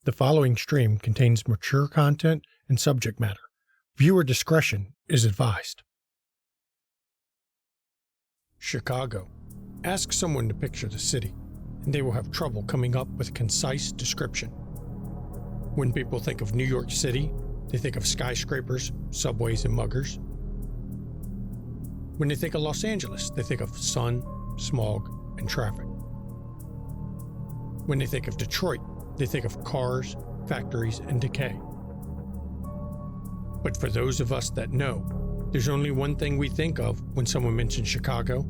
The following stream contains mature content and subject matter. Viewer discretion is advised. Chicago. Ask someone to picture the city, and they will have trouble coming up with a concise description. When people think of New York City, they think of skyscrapers, subways, and muggers. When they think of Los Angeles, they think of sun, smog, and traffic. When they think of Detroit, they think of cars, factories, and decay. But for those of us that know, there's only one thing we think of when someone mentions Chicago: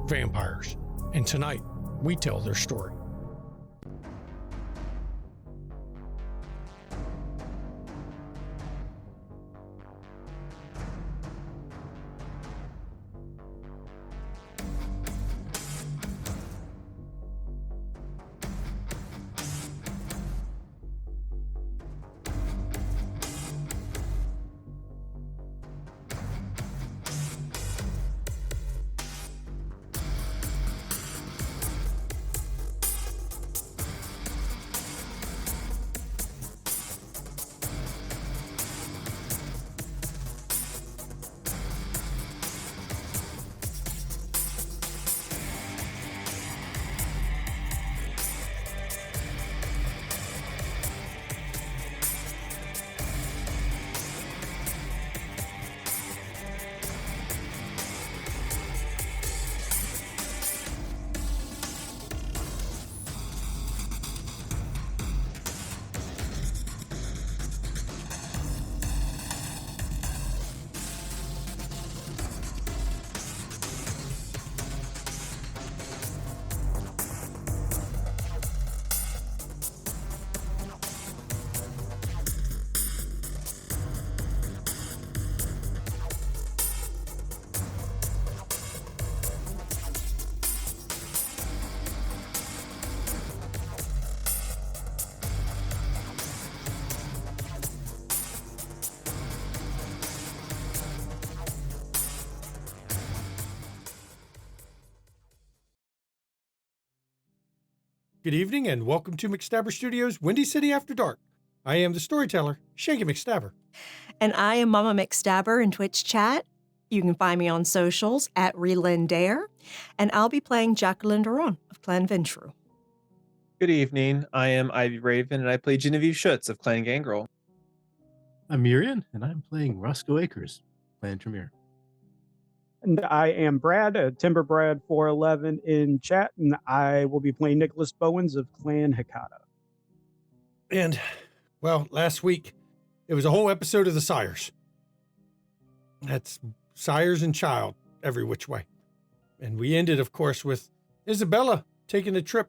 vampires. And tonight, we tell their story. Good evening and welcome to McStabber Studios' Windy City After Dark. I am the storyteller, Shanky McStabber. And I am Mama McStabber in Twitch chat. You can find me on socials at Relindare. And I'll be playing Jacqueline Duran of Clan Ventru. Good evening. I am Ivy Raven, and I play Genevieve Schutz of Clan Gangrel. I'm Miriam, and I'm playing Roscoe Akers, Clan Tremere. And I am Brad, Timber Brad 411 in chat, and I will be playing Nicholas Bowens of Clan Hikata. And, well, last week, it was a whole episode of the Sires. That's Sires and Child, every which way. And we ended, of course, with Isabella taking a trip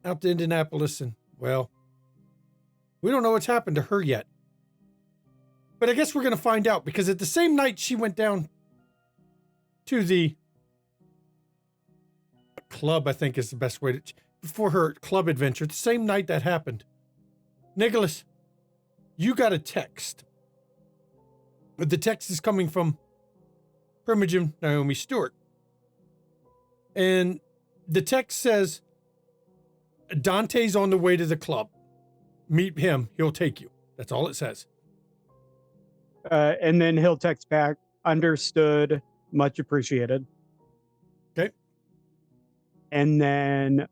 out to Indianapolis, and, well, we don't know what's happened to her yet. But I guess we're going to find out, because at the same night she went down to the club, I think is the best way to, for her club adventure, the same night that happened, Nicholas, you got a text. The text is coming from Primogen Naomi Stewart. And the text says, Dante's on the way to the club. Meet him, he'll take you. That's all it says. And then he'll text back, understood, much appreciated. Okay. And then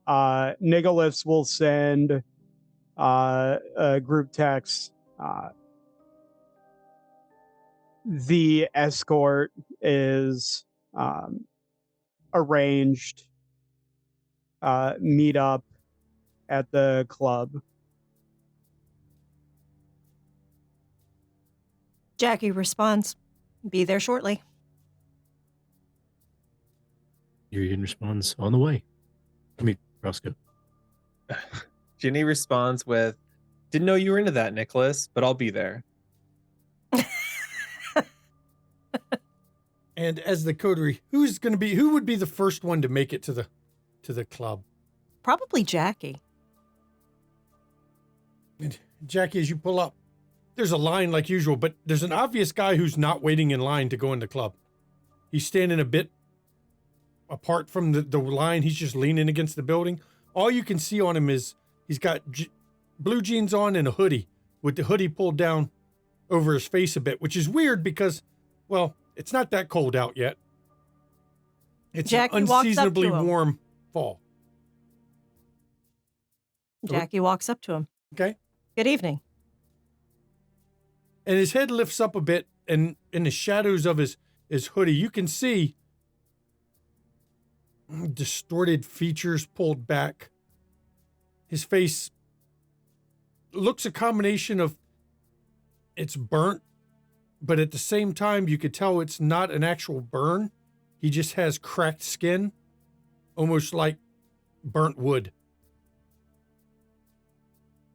Nicholas will send a group text. The escort is arranged. Meet up at the club. Jackie responds, be there shortly. Urian responds, on the way. I mean, Roscoe. Ginny responds with, didn't know you were into that, Nicholas, but I'll be there. And as the coterie, who would be the first one to make it to the club? Probably Jackie. And Jackie, as you pull up, there's a line like usual, but there's an obvious guy who's not waiting in line to go in the club. He's standing a bit apart from the line. He's just leaning against the building. All you can see on him is He's got blue jeans on and a hoodie, with the hoodie pulled down over his face a bit, which is weird because, well, it's not that cold out yet. It's Jackie an walks up to unseasonably him. warm fall. Jackie walks up to him. Okay. Good evening. And his head lifts up a bit, and in the shadows of his hoodie, you can see distorted features pulled back. His face looks a combination of it's burnt, but at the same time, you could tell it's not an actual burn. He just has cracked skin, almost like burnt wood.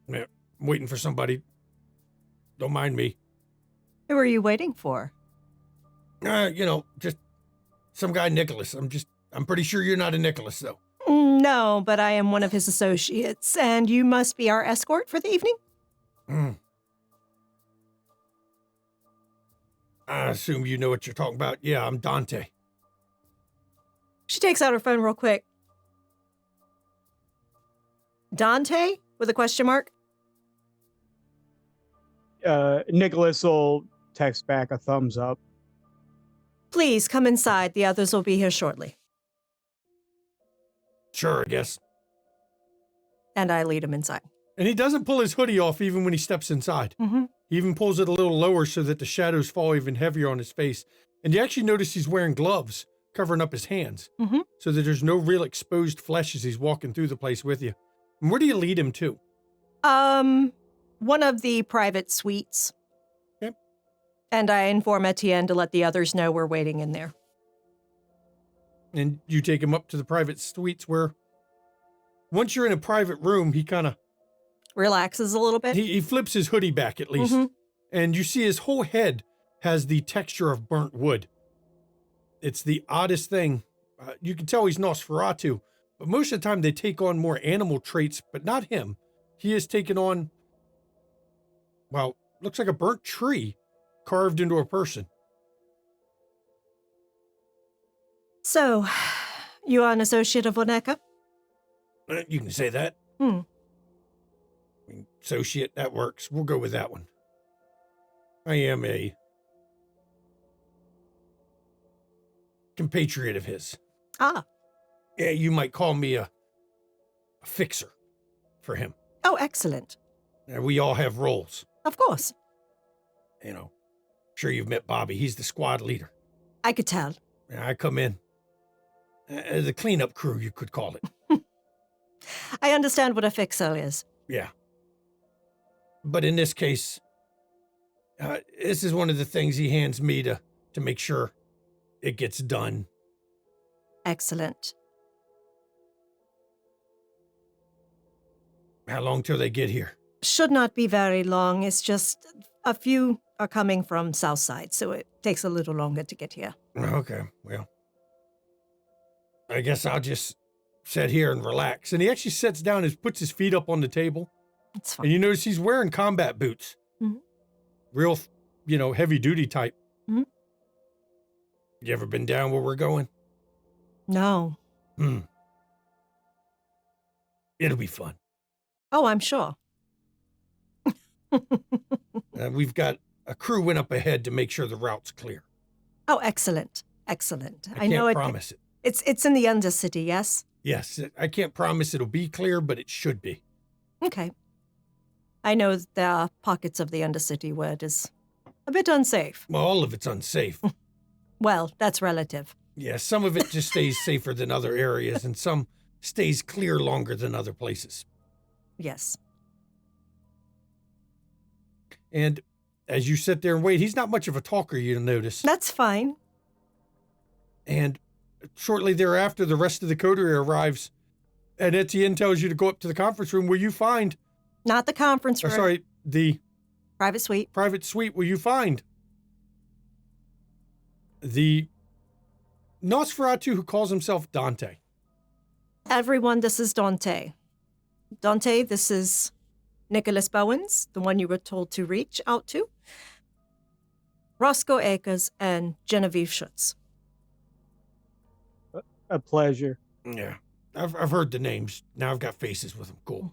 Yeah, I'm waiting for somebody. Don't mind me. Who are you waiting for? Just some guy, Nicholas. I'm pretty sure you're not a Nicholas, though. No, but I am one of his associates, and you must be our escort for the evening? I assume you know what you're talking about. Yeah, I'm Dante. She takes out her phone real quick. Dante? With a question mark? Nicholas will text back a thumbs up. Please come inside. The others will be here shortly. Sure, I guess. And I lead him inside. And he doesn't pull his hoodie off even when he steps inside. Mm-hmm. He even pulls it a little lower so that the shadows fall even heavier on his face. And you actually notice he's wearing gloves covering up his hands so that there's no real exposed flesh as he's walking through the place with you. And where do you lead him to? One of the private suites. Okay. And I inform Etienne to let the others know we're waiting in there. And you take him up to the private suites where once you're in a private room, he kind of Relaxes a little bit. he flips his hoodie back at least. And you see his whole head has the texture of burnt wood. It's the oddest thing. You can tell he's Nosferatu, but most of the time they take on more animal traits, but not him. He has taken on, well, looks like a burnt tree carved into a person. So, you are an associate of Oneka? You can say that. Associate, that works. We'll go with that one. I am a compatriot of his. Ah. Yeah, you might call me a fixer for him. Oh, excellent. We all have roles. Of course. Sure you've met Bobby. He's the squad leader. I could tell. I come in. The cleanup crew, you could call it. I understand what a fixer is. Yeah. But in this case, this is one of the things he hands me to make sure it gets done. Excellent. How long till they get here? Should not be very long. It's just a few are coming from Southside, so it takes a little longer to get here. Okay, well, I guess I'll just sit here and relax. And he actually sits down and puts his feet up on the table. It's fine. And you notice he's wearing combat boots. Real, heavy duty type. You ever been down where we're going? No. It'll be fun. Oh, I'm sure. We've got a crew went up ahead to make sure the route's clear. Oh, excellent. Excellent. I can't promise it. It's in the undercity, yes? Yes, I can't promise it'll be clear, but it should be. Okay. I know there are pockets of the undercity where it is a bit unsafe. Well, all of it's unsafe. Well, that's relative. Yeah, some of it just stays safer than other areas, and some stays clear longer than other places. Yes. And as you sit there and wait, he's not much of a talker, you'll notice. That's fine. And shortly thereafter, the rest of the coterie arrives, and Etienne tells you to go up to the conference room where you find... Not the conference room. The private suite. Private suite where you find the Nosferatu who calls himself Dante. Everyone, this is Dante. Dante, this is Nicholas Bowens, the one you were told to reach out to. Roscoe Akers and Genevieve Schutz. A pleasure. Yeah, I've heard the names. Now I've got faces with them. Cool.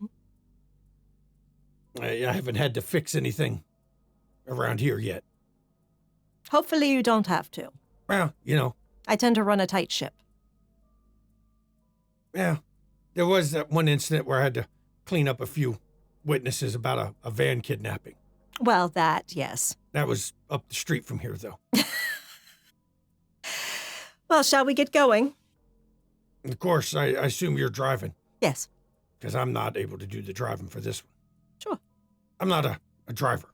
I haven't had to fix anything around here yet. Hopefully you don't have to. Well, I tend to run a tight ship. yeah, there was that one incident where I had to clean up a few witnesses about a van kidnapping. Well, that, yes. That was up the street from here, though. Well, shall we get going? Of course, I assume you're driving, Yes. because I'm not able to do the driving for this one. Sure. I'm not a driver.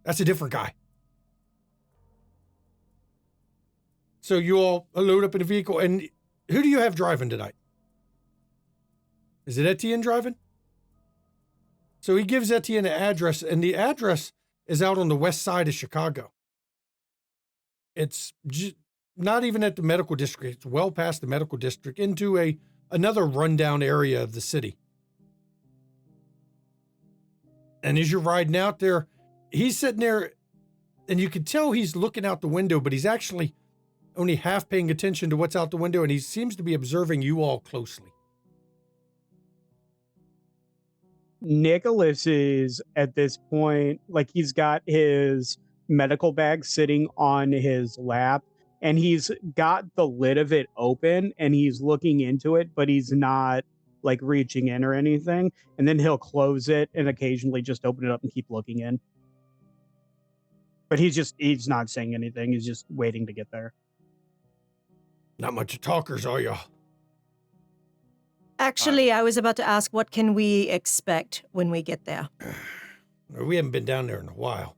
That's a different guy. So you all load up in a vehicle, and who do you have driving tonight? Is it Etienne driving? So he gives Etienne an address, and the address is out on the west side of Chicago. It's not even at the medical district. It's well past the medical district into another rundown area of the city. And as you're riding out there, he's sitting there, and you can tell he's looking out the window, but he's actually only half paying attention to what's out the window, and he seems to be observing you all closely. Nicholas is at this point, like, he's got his medical bag sitting on his lap, and he's got the lid of it open, and he's looking into it, but he's not like reaching in or anything. And then he'll close it and occasionally just open it up and keep looking in. But he's not saying anything. He's just waiting to get there. Not much of talkers, are y'all? Actually, I was about to ask, what can we expect when we get there? We haven't been down there in a while.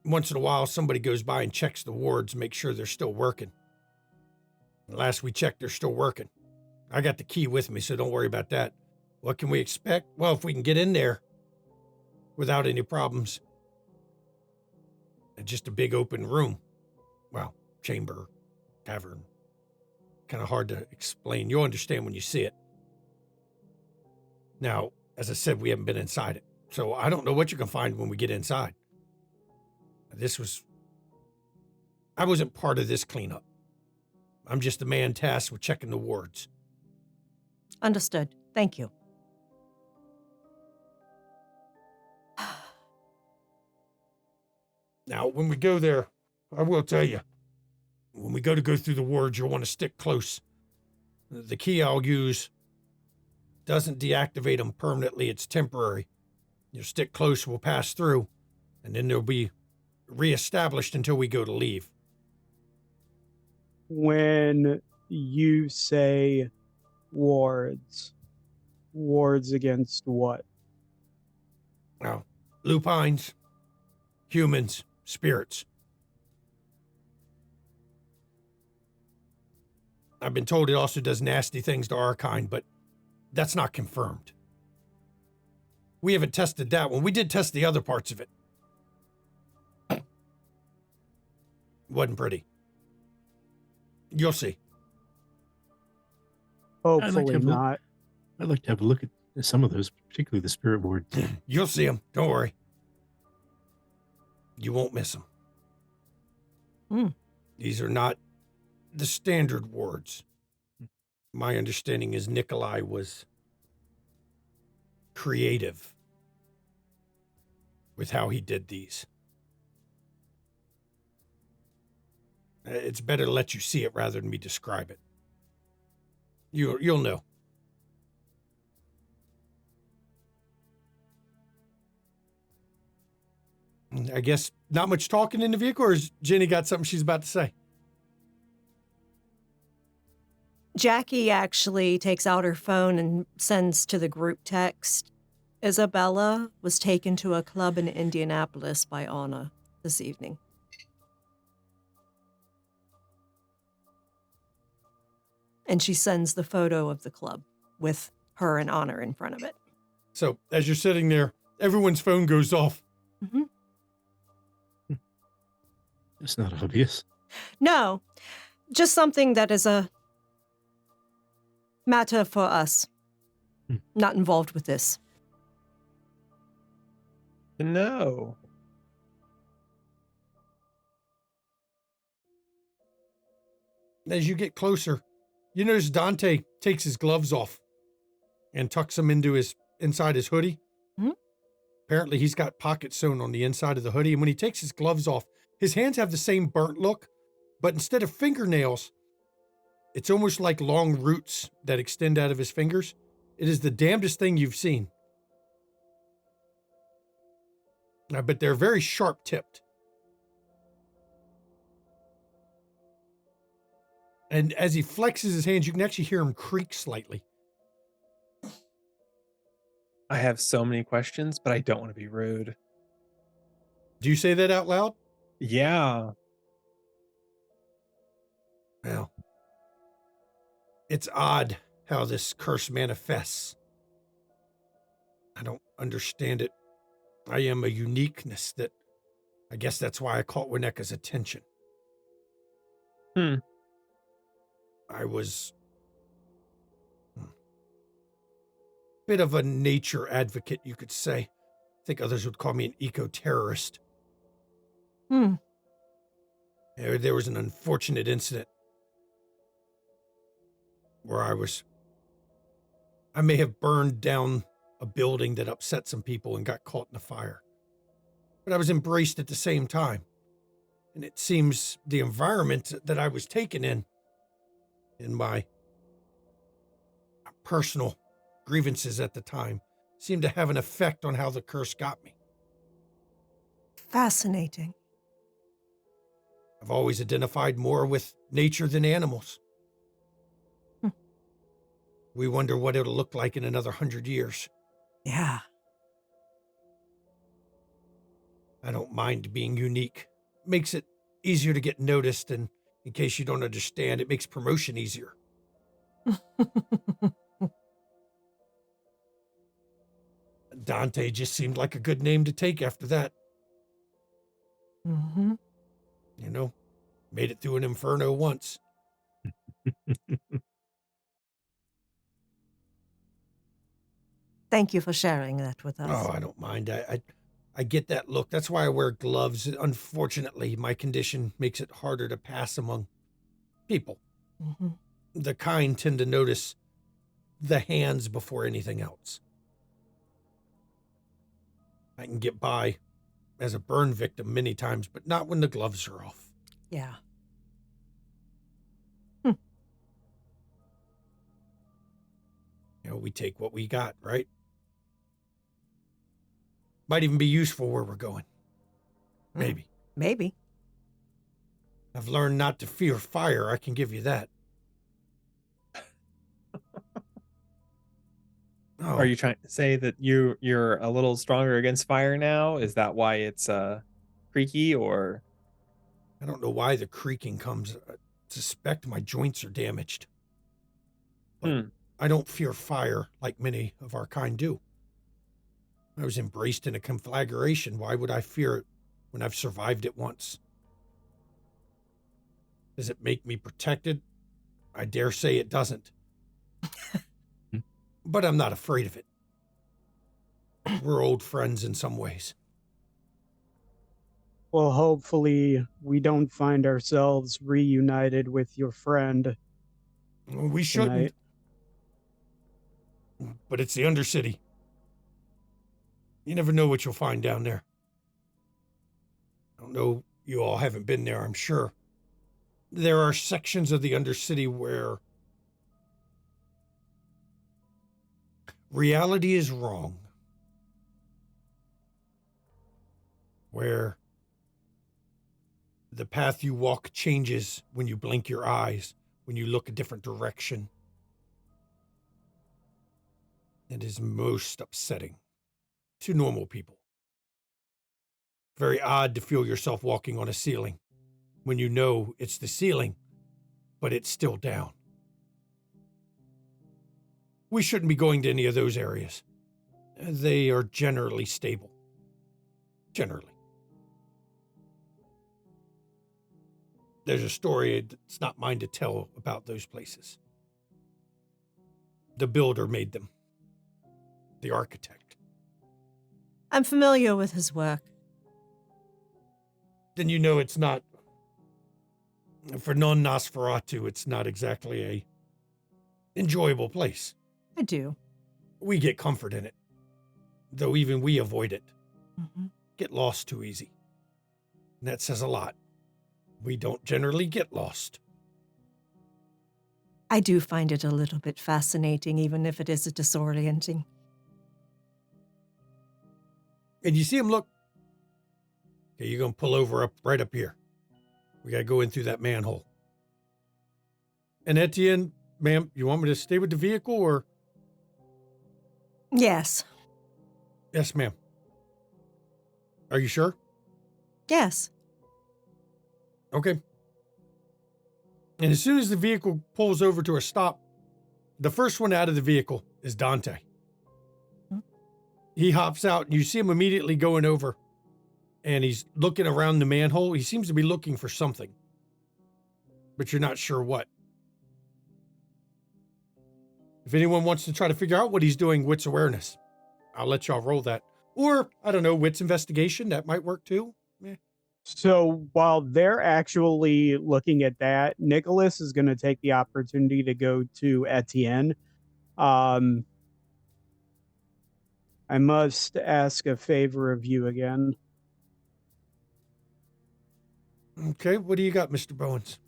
Once in a while, somebody goes by and checks the wards, make sure they're still working. Last we checked, they're still working. I got the key with me, so don't worry about that. What can we expect? Well, if we can get in there without any problems. Just a big open room. Well, chamber, cavern. Kind of hard to explain. You'll understand when you see it. Now, as I said, we haven't been inside it, so I don't know what you can find when we get inside. I wasn't part of this cleanup. I'm just the man tasked with checking the wards. Understood. Thank you. Now, when we go there, I will tell you, when we go through the wards, you'll want to stick close. The key I'll use doesn't deactivate them permanently. It's temporary. You'll stick close, we'll pass through, and then they'll be reestablished until we go to leave. When you say wards against what? Now, lupines, humans, spirits. I've been told it also does nasty things to our kind, but that's not confirmed. We haven't tested that one. We did test the other parts of it. Wasn't pretty. You'll see. Hopefully not. I'd like to have a look at some of those, particularly the spirit ward. You'll see them. Don't worry. You won't miss them. These are not the standard wards. My understanding is Nikolai was creative with how he did these. It's better to let you see it rather than me describe it. You'll know. I guess not much talking in the vehicle, or has Jenny got something she's about to say? Jackie actually takes out her phone and sends to the group text, Isabella was taken to a club in Indianapolis by Anna this evening. And she sends the photo of the club with her and Anna in front of it. So as you're sitting there, everyone's phone goes off. Mm-hmm. It's not obvious. No, just something that is a matter for us. Not involved with this. No. As you get closer, you notice Dante takes his gloves off and tucks them inside his hoodie. Hmm? Apparently he's got pockets sewn on the inside of the hoodie. And when he takes his gloves off, his hands have the same burnt look, but instead of fingernails, it's almost like long roots that extend out of his fingers. It is the damnedest thing you've seen. But they're very sharp tipped. And as he flexes his hands, you can actually hear him creak slightly. I have so many questions, but I don't want to be rude. Do you say that out loud? Yeah. Well, it's odd how this curse manifests. I don't understand it. I am a uniqueness that, I guess that's why I caught Wineka's attention. I was a bit of a nature advocate, you could say. I think others would call me an eco-terrorist. There was an unfortunate incident where I may have burned down a building that upset some people and got caught in the fire. But I was embraced at the same time. And it seems the environment that I was taken in my personal grievances at the time, seemed to have an effect on how the curse got me. Fascinating. I've always identified more with nature than animals. We wonder what it'll look like in another 100 years. Yeah. I don't mind being unique. Makes it easier to get noticed, and in case you don't understand, it makes promotion easier. Dante just seemed like a good name to take after that. Mm-hmm. You know, made it through an inferno once. Thank you for sharing that with us. Oh, I don't mind. I get that look. That's why I wear gloves. Unfortunately, my condition makes it harder to pass among people. Mm-hmm. The kind tend to notice the hands before anything else. I can get by as a burn victim many times, but not when the gloves are off. Yeah. You know, we take what we got, right? Might even be useful where we're going. Maybe. Maybe. I've learned not to fear fire, I can give you that. Oh, Are you trying to say that you're a little stronger against fire now? Is that why it's creaky, or? I don't know why the creaking comes. I suspect my joints are damaged. But I don't fear fire like many of our kind do. I was embraced in a conflagration. Why would I fear it when I've survived it once? Does it make me protected? I dare say it doesn't. But I'm not afraid of it. We're old friends in some ways. Well, hopefully we don't find ourselves reunited with your friend. We shouldn't. Tonight. But it's the undercity. You never know what you'll find down there. I don't know, you all haven't been there, I'm sure. There are sections of the undercity where reality is wrong. Where the path you walk changes when you blink your eyes, when you look a different direction. It is most upsetting to normal people. Very odd to feel yourself walking on a ceiling when you know it's the ceiling, but it's still down. We shouldn't be going to any of those areas. They are generally stable. Generally. There's a story that's not mine to tell about those places. The builder made them. The architect. I'm familiar with his work. Then you know it's not, for non-Nosferatu, it's not exactly a enjoyable place. I do. we get comfort in it, though even we avoid it. Mm-hmm. Get lost too easy. And that says a lot. We don't generally get lost. I do find it a little bit fascinating, even if it is disorienting. And you see him look. Okay, you're going to pull over right up here. We got to go in through that manhole. And Etienne, ma'am, you want me to stay with the vehicle or? Yes. Yes, ma'am. Are you sure? Yes. Okay. And as soon as the vehicle pulls over to a stop, the first one out of the vehicle is Dante. He hops out and you see him immediately going over and he's looking around the manhole. He seems to be looking for something, but you're not sure what. If anyone wants to try to figure out what he's doing, wits awareness, I'll let y'all roll that. Or, I don't know, wits investigation, that might work too. So while they're actually looking at that, Nicholas is going to take the opportunity to go to Etienne. I must ask a favor of you again. Okay, what do you got, Mr. Bowens?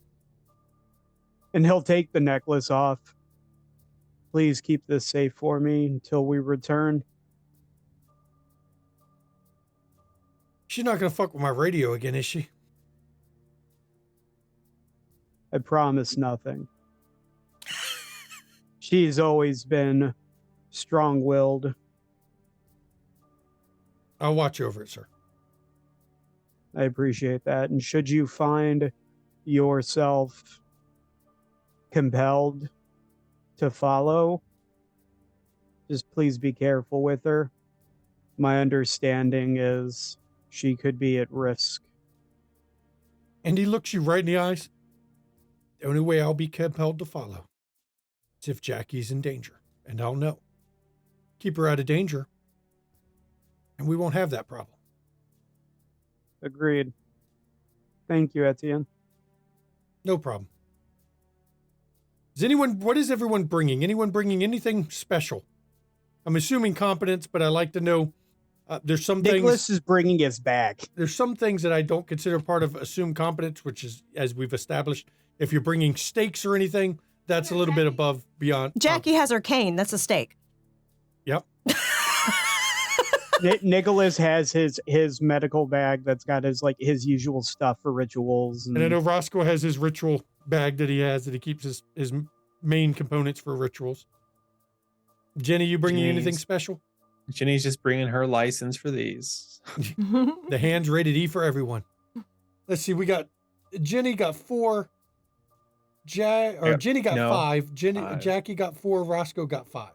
And he'll take the necklace off. Please keep this safe for me until we return. She's not going to fuck with my radio again, is she? I promise nothing. She's always been strong-willed. I'll watch over it, sir. I appreciate that. And should you find yourself compelled to follow, just please be careful with her. My understanding is she could be at risk. And he looks you right in the eyes. The only way I'll be compelled to follow is if Jackie's in danger, and I'll know. Keep her out of danger, and we won't have that problem. Agreed. Thank you, Etienne. No problem. What is everyone bringing? Anyone bringing anything special? I'm assuming competence, but I like to know. There's some Nicholas things. is bringing his bag. There's some things that I don't consider part of assumed competence, which is, as we've established, if you're bringing stakes or anything, that's a little bit above beyond. Jackie has her cane. That's a stake. Yep. Nicholas has his medical bag that's got his usual stuff for rituals. And I know Roscoe has his ritual bag that he keeps his main components for rituals. Jenny, you bringing anything special? Jenny's just bringing her license for these. The hands rated E for everyone. Let's see. We got Jenny got 4. Jenny got 5. 5. Jackie got 4. Roscoe got 5.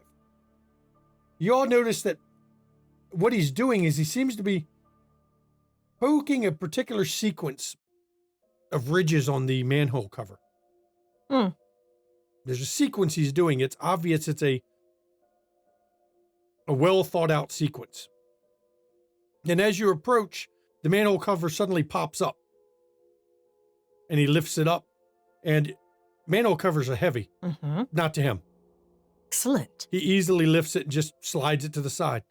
You all notice that what he's doing is he seems to be poking a particular sequence of ridges on the manhole cover. Mm. There's a sequence he's doing. It's obvious it's a well thought out sequence. And as you approach, the manhole cover suddenly pops up. And he lifts it up. And manhole covers are heavy. Mm-hmm. Not to him. Excellent. He easily lifts it and just slides it to the side.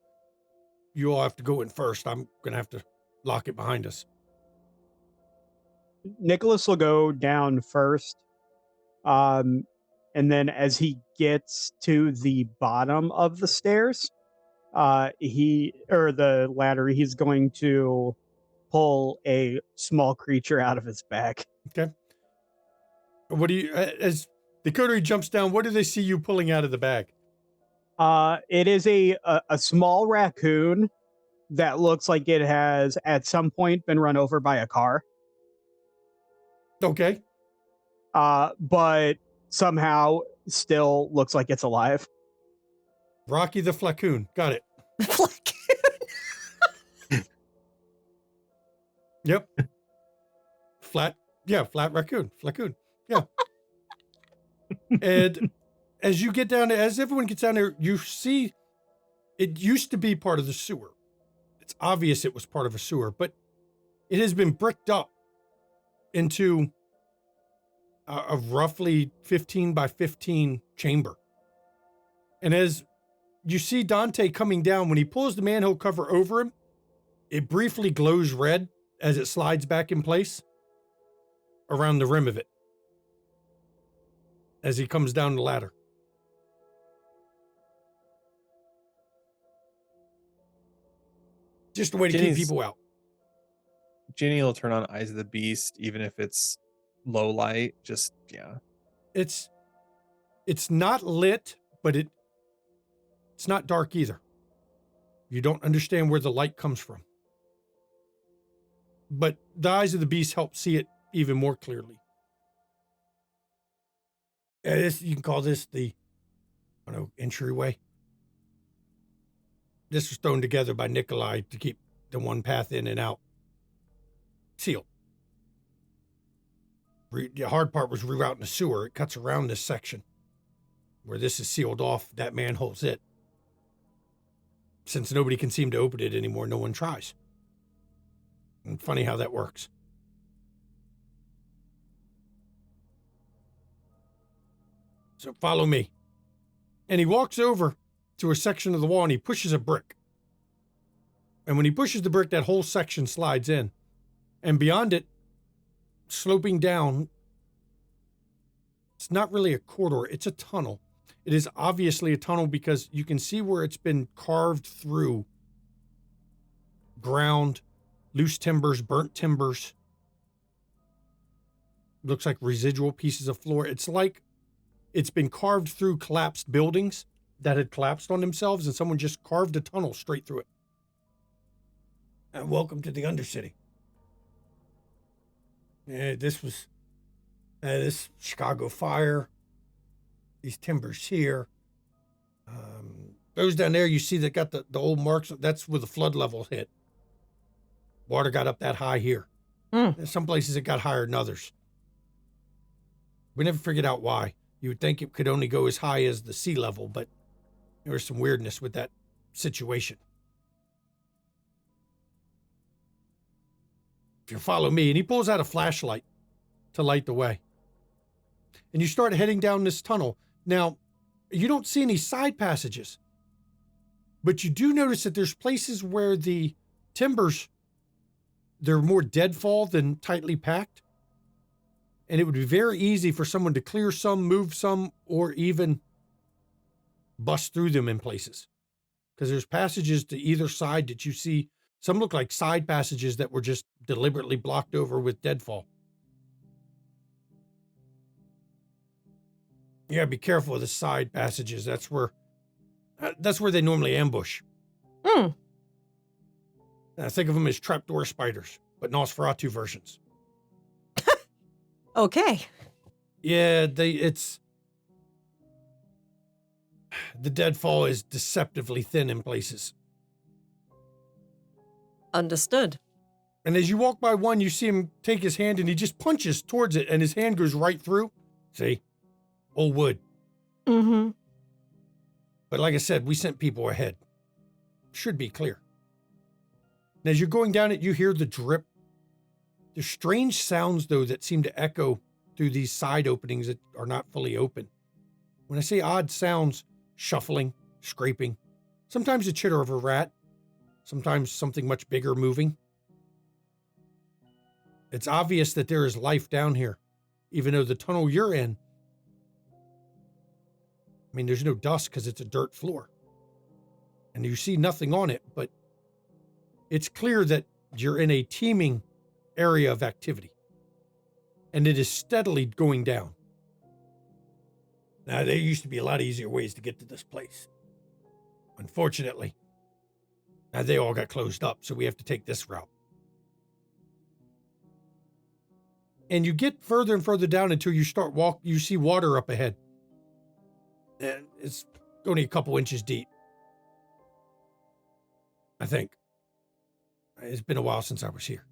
You all have to go in first. I'm going to have to lock it behind us. Nicholas will go down first. And then as he gets to the bottom of the stairs, the ladder, he's going to pull a small creature out of his back. Okay. What do you, as the coterie jumps down, what do they see you pulling out of the bag? It is a small raccoon that looks like it has at some point been run over by a car. Okay. But somehow still looks like it's alive. Rocky the Flaccoon. Got it. Yep. Flat raccoon. Flaccoon. Yeah. And as you get down there, as everyone gets down there, you see it used to be part of the sewer. It's obvious it was part of a sewer, but it has been bricked up into a roughly 15 by 15 chamber. And as you see Dante coming down. When he pulls the manhole cover over him, it briefly glows red as it slides back in place around the rim of it as he comes down the ladder. Just a way to keep Jenny's- people out. Ginny will turn on Eyes of the Beast, even if it's low light. Just, yeah. It's not lit, but it's not dark either. You don't understand where the light comes from. But the Eyes of the Beast help see it even more clearly. You can call this the, I don't know, entryway. This was thrown together by Nikolai to keep the one path in and out sealed. The hard part was rerouting the sewer. It cuts around this section where this is sealed off. That manhole's it. Since nobody can seem to open it anymore, no one tries. And funny how that works. So follow me. And he walks over to a section of the wall and he pushes a brick. And when he pushes the brick, that whole section slides in. And beyond it, sloping down, it's not really a corridor, it's a tunnel. It is obviously a tunnel because you can see where it's been carved through ground, loose timbers, burnt timbers. Looks like residual pieces of floor. It's like it's been carved through collapsed buildings that had collapsed on themselves, and someone just carved a tunnel straight through it. And welcome to the undercity. Yeah, this was this Chicago fire. These timbers here. Those down there, you see that got the old marks. That's where the flood level hit. Water got up that high here. Some places it got higher than others. We never figured out why. You would think it could only go as high as the sea level, but there was some weirdness with that situation. If you follow me, and he pulls out a flashlight to light the way. And you start heading down this tunnel. Now, you don't see any side passages, but you do notice that there's places where the timbers, they're more deadfall than tightly packed. And it would be very easy for someone to clear some, move some, or even bust through them in places. Because there's passages to either side that you see. Some look like side passages that were just deliberately blocked over with deadfall. Yeah, be careful of the side passages. That's where they normally ambush. I think of them as trapdoor spiders, but Nosferatu versions. Okay. Yeah, the deadfall is deceptively thin in places. Understood. And as you walk by one, you see him take his hand and he just punches towards it and his hand goes right through. See? Old wood. Mm-hmm. But like I said, we sent people ahead. Should be clear. And as you're going down it, you hear the drip. There's strange sounds, though, that seem to echo through these side openings that are not fully open. When I say odd sounds, shuffling, scraping, sometimes the chitter of a rat, sometimes something much bigger moving. It's obvious that there is life down here, even though the tunnel you're in, I mean, there's no dust because it's a dirt floor. And you see nothing on it, but it's clear that you're in a teeming area of activity. And it is steadily going down. Now, there used to be a lot easier ways to get to this place. Unfortunately, now they all got closed up, so we have to take this route. And you get further and further down until you you see water up ahead. And it's only a couple inches deep. I think. It's been a while since I was here.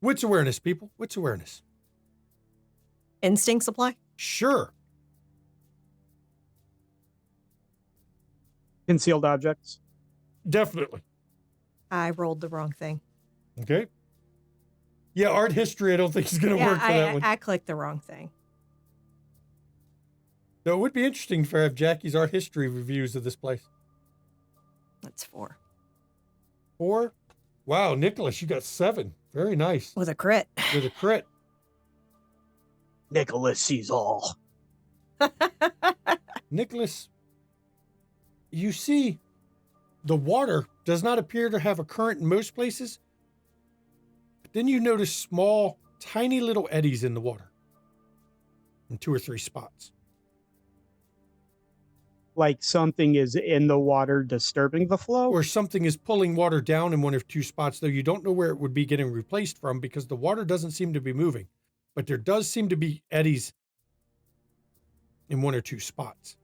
Wits awareness, people. Wits awareness. Instinct supply? Sure. Concealed objects. Definitely. I rolled the wrong thing. Okay. Yeah, art history, I don't think is going to work for that one. I clicked the wrong thing. Though it would be interesting to have Jackie's art history reviews of this place. That's 4. 4? Wow, Nicholas, you got 7. Very nice. With a crit. With a crit. Nicholas sees all. Nicholas, you see, the water does not appear to have a current in most places. But then you notice small, tiny little eddies in the water in 2 or 3 spots. Like something is in the water disturbing the flow? Or something is pulling water down in 1 or 2 spots, though you don't know where it would be getting replaced from because the water doesn't seem to be moving. But there does seem to be eddies in 1 or 2 spots.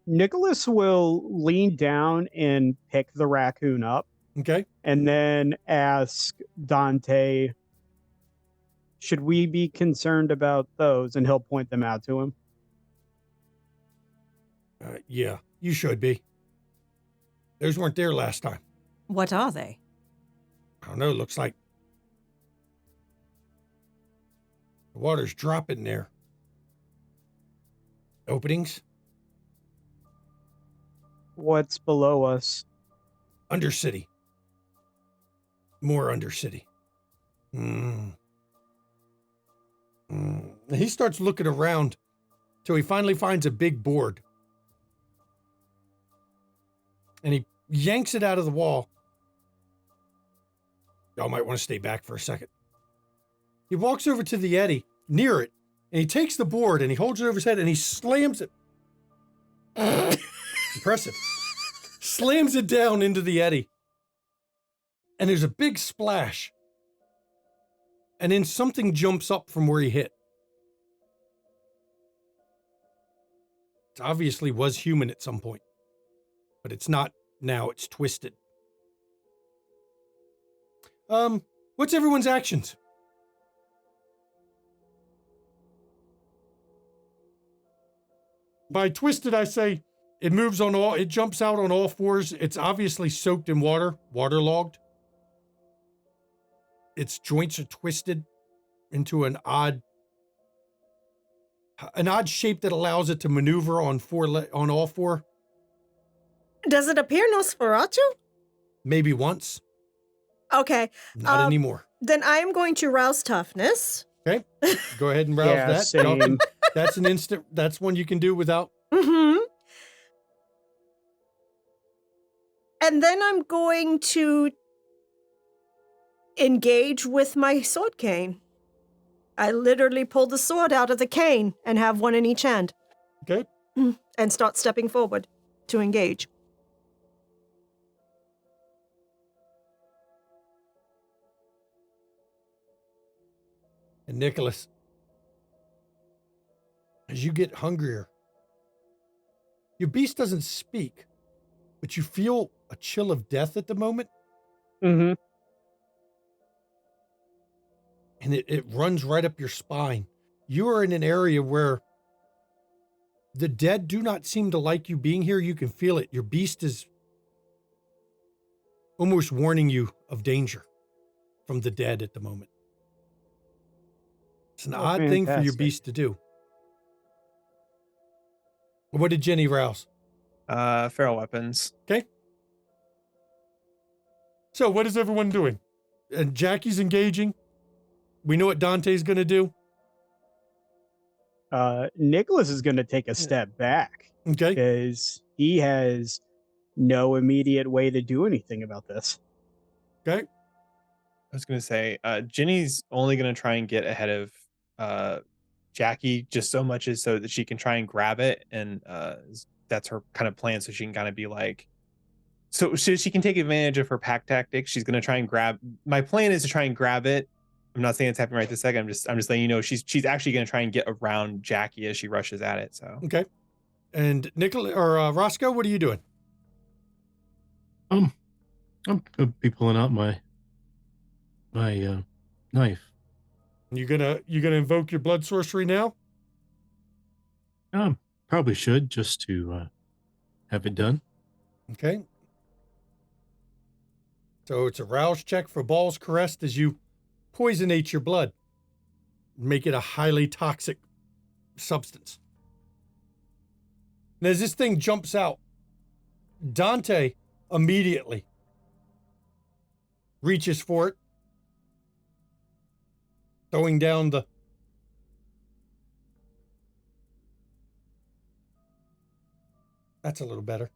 Nicholas will lean down and pick the raccoon up Okay? and then ask Dante, should we be concerned about those? And he'll point them out to him. Yeah, you should be. Those weren't there last time. What are they? I don't know. Looks like the water's dropping there. Openings? What's below us? Undercity. More undercity. He starts looking around till he finally finds a big board. And he yanks it out of the wall. Y'all might want to stay back for a second. He walks over to the eddy, near it, and he takes the board and he holds it over his head and he slams it. Impressive. Slams it down into the eddy. And there's a big splash. And then something jumps up from where he hit. It obviously was human at some point. But it's not now, it's twisted. What's everyone's actions? By twisted, I say it moves on all, it jumps out on all 4s. It's obviously soaked in water, waterlogged. Its joints are twisted into an odd shape that allows it to maneuver on all 4. Does it appear Nosferatu? Maybe once, Okay. not anymore. Then I am going to rouse toughness. Okay, go ahead and rouse Yeah, that. Y'all same. that's an instant. That's one you can do without. Mm-hmm. And then I'm going to engage with my sword cane. I literally pull the sword out of the cane and have one in each hand. Okay. And start stepping forward to engage. And Nicholas, as you get hungrier, your beast doesn't speak, but you feel a chill of death at the moment. Mm-hmm. And it runs right up your spine. You are in an area where the dead do not seem to like you being here. You can feel it. Your beast is almost warning you of danger from the dead at the moment. It's an odd thing for your fantastic. beast to do. What did Jenny rouse? Feral weapons. Okay. So what is everyone doing? And Jackie's engaging. We know what Dante's going to do. Nicholas is going to take a step back Okay. because he has no immediate way to do anything about this. Okay. I was gonna say, Ginny's only gonna try and get ahead of Jackie just so much as so that she can try and grab it, and that's her kind of plan. So she can kind of be like, so she can take advantage of her pack tactics. She's gonna try and grab. My plan is to try and grab it. I'm not saying it's happening right this second. I'm just letting you know she's actually gonna try and get around Jackie as she rushes at it. So Okay. And Nicholas or Roscoe, what are you doing? I'm gonna be pulling out my knife. You gonna invoke your blood sorcery now? Probably should just to have it done. Okay. So it's a rouse check for balls caressed as you poisonate your blood. Make it a highly toxic substance. And as this thing jumps out, Dante immediately reaches for it, throwing down the... That's a little better.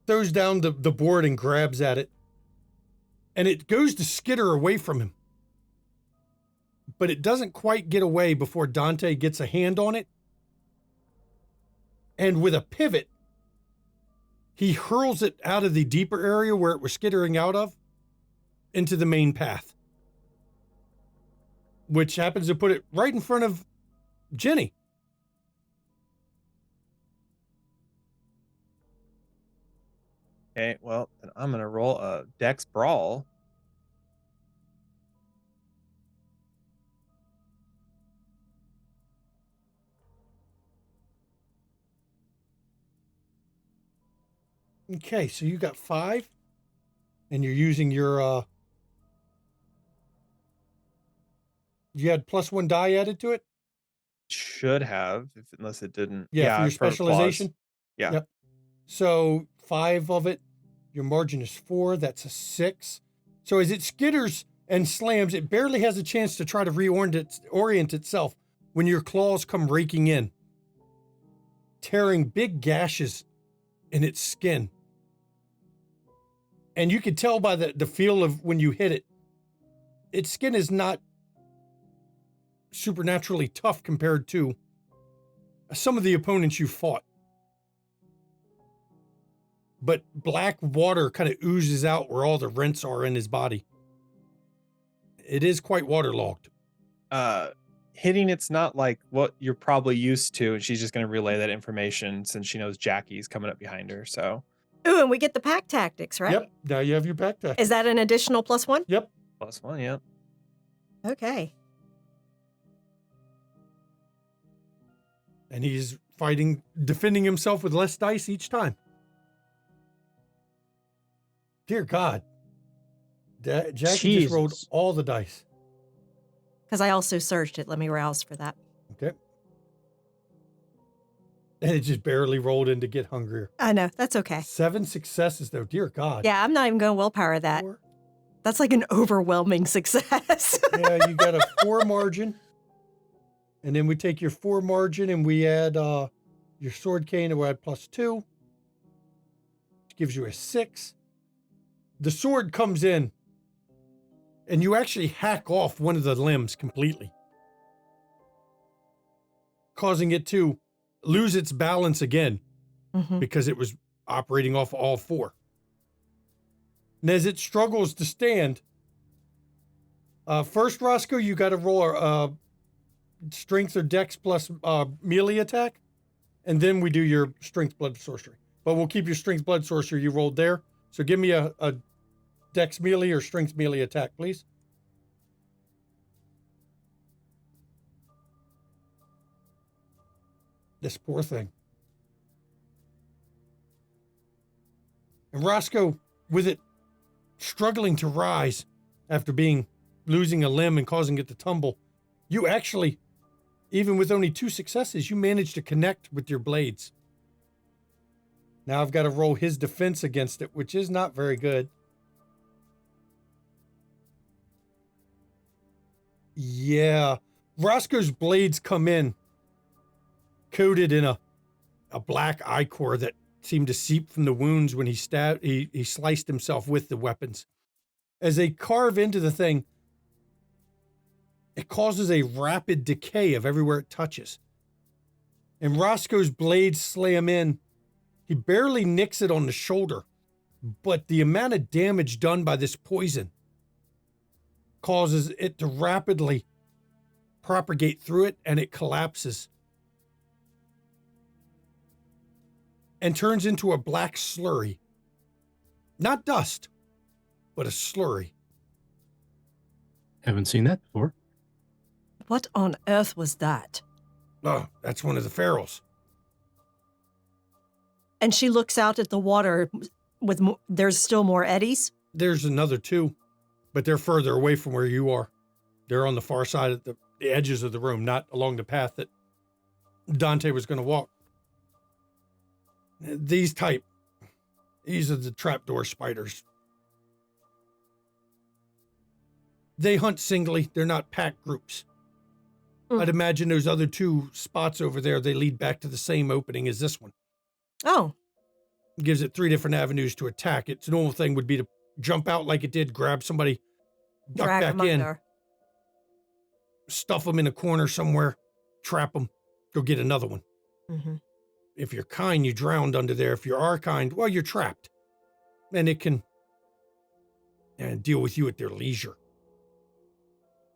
Throws down the board and grabs at it. And it goes to skitter away from him. But it doesn't quite get away before Dante gets a hand on it. And with a pivot, he hurls it out of the deeper area where it was skittering out of into the main path, which happens to put it right in front of Jenny. Okay, well, then I'm going to roll a Dex Brawl. Okay, so you got 5, and you're using your, you had +1 die added to it? Should have, unless it didn't. Yeah, for your claws. specialization? Yeah. Yep. So 5 of it, your margin is 4, that's a 6. So as it skitters and slams, it barely has a chance to try to reorient itself when your claws come raking in, tearing big gashes in its skin. And you can tell by the feel of when you hit it, its skin is not supernaturally tough compared to some of the opponents you fought. But black water kind of oozes out where all the rents are in his body. It is quite waterlogged. Hitting it's not like what you're probably used to, and she's just going to relay that information since she knows Jackie's coming up behind her. So, Ooh, and we get the pack tactics, right? Yep, now you have your pack tactics. Is that an additional +1? Yep. +1, yeah. Okay. And he's defending himself with less dice each time. Dear God. Jackie just rolled Jesus. all the dice. Because I also searched it. Let me rouse for that. Okay. And it just barely rolled in to get hungrier. I know. That's okay. 7 successes, though. Dear God. Yeah, I'm not even going to willpower that. 4. That's like an overwhelming success. Yeah, you got a 4 margin. And then we take your 4 margin and we add your sword cane and we add +2. Which gives you a 6. The sword comes in and you actually hack off one of the limbs completely, causing it to lose its balance again because it was operating off all 4. And as it struggles to stand, first, Roscoe, you got to roll strength or dex plus melee attack, and then we do your strength blood sorcery. But we'll keep your strength blood sorcery you rolled there. So give me a dex melee or strength melee attack, please. This poor thing. And Roscoe, with it struggling to rise after losing a limb and causing it to tumble, you actually, even with only 2 successes, you managed to connect with your blades. Now I've got to roll his defense against it, which is not very good. Yeah. Roscoe's blades come in coated in a black ichor that seemed to seep from the wounds when he sliced himself with the weapons. As they carve into the thing, it causes a rapid decay of everywhere it touches. And Roscoe's blades slam in. He barely nicks it on the shoulder, but the amount of damage done by this poison causes it to rapidly propagate through it, and it collapses and turns into a black slurry. Not dust, but a slurry. Haven't seen that before. What on earth was that? Oh, that's one of the ferals. And she looks out at the water with there's still more eddies. There's another 2, but they're further away from where you are. They're on the far side of the edges of the room, not along the path that Dante was going to walk. These are the trapdoor spiders. They hunt singly. They're not pack groups. I'd imagine those other 2 spots over there, they lead back to the same opening as this one. Oh, It gives it 3 different avenues to attack. Its normal thing would be to jump out like it did, grab somebody, duck drag back them in, under. stuff them in a corner somewhere, trap them, go get another one. Mm-hmm. If you're kind, you drowned under there. If you are kind, well, you're trapped. And it can deal with you at their leisure.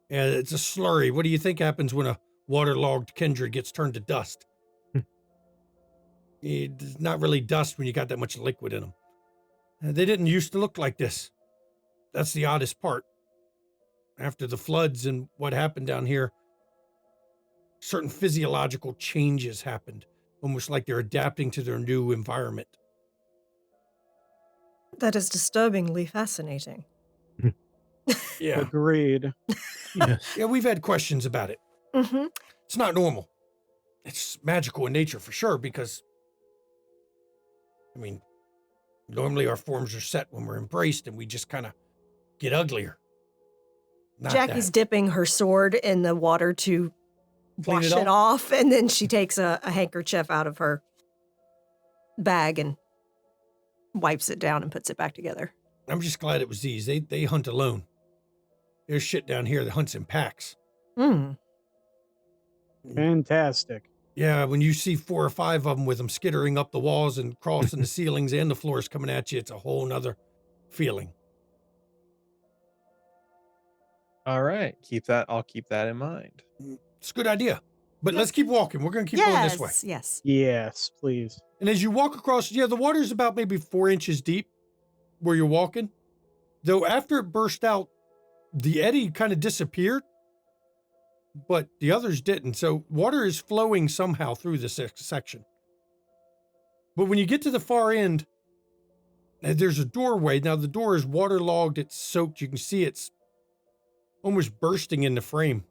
And it's a slurry. What do you think happens when a waterlogged kindred gets turned to dust? It's not really dust when you got that much liquid in them. They didn't used to look like this. That's the oddest part. After the floods and what happened down here, certain physiological changes happened, almost like they're adapting to their new environment. That is disturbingly fascinating. Yeah. Agreed. Yes. Yeah, we've had questions about it. Mm-hmm. It's not normal. It's magical in nature for sure, because, I mean, normally our forms are set when we're embraced and we just kind of get uglier. Not Jackie's that. dipping her sword in the water to Clean wash it it off, and then she takes a handkerchief out of her bag and wipes it down and puts it back together. I'm just glad it was these. They hunt alone. There's shit down here that hunts in packs. Hmm. Fantastic. Yeah, when you see 4 or 5 of them with them skittering up the walls and crossing the ceilings and the floors coming at you, it's a whole nother feeling. All right. I'll keep that in mind. It's a good idea. But let's keep walking. We're going to keep going this way. Yes. Yes, please. And as you walk across, the water's about maybe 4 inches deep where you're walking. Though after it burst out, the eddy kind of disappeared, but the others didn't. So water is flowing somehow through this section. But when you get to the far end, there's a doorway. Now the door is waterlogged. It's soaked. You can see it's almost bursting in the frame.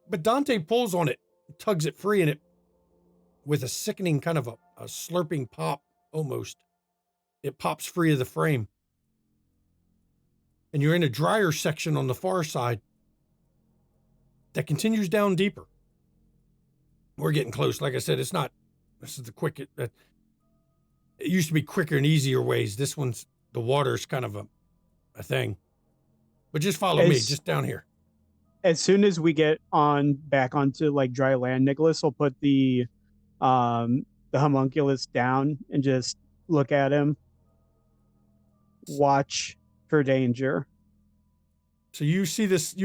But Dante pulls on it, tugs it free, and it, with a sickening kind of a slurping pop almost, it pops free of the frame. And you're in a drier section on the far side that continues down deeper. We're getting close. Like I said, this is the quick, it used to be quicker and easier ways. This one's, the water's kind of a thing. But just follow me, just down here. As soon as we get back onto like dry land, Nicholas will put the homunculus down and just look at him. Watch for danger. So you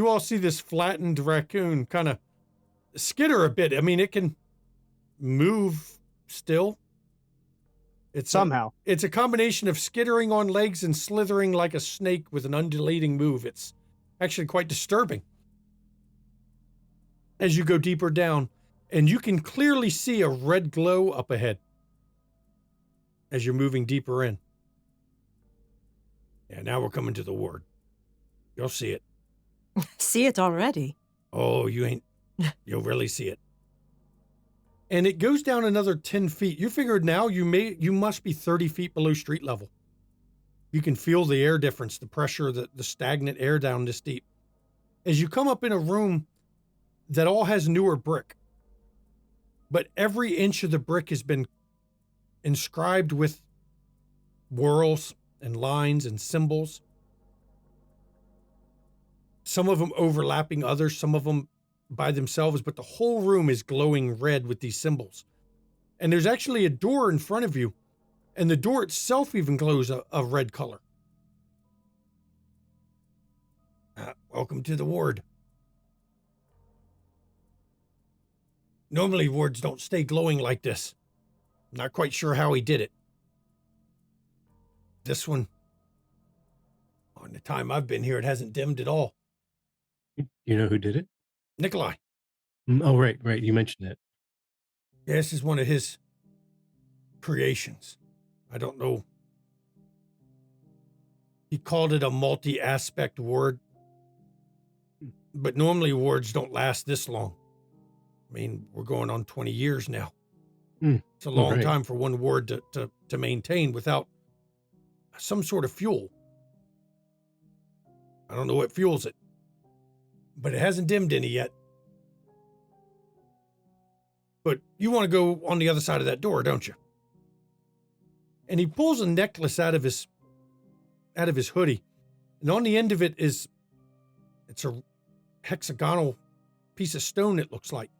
all see this flattened raccoon kind of skitter a bit. I mean, it can move still. It's it's a combination of skittering on legs and slithering like a snake with an undulating move. It's actually quite disturbing. As you go deeper down, and you can clearly see a red glow up ahead as you're moving deeper in. Yeah, now we're coming to the ward. You'll see it. See it already. Oh, you'll really see it. And it goes down another 10 feet. You figured now you must be 30 feet below street level. You can feel the air difference, the pressure, the stagnant air down this deep. As you come up in a room that all has newer brick, but every inch of the brick has been inscribed with whorls and lines and symbols. Some of them overlapping others, some of them by themselves, but the whole room is glowing red with these symbols. And there's actually a door in front of you, and the door itself even glows a red color. Welcome to the ward. Normally wards don't stay glowing like this. Not quite sure how he did it. This one, on the time I've been here, it hasn't dimmed at all. You know who did it? Nikolai. Oh, right. You mentioned it. Yeah, this is one of his creations. I don't know. He called it a multi-aspect ward, But normally wards don't last this long. I mean, we're going on 20 years now. It's a long right. time for one ward to maintain without some sort of fuel. I don't know what fuels it, but it hasn't dimmed any yet. But you want to go on the other side of that door, don't you? And he pulls a necklace out of his hoodie, and on the end of it's a hexagonal piece of stone, it looks like.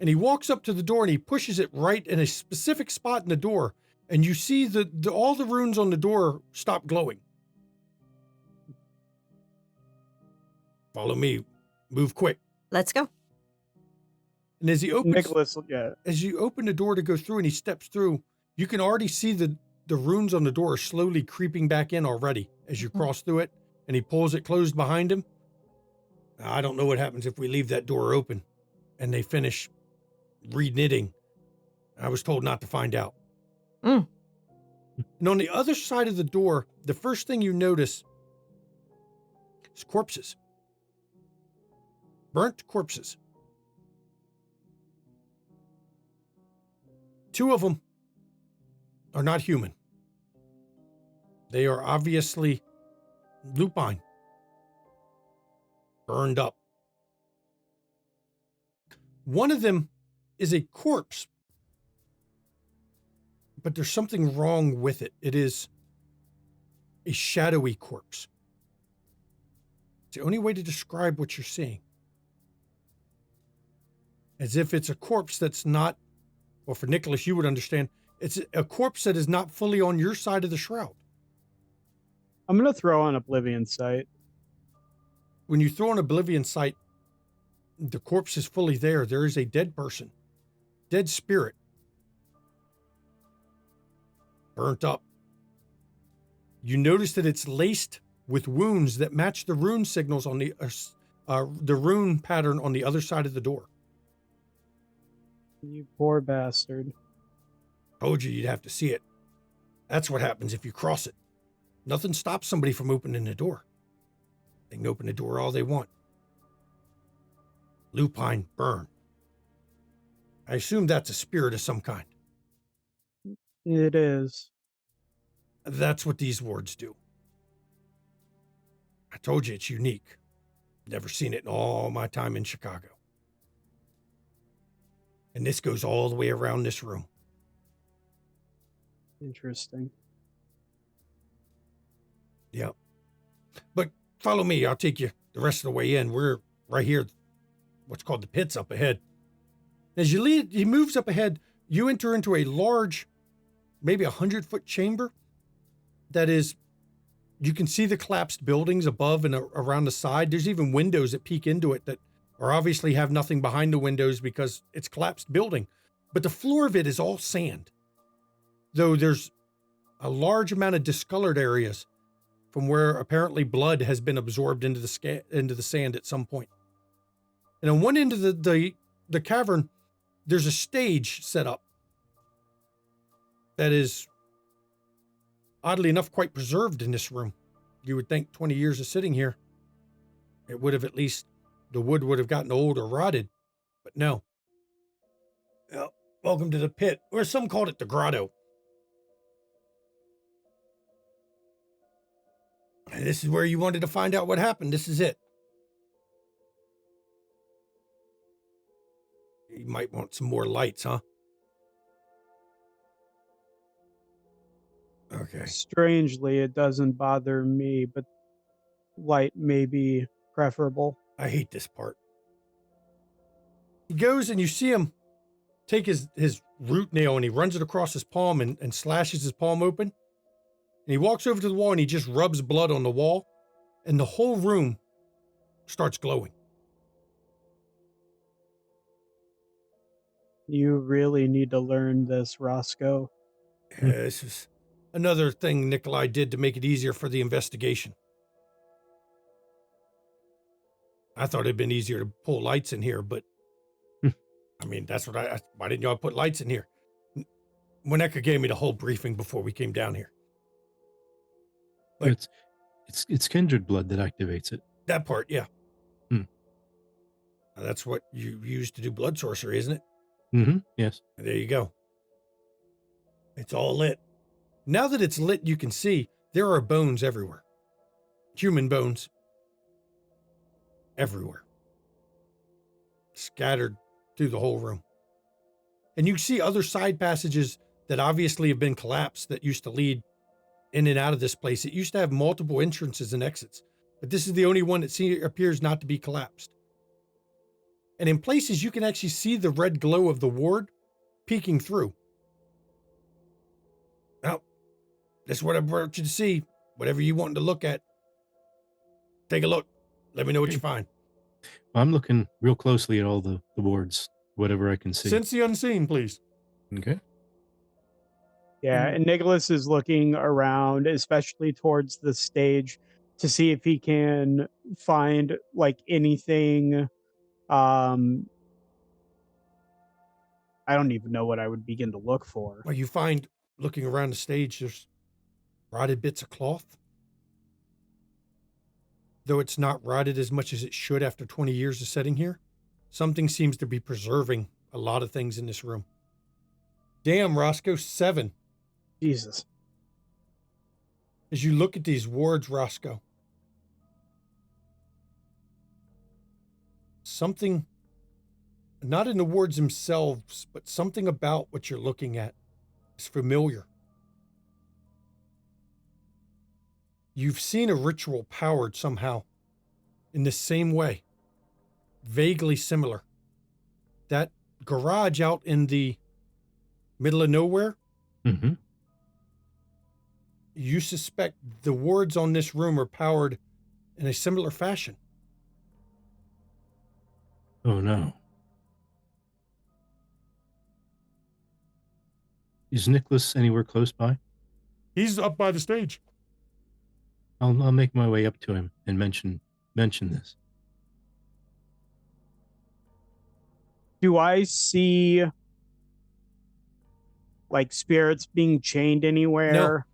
And he walks up to the door and he pushes it right in a specific spot in the door, and you see all the runes on the door stop glowing. Follow me. Move quick. Let's go. And as he opens, Nicholas, yeah. as you open the door to go through and he steps through, you can already see the runes on the door are slowly creeping back in already as you cross through it, and he pulls it closed behind him. I don't know what happens if we leave that door open and they finish re-knitting. I was told not to find out. And on the other side of the door, the first thing you notice is corpses. Burnt corpses. 2 of them are not human. They are obviously lupine. Burned up. One of them is a corpse, but there's something wrong with it. It is a shadowy corpse. It's the only way to describe what you're seeing. As if it's a corpse that's not, well, for Nicholas, you would understand, it's a corpse that is not fully on your side of the shroud. I'm going to throw on Oblivion Sight. When you throw an Oblivion Sight, the corpse is fully there. There is a dead person, dead spirit, burnt up. You notice that it's laced with wounds that match the rune signals on the rune pattern on the other side of the door. You poor bastard. Told you you'd have to see it. That's what happens if you cross it. Nothing stops somebody from opening the door. They can open the door all they want. Lupine burn. I assume that's a spirit of some kind. It is. That's what these wards do. I told you it's unique. Never seen it in all my time in Chicago. And this goes all the way around this room. Interesting. Yeah. But follow me. I'll take you the rest of the way in. We're right here, what's called the pits up ahead. As you lead, he moves up ahead, you enter into a large, maybe 100-foot chamber that is, you can see the collapsed buildings above and around the side. There's even windows that peek into it that are obviously have nothing behind the windows because it's collapsed building. But the floor of it is all sand, though there's a large amount of discolored areas from where apparently blood has been absorbed into the sand at some point. And on one end of the cavern, there's a stage set up that is, oddly enough, quite preserved in this room. You would think 20 years of sitting here, it would have at least, the wood would have gotten old or rotted, but no. Well, welcome to the pit, or some called it the grotto. And this is where you wanted to find out what happened. This is it. You might want some more lights, huh? Okay. Strangely, it doesn't bother me, but light may be preferable. I hate this part. He goes and you see him take his root nail and he runs it across his palm and slashes his palm open. And he walks over to the wall and he just rubs blood on the wall. And the whole room starts glowing. You really need to learn this, Roscoe. This is another thing Nikolai did to make it easier for the investigation. I thought it'd been easier to pull lights in here, but I mean, that's what why didn't y'all put lights in here? Wineka gave me the whole briefing before we came down here. But it's kindred blood that activates it. That part, yeah. Hmm. That's what you use to do blood sorcery, isn't it? Mm-hmm. Yes. There you go. It's all lit. Now that it's lit, you can see there are bones everywhere. Human bones. Everywhere. Scattered through the whole room. And you see other side passages that obviously have been collapsed that used to lead in and out of this place. It used to have multiple entrances and exits, but this is the only one that appears not to be collapsed. And in places, you can actually see the red glow of the ward peeking through. Now, that's what I brought you to see. Whatever you want to look at, take a look. Let me know what you find. I'm looking real closely at all the wards, whatever I can see. Sense the unseen, please. Okay. Yeah, and Nicholas is looking around, especially towards the stage, to see if he can find like anything. I don't even know what I would begin to look for. Well, you find, looking around the stage, there's rotted bits of cloth. Though it's not rotted as much as it should after 20 years of sitting here, something seems to be preserving a lot of things in this room. Damn, Roscoe, 7. Jesus. As you look at these wards, Roscoe, something, not in the wards themselves, but something about what you're looking at is familiar. You've seen a ritual powered somehow in the same way, vaguely similar. That garage out in the middle of nowhere, Mm-hmm. you suspect the wards on this room are powered in a similar fashion. Oh, no. Is Nicholas anywhere close by? He's up by the stage. I'll make my way up to him and mention this. Do I see like spirits being chained anywhere?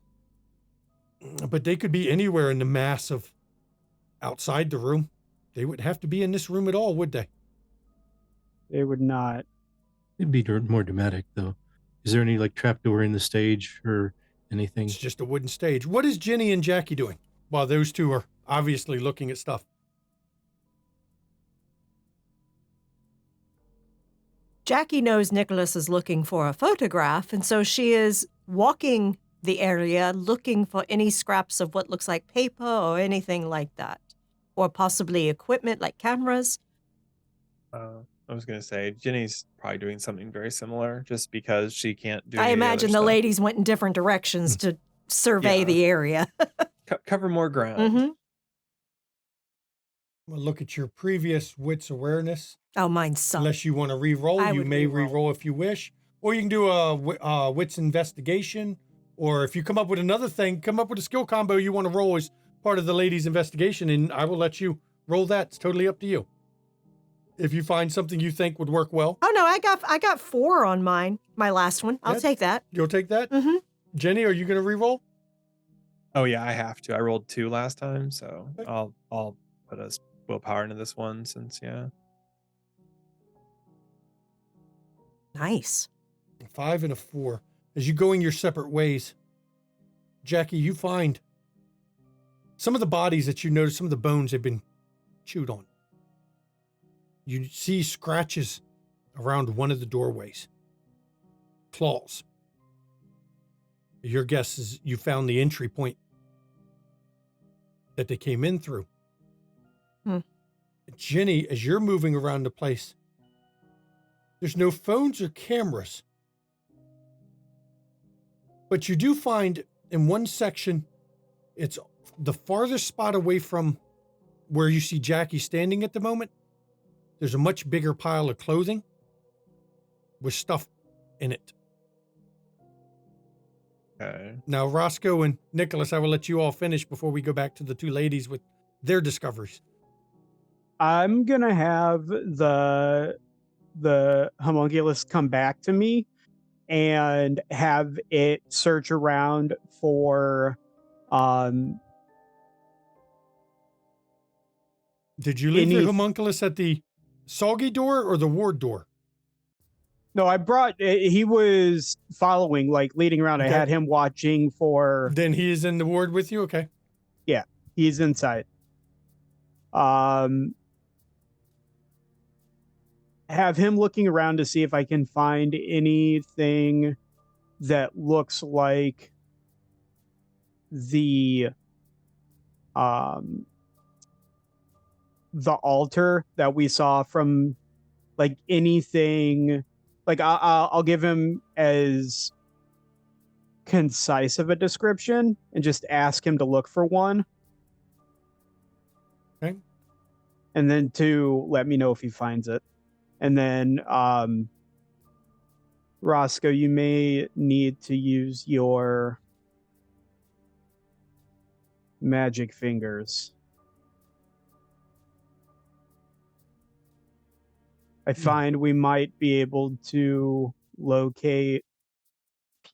But they could be anywhere in the mass of outside the room. They wouldn't have to be in this room at all, would they? They would not. It'd be more dramatic, though. Is there any like trapdoor in the stage or anything? It's just a wooden stage. What is Jenny and Jackie doing while those two are obviously looking at stuff? Jackie knows Nicholas is looking for a photograph, and so she is walking the area looking for any scraps of what looks like paper or anything like that, or possibly equipment like cameras. I was going to say, Jenny's probably doing something very similar just because she can't do I any of imagine the other stuff. ladies went in different directions to survey Yeah. the area. Cover more ground. Mm-hmm. We'll look at your previous wits awareness. Oh, mine's sunk. Unless you want to re-roll, I you would may re-roll. re-roll if you wish. Or you can do a wits investigation. Or if you come up with another thing, come up with a skill combo you want to roll as part of the ladies' investigation, and I will let you roll that. It's totally up to you. If you find something you think would work well. Oh no, I got 4 on mine. My last one. I'll Yeah. take that. You'll take that? Mm-hmm. Jenny, are you going to re-roll? Oh yeah, I have to. I rolled 2 last time, so Okay. I'll put a willpower into this one since yeah. Nice. 5 and a 4. As you go in your separate ways, Jackie, you find some of the bodies that you notice, some of the bones have been chewed on. You see scratches around one of the doorways. Claws. Your guess is you found the entry point that they came in through. Jenny, as you're moving around the place, there's no phones or cameras. But you do find in one section, it's the farthest spot away from where you see Jackie standing at the moment. There's a much bigger pile of clothing with stuff in it. Okay. Now, Roscoe and Nicholas, I will let you all finish before we go back to the two ladies with their discoveries. I'm gonna have the homunculus come back to me and have it search around for Did you leave Any- your homunculus at the soggy door or the ward door? No, he was following, like leading around. Okay. I had him watching for, Then he is in the ward with you? Okay. he's inside. Have him looking around to see if I can find anything that looks like the altar that we saw from, like anything. Like I'll give him as concise of a description and just ask him to look for one. Okay. And then to let me know if he finds it. And then Roscoe, you may need to use your magic fingers. I find we might be able to locate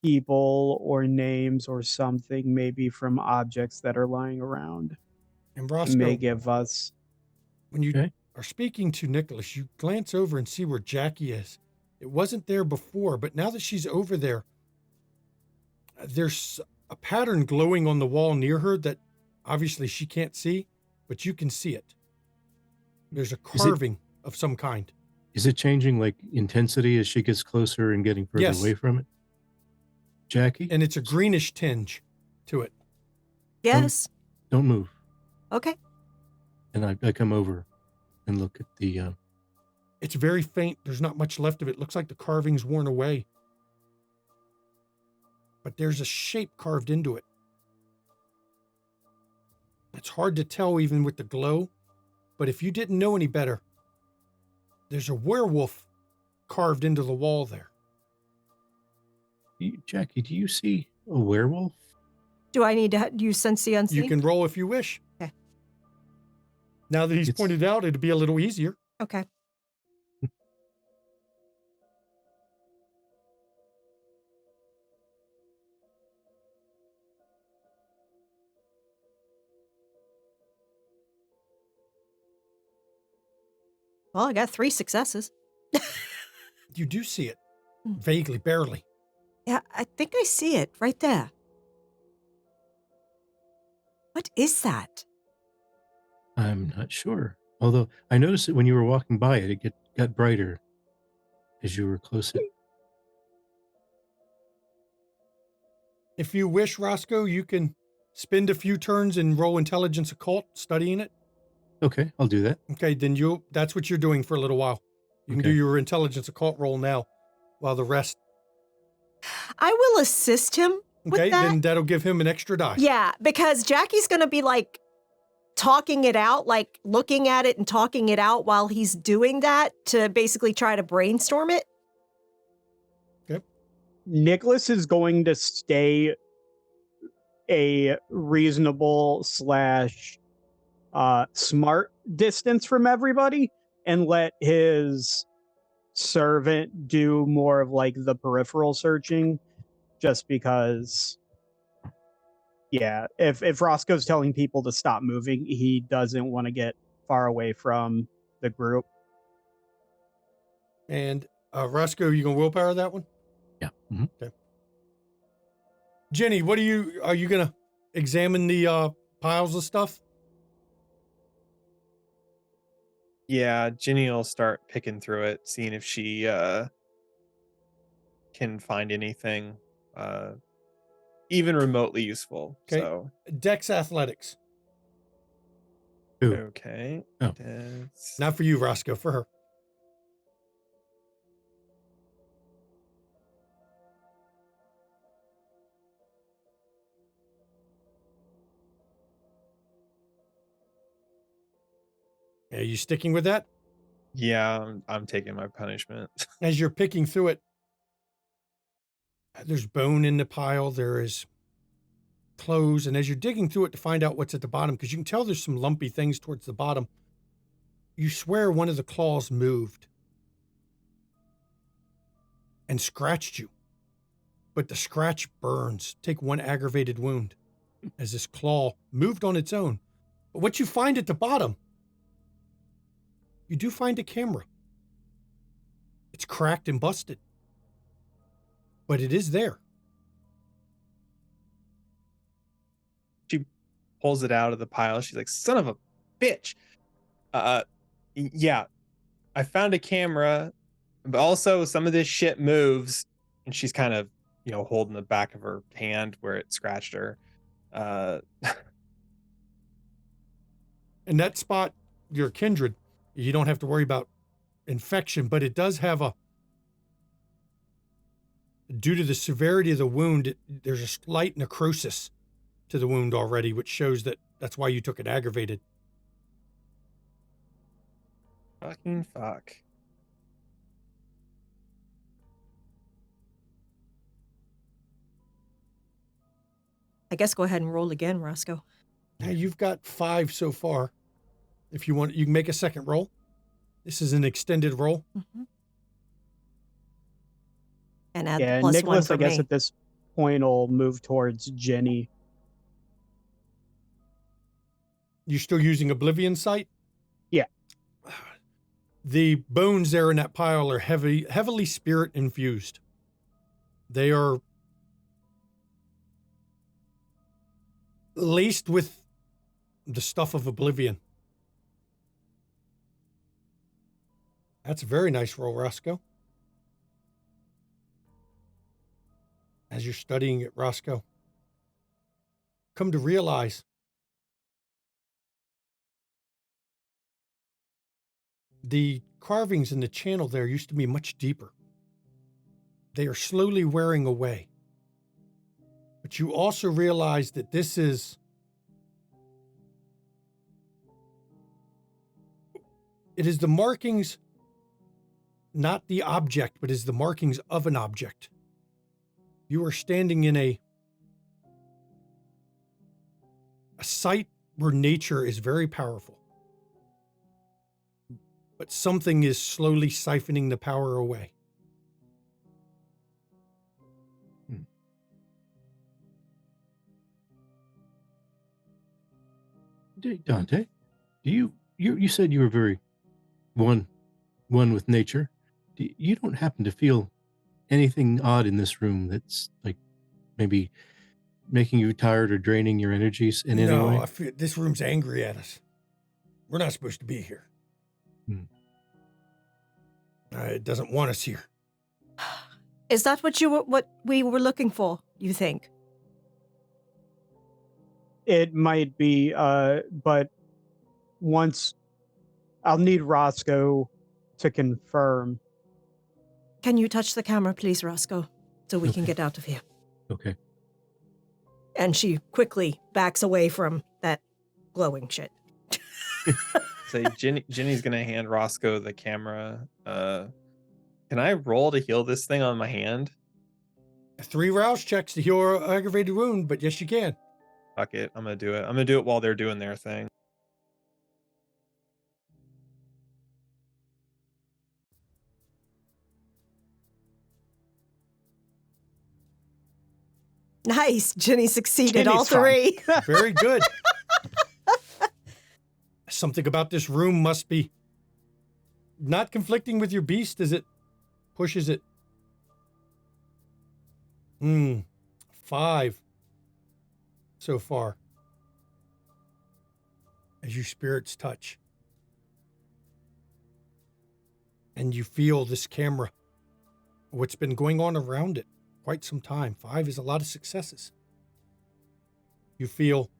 people or names or something, maybe from objects that are lying around. And It Roscoe, may give us. when you Okay. are speaking to Nicholas, you glance over and see where Jackie is. It wasn't there before, but now that she's over there, there's a pattern glowing on the wall near her that obviously she can't see, but you can see it. There's a Is it- carving of some kind. Is it changing like intensity as she gets closer and getting further Yes. away from it? Jackie, And it's a greenish tinge to it. Yes. don't move. Okay. And I come over and look at the. It's very faint. There's not much left of it. Looks like the carving's worn away. But there's a shape carved into it. It's hard to tell even with the glow, but if you didn't know any better, there's a werewolf carved into the wall there. Jackie, do you see a werewolf? Do I need to use Sense the Unseen? You can roll if you wish. Okay. Now that he's It's- pointed out, it'd be a little easier. Okay. Well, I got 3 successes. You do see it. Hmm. Vaguely, barely. Yeah, I think I see it right there. What is that? I'm not sure. Although I noticed that when you were walking by it, it got brighter as you were closer. If you wish, Roscoe, you can spend a few turns and roll intelligence occult, studying it. Okay, I'll do that. Okay, then that's what you're doing for a little while. You can do Okay. your intelligence occult roll now, while the rest. I will assist him with Okay, that. then that'll give him an extra die. Yeah, because Jackie's going to be like talking it out, like looking at it and talking it out while he's doing that to basically try to brainstorm it. Nicholas is going to stay a reasonable / smart distance from everybody and let his servant do more of like the peripheral searching, just because, yeah, if Roscoe's telling people to stop moving, he doesn't want to get far away from the group. And Roscoe, you gonna willpower that one? Yeah. Mhm. Jenny, are you gonna examine the piles of stuff? Yeah, Ginny will start picking through it, seeing if she can find anything even remotely useful. Okay. So Dex Athletics. Ooh. okay. Oh. That's Not for you, Roscoe, for her. Are you sticking with that? yeah, I'm taking my punishment. As you're picking through it, there's bone in the pile, there is clothes, and as you're digging through it to find out what's at the bottom, because you can tell there's some lumpy things towards the bottom, you swear one of the claws moved and scratched you. But the scratch burns. Take 1 aggravated wound as this claw moved on its own. But what you find at the bottom you do find a camera. It's cracked and busted, but it is there. She pulls it out of the pile. She's like, son of a bitch. Yeah, I found a camera, but also some of this shit moves. And she's kind of, holding the back of her hand where it scratched her. In that spot, you're kindred. You don't have to worry about infection, but it does have due to the severity of the wound, there's a slight necrosis to the wound already, which shows that's why you took it aggravated. Fucking fuck. I guess go ahead and roll again, Roscoe. Now you've got 5 so far. If you want, you can make a second roll. This is an extended roll. Mm-hmm. And add Yeah, the +1 Nicholas, for I guess me. at this point will move towards Jenny. You still using Oblivion Sight? Yeah. The bones there in that pile are heavily spirit infused. They are laced with the stuff of Oblivion. That's a very nice roll, Roscoe. As you're studying it, Roscoe, come to realize the carvings in the channel there used to be much deeper. They are slowly wearing away. But you also realize that this is the markings, not the object, but is the markings of an object. You are standing in a site where nature is very powerful. But something is slowly siphoning the power away. Dante, you said you were very one with nature. You don't happen to feel anything odd in this room that's like maybe making you tired or draining your energies in any way? No, I feel this room's angry at us. We're not supposed to be here. It doesn't want us here. Is that what we were looking for, you think? It might be, but once I'll need Roscoe to confirm. Can you touch the camera, please, Roscoe, so we can get out of here? Okay. And she quickly backs away from that glowing shit. So Jenny's gonna hand Roscoe the camera. Can I roll to heal this thing on my hand? 3 rouse checks to heal an aggravated wound, but yes, you can. Fuck it, I'm gonna do it. I'm gonna do it while they're doing their thing. Nice. Jenny succeeded Jenny's all 3. Very good. Something about this room must be not conflicting with your beast as it pushes it. 5 so far. As your spirits touch. And you feel this camera, what's been going on around it quite some time. 5 is a lot of successes. You feel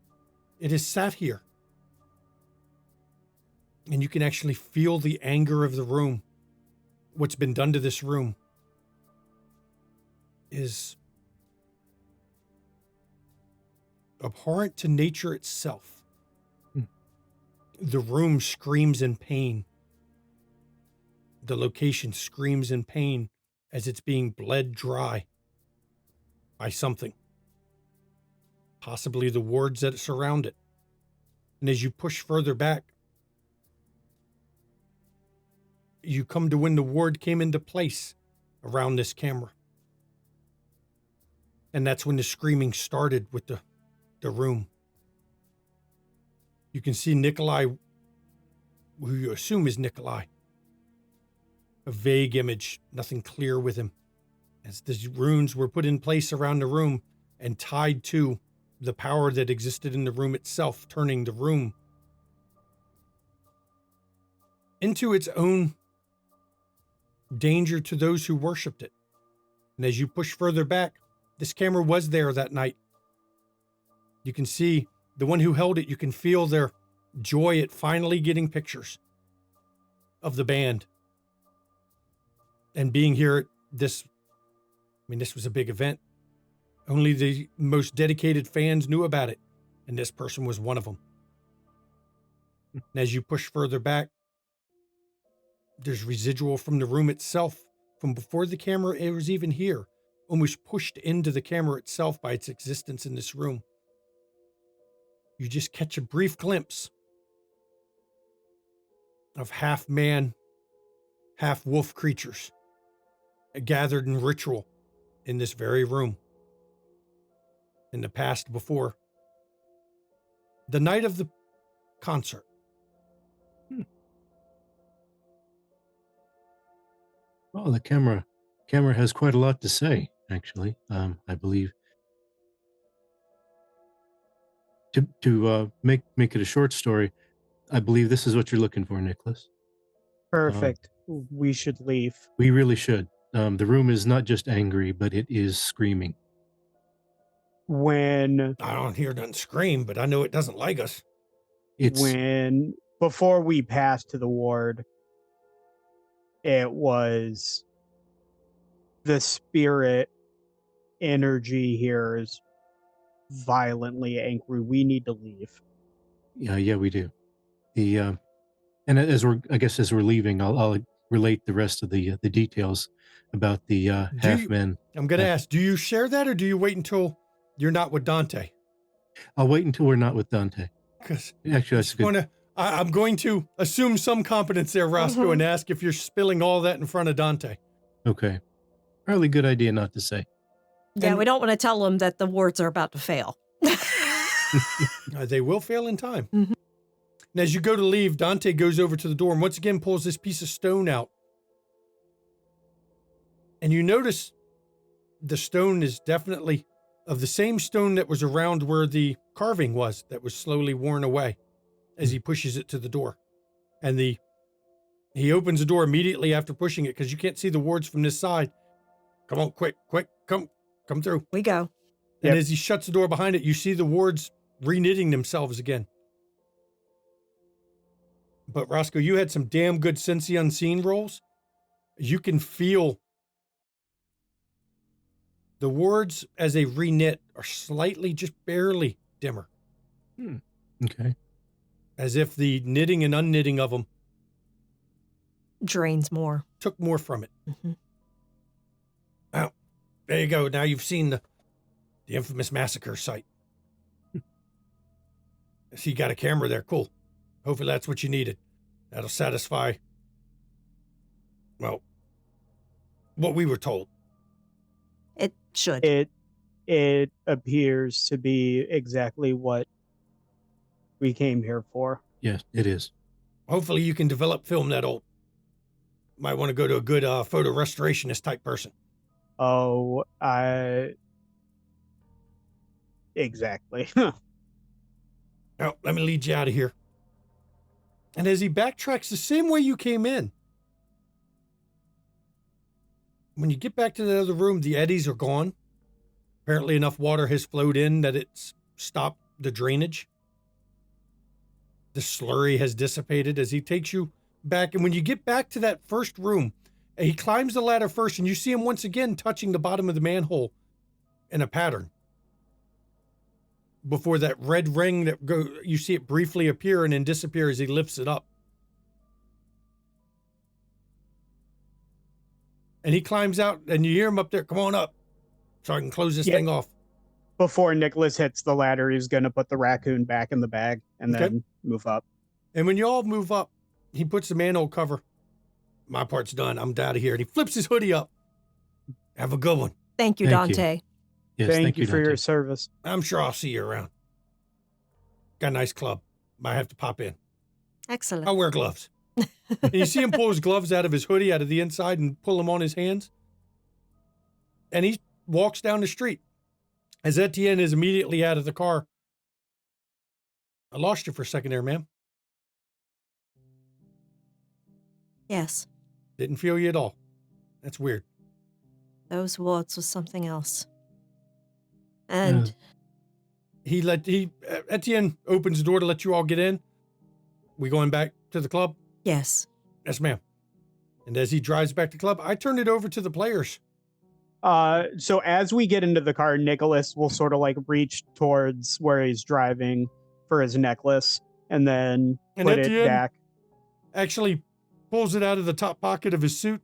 it has sat here. And you can actually feel the anger of the room. What's been done to this room is abhorrent to nature itself. The room screams in pain. The location screams in pain as it's being bled dry by something. Possibly the wards that surround it. And as you push further back, you come to when the ward came into place around this camera. And that's when the screaming started with the room. You can see Nikolai who you assume is Nikolai. A vague image, nothing clear with him, as the runes were put in place around the room and tied to the power that existed in the room itself, turning the room into its own danger to those who worshipped it. And as you push further back, this camera was there that night. You can see the one who held it, you can feel their joy at finally getting pictures of the band. And being here at this, this was a big event. Only the most dedicated fans knew about it, and this person was one of them. And as you push further back, there's residual from the room itself, from before the camera was even here, almost pushed into the camera itself by its existence in this room. You just catch a brief glimpse of half man, half wolf creatures gathered in ritual in this very room. In the past, before the night of the concert. Well, the camera has quite a lot to say, actually. I believe to make it a short story, I believe this is what you're looking for, Nicholas. Perfect. We should leave. We really should. The room is not just angry, but it is screaming. When I don't hear nothing scream, but I know it doesn't like us. Before we passed to the ward, it was the spirit energy here is violently angry. We need to leave. Yeah, we do. And as we're leaving, I'll relate the rest of the details about the half men. I'm going to ask, do you share that, or do you wait until you're not with Dante? I'll wait until we're not with Dante. Because actually, that's good. I'm going to assume some competence there, Roscoe, and ask if you're spilling all that in front of Dante. Okay. Probably a good idea not to say. Yeah, we don't want to tell them that the wards are about to fail. They will fail in time. Mm-hmm. And as you go to leave, Dante goes over to the door and once again pulls this piece of stone out. And you notice the stone is definitely of the same stone that was around where the carving was, that was slowly worn away as he pushes it to the door. And he opens the door immediately after pushing it because you can't see the wards from this side. Come on, quick, come through. We go. And as he shuts the door behind it, you see the wards reknitting themselves again. But Roscoe, you had some damn good Sense the Unseen rolls. You can feel the wards as they reknit are slightly, just barely dimmer. Okay. As if the knitting and unknitting of them drains more. Took more from it. Mm-hmm. Well, there you go. Now you've seen the infamous massacre site. So you got a camera there. Cool. Hopefully that's what you needed. That'll satisfy, well, what we were told. It should. It appears to be exactly what we came here for. Yes, it is. Hopefully you can develop film that'll, might want to go to a good photo restorationist type person. Oh, exactly. Now, let me lead you out of here. And as he backtracks the same way you came in, when you get back to the other room, the eddies are gone. Apparently enough water has flowed in that it's stopped the drainage. The slurry has dissipated as he takes you back. And when you get back to that first room, he climbs the ladder first and you see him once again touching the bottom of the manhole in a pattern. Before that red ring that you see it briefly appear and then disappear as he lifts it up. And he climbs out and you hear him up there, come on up so I can close this thing off. Before Nicholas hits the ladder, he's going to put the raccoon back in the bag and then move up. And when you all move up, he puts the manhole cover. My part's done. I'm out of here. And he flips his hoodie up. Have a good one. Thank you, Dante. Yes, thank you for Dante. your service. I'm sure I'll see you around. Got a nice club. Might have to pop in. Excellent. I'll wear gloves. And you see him pull his gloves out of his hoodie, out of the inside, and pull them on his hands. And he walks down the street. As Etienne is immediately out of the car. I lost you for a second there, ma'am. Yes, Didn't feel you at all. That's weird. those wards was something else. And Etienne opens the door to let you all get in. We going back to the club? yes, Yes, ma'am. And as he drives back to the club, I turn it over to the players. So as we get into the car, Nicholas will sort of like reach towards where he's driving for his necklace and then put it back. Actually pulls it out of the top pocket of his suit,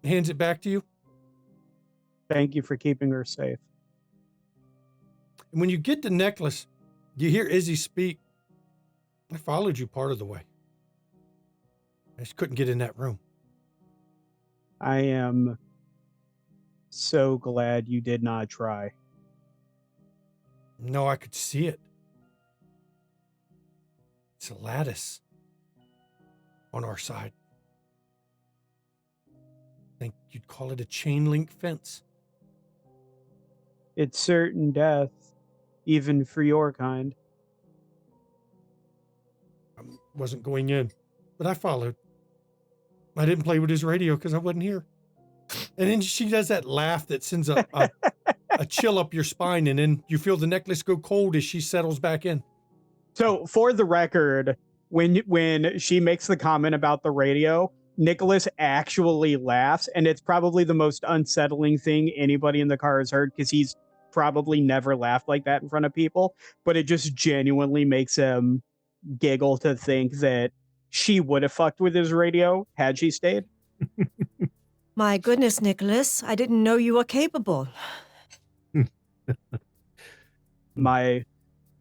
hands it back to you. Thank you for keeping her safe. And when you get the necklace, you hear Izzy speak. I followed you part of the way. I just couldn't get in that room. I am so glad you did not try. No, I could see it. It's a lattice on our side. I think you'd call it a chain link fence. It's certain death, even for your kind. I wasn't going in, but I followed. I didn't play with his radio because I wasn't here. And then she does that laugh that sends a chill up your spine, and then you feel the necklace go cold as she settles back in. So for the record, when she makes the comment about the radio, Nicholas actually laughs, and it's probably the most unsettling thing anybody in the car has heard because he's probably never laughed like that in front of people, but it just genuinely makes him giggle to think that she would have fucked with his radio had she stayed. my goodness, Nicholas, I didn't know you were capable. My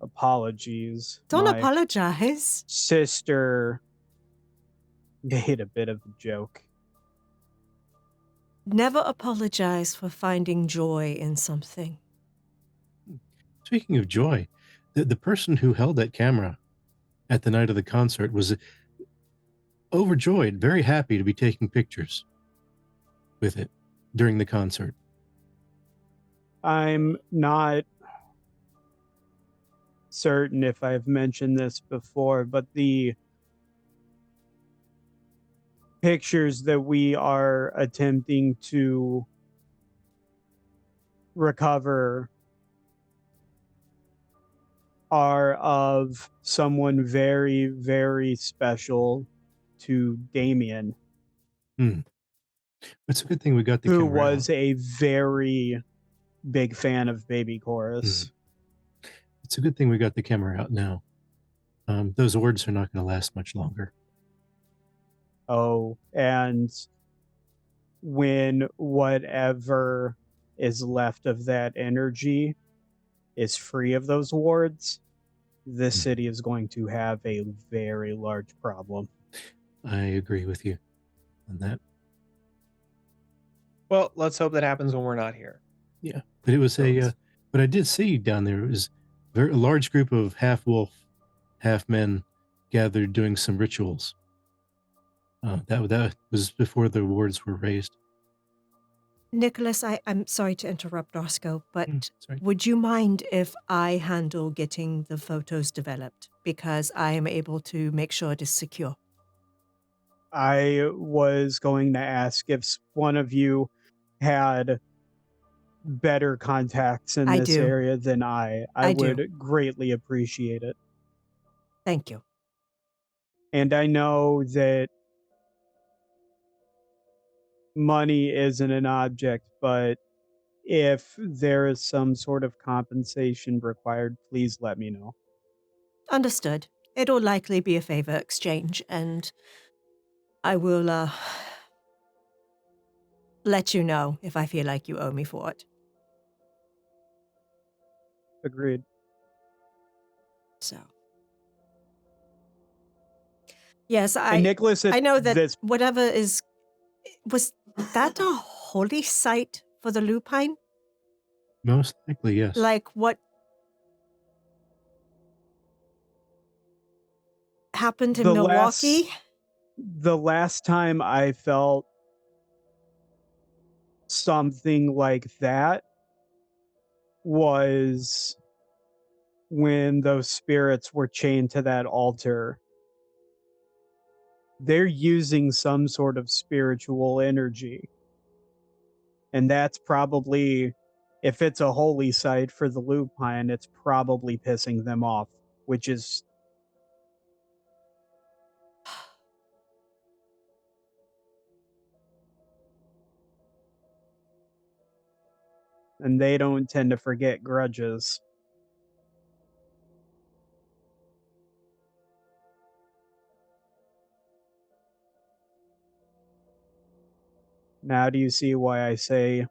apologies. Don't My apologize. sister made a bit of a joke. Never apologize for finding joy in something. Speaking of joy, the person who held that camera at the night of the concert was overjoyed, very happy to be taking pictures with it during the concert. I'm not certain if I've mentioned this before, but the pictures that we are attempting to recover are of someone very, very special to Damien, It's a good thing we got the who camera was out. a very big fan of Baby Chorus. It's a good thing we got the camera out now. Those words are not going to last much longer. Oh, and when whatever is left of that energy is free of those wards, this city is going to have a very large problem. I agree with you on that. Well, let's hope that happens when we're not here. Yeah, but it was but I did see down there, it was a large group of half wolf, half men gathered doing some rituals. That was before the wards were raised. Nicholas, I'm sorry to interrupt Roscoe, but Sorry. would you mind if I handle getting the photos developed? Because I am able to make sure it is secure. I was going to ask if one of you had better contacts in I this do. area than I do. would greatly appreciate it. Thank you. And I know that money isn't an object, but if there is some sort of compensation required, please let me know. Understood. It'll likely be a favor exchange, and I will let you know if I feel like you owe me for it. Agreed. So. Yes, And Nicholas, I know that this whatever is... Was that a holy site for the lupine? Most likely, yes. Like what happened in The Milwaukee? The last time I felt something like that was when those spirits were chained to that altar. They're using some sort of spiritual energy. And that's probably, if it's a holy site for the lupine, it's probably pissing them off, which is and they don't tend to forget grudges. Now, do you see why I say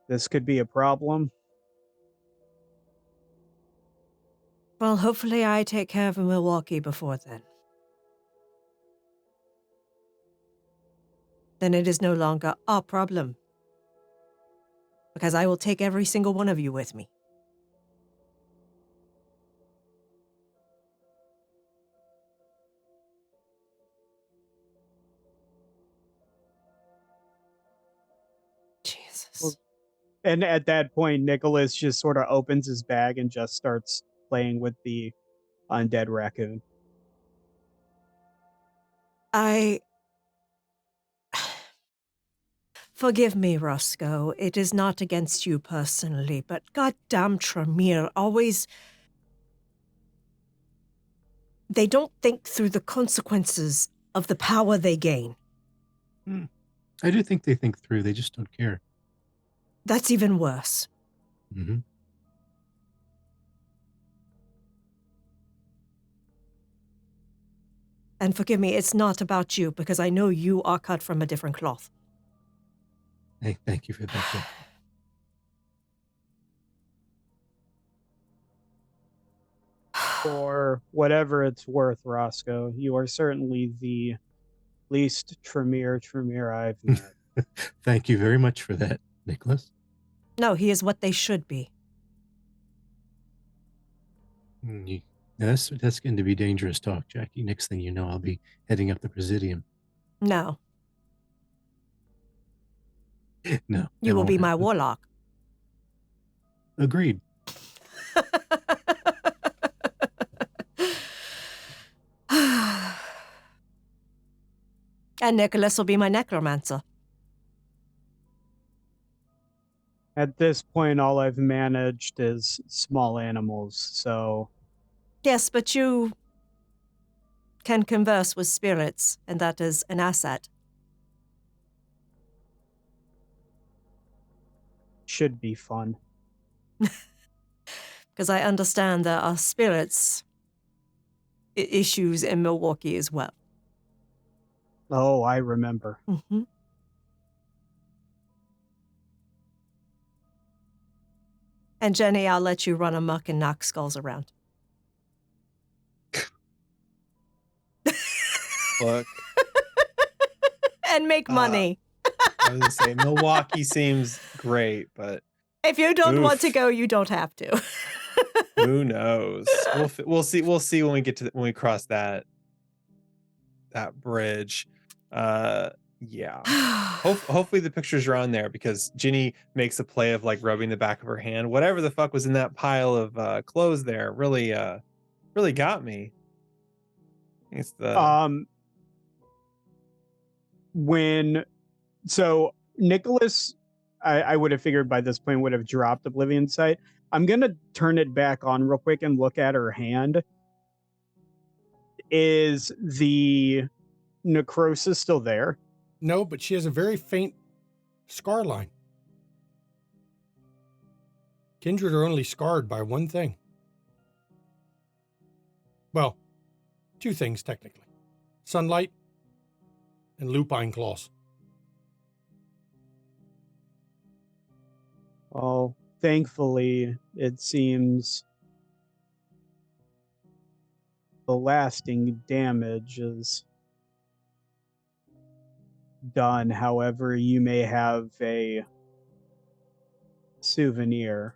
this could be a problem? Well, hopefully I take care of Milwaukee before then. Then it is no longer our problem. Because I will take every single one of you with me. Jesus. Well, and at that point, Nicholas just sort of opens his bag and just starts playing with the undead raccoon. Forgive me, Roscoe. It is not against you personally, but goddamn Tremere always... They don't think through the consequences of the power they gain. I do think they think through. They just don't care. That's even worse. Mm-hmm. And forgive me, it's not about you, because I know you are cut from a different cloth. Hey, thank you for that. Jeff. For whatever it's worth, Roscoe, you are certainly the least Tremere I've met. Thank you very much for that, Nicholas. No, he is what they should be. That's going to be dangerous talk, Jackie. Next thing you know, I'll be heading up the Presidium. No. No. You will be my happen. warlock. Agreed. And Nicholas will be my necromancer. At this point, all I've managed is small animals, so Yes, but you can converse with spirits, and that is an asset. should be fun. Because I understand there are spirits issues in Milwaukee as well. Oh, I remember. Mm-hmm. And Jenny, I'll let you run amok and knock skulls around. Look, And make money. I was gonna say Milwaukee seems great, but If you don't want to oof. go, you don't have to. Who knows? We'll see. We'll see when we get to when we cross that bridge. Yeah. Hopefully the pictures are on there, because Ginny makes a play of like rubbing the back of her hand. Whatever the fuck was in that pile of clothes there really got me. It's the So Nicholas, I would have figured by this point would have dropped Oblivion Sight. I'm gonna turn it back on real quick and look at her hand. Is the necrosis still there? No, but she has a very faint scar line. Kindred are only scarred by one thing. Well, two things technically. Sunlight and lupine claws. Oh, thankfully, it seems the lasting damage is done. However, you may have a souvenir.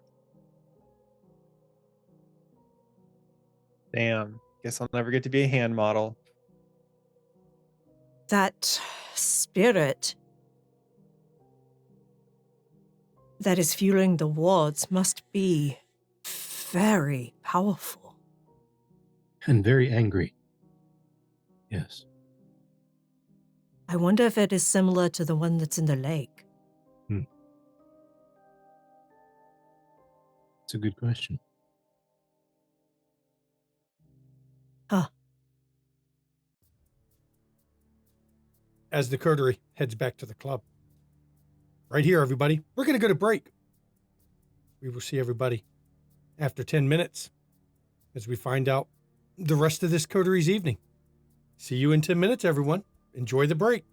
damn. Guess I'll never get to be a hand model. That spirit that is fueling the wards must be very powerful. And very angry. Yes. I wonder if it is similar to the one that's in the lake. It's a good question. Huh. As the coterie heads back to the club. Right here, everybody. We're going to go to break. We will see everybody after 10 minutes as we find out the rest of this coterie's evening. See you in 10 minutes, everyone. Enjoy the break.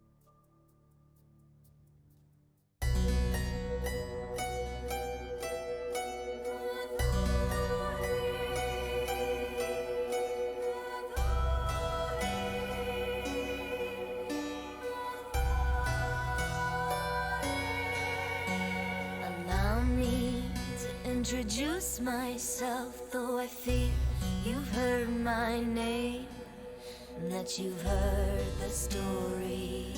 Allow me to introduce myself, though I fear you've heard my name, and that you've heard the story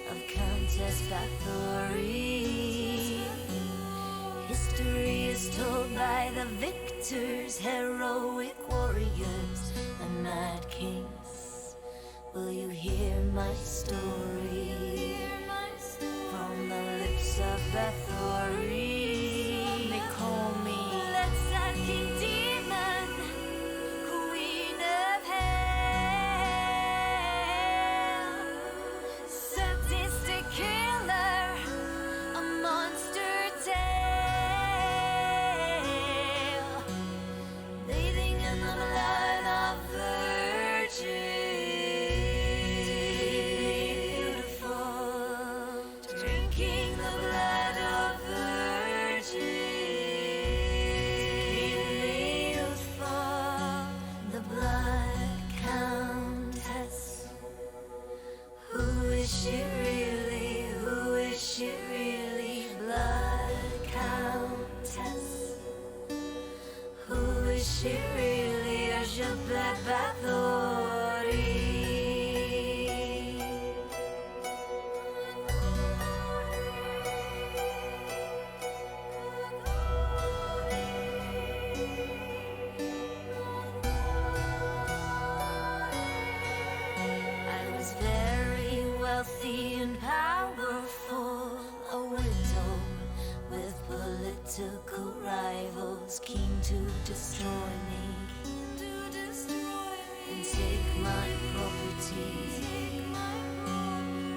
of Countess Bathory. History is told by the victors, heroic warriors, and mad kings. Will you hear my story from the lips of Bathory? They call me King Demon, Queen of Hell, sadistic killer, a monster tale, bathing in the blood of virgins, beautiful, drinking the blood of virgins, the blood countess. Who is she really? Who is she really? Blood countess. Who is she really? Isabella Bathory. I was very wealthy and powerful, a widow with political rivals keen to destroy me and take my property.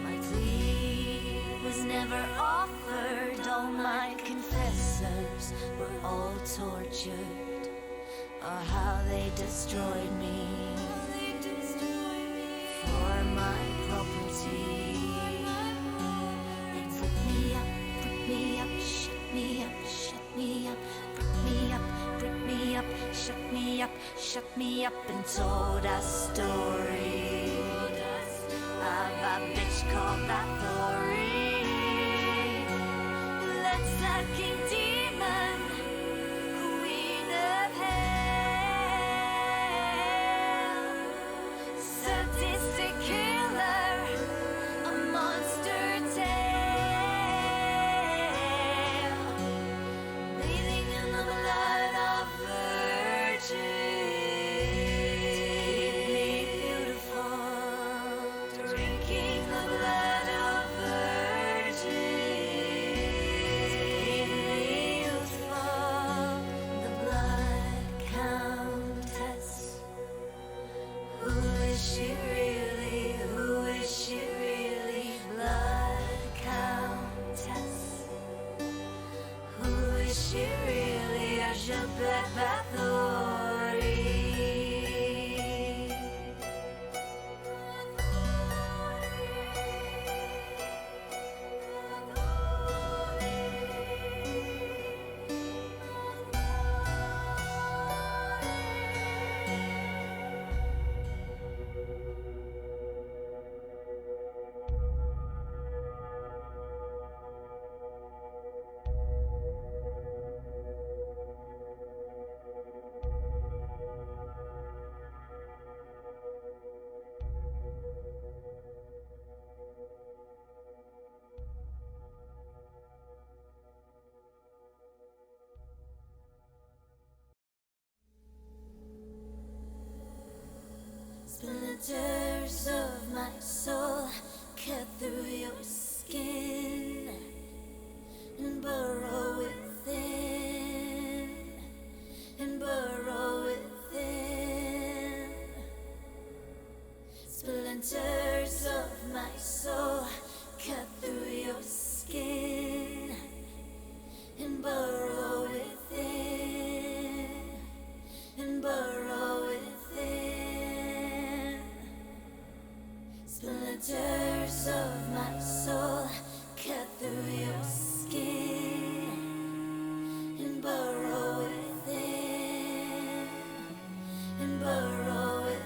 My plea was never offered, all my confessors were all tortured, or how they destroyed me for my property. They put me up, shut me up, shut me up, put me up, put me up, shut me up, and told a story of a bitch called Bathory. Let's that King Demon, Queen of Hell, sadistic killer, a monster tale, bathing in the blood of virgins, beautiful, Splinters of my soul cut through your skin and burrow within, and burrow within. Splinters of my soul cut through your skin and burrow within, and burrow within. Splinters of my soul cut through your skin and burrow within, and burrow within.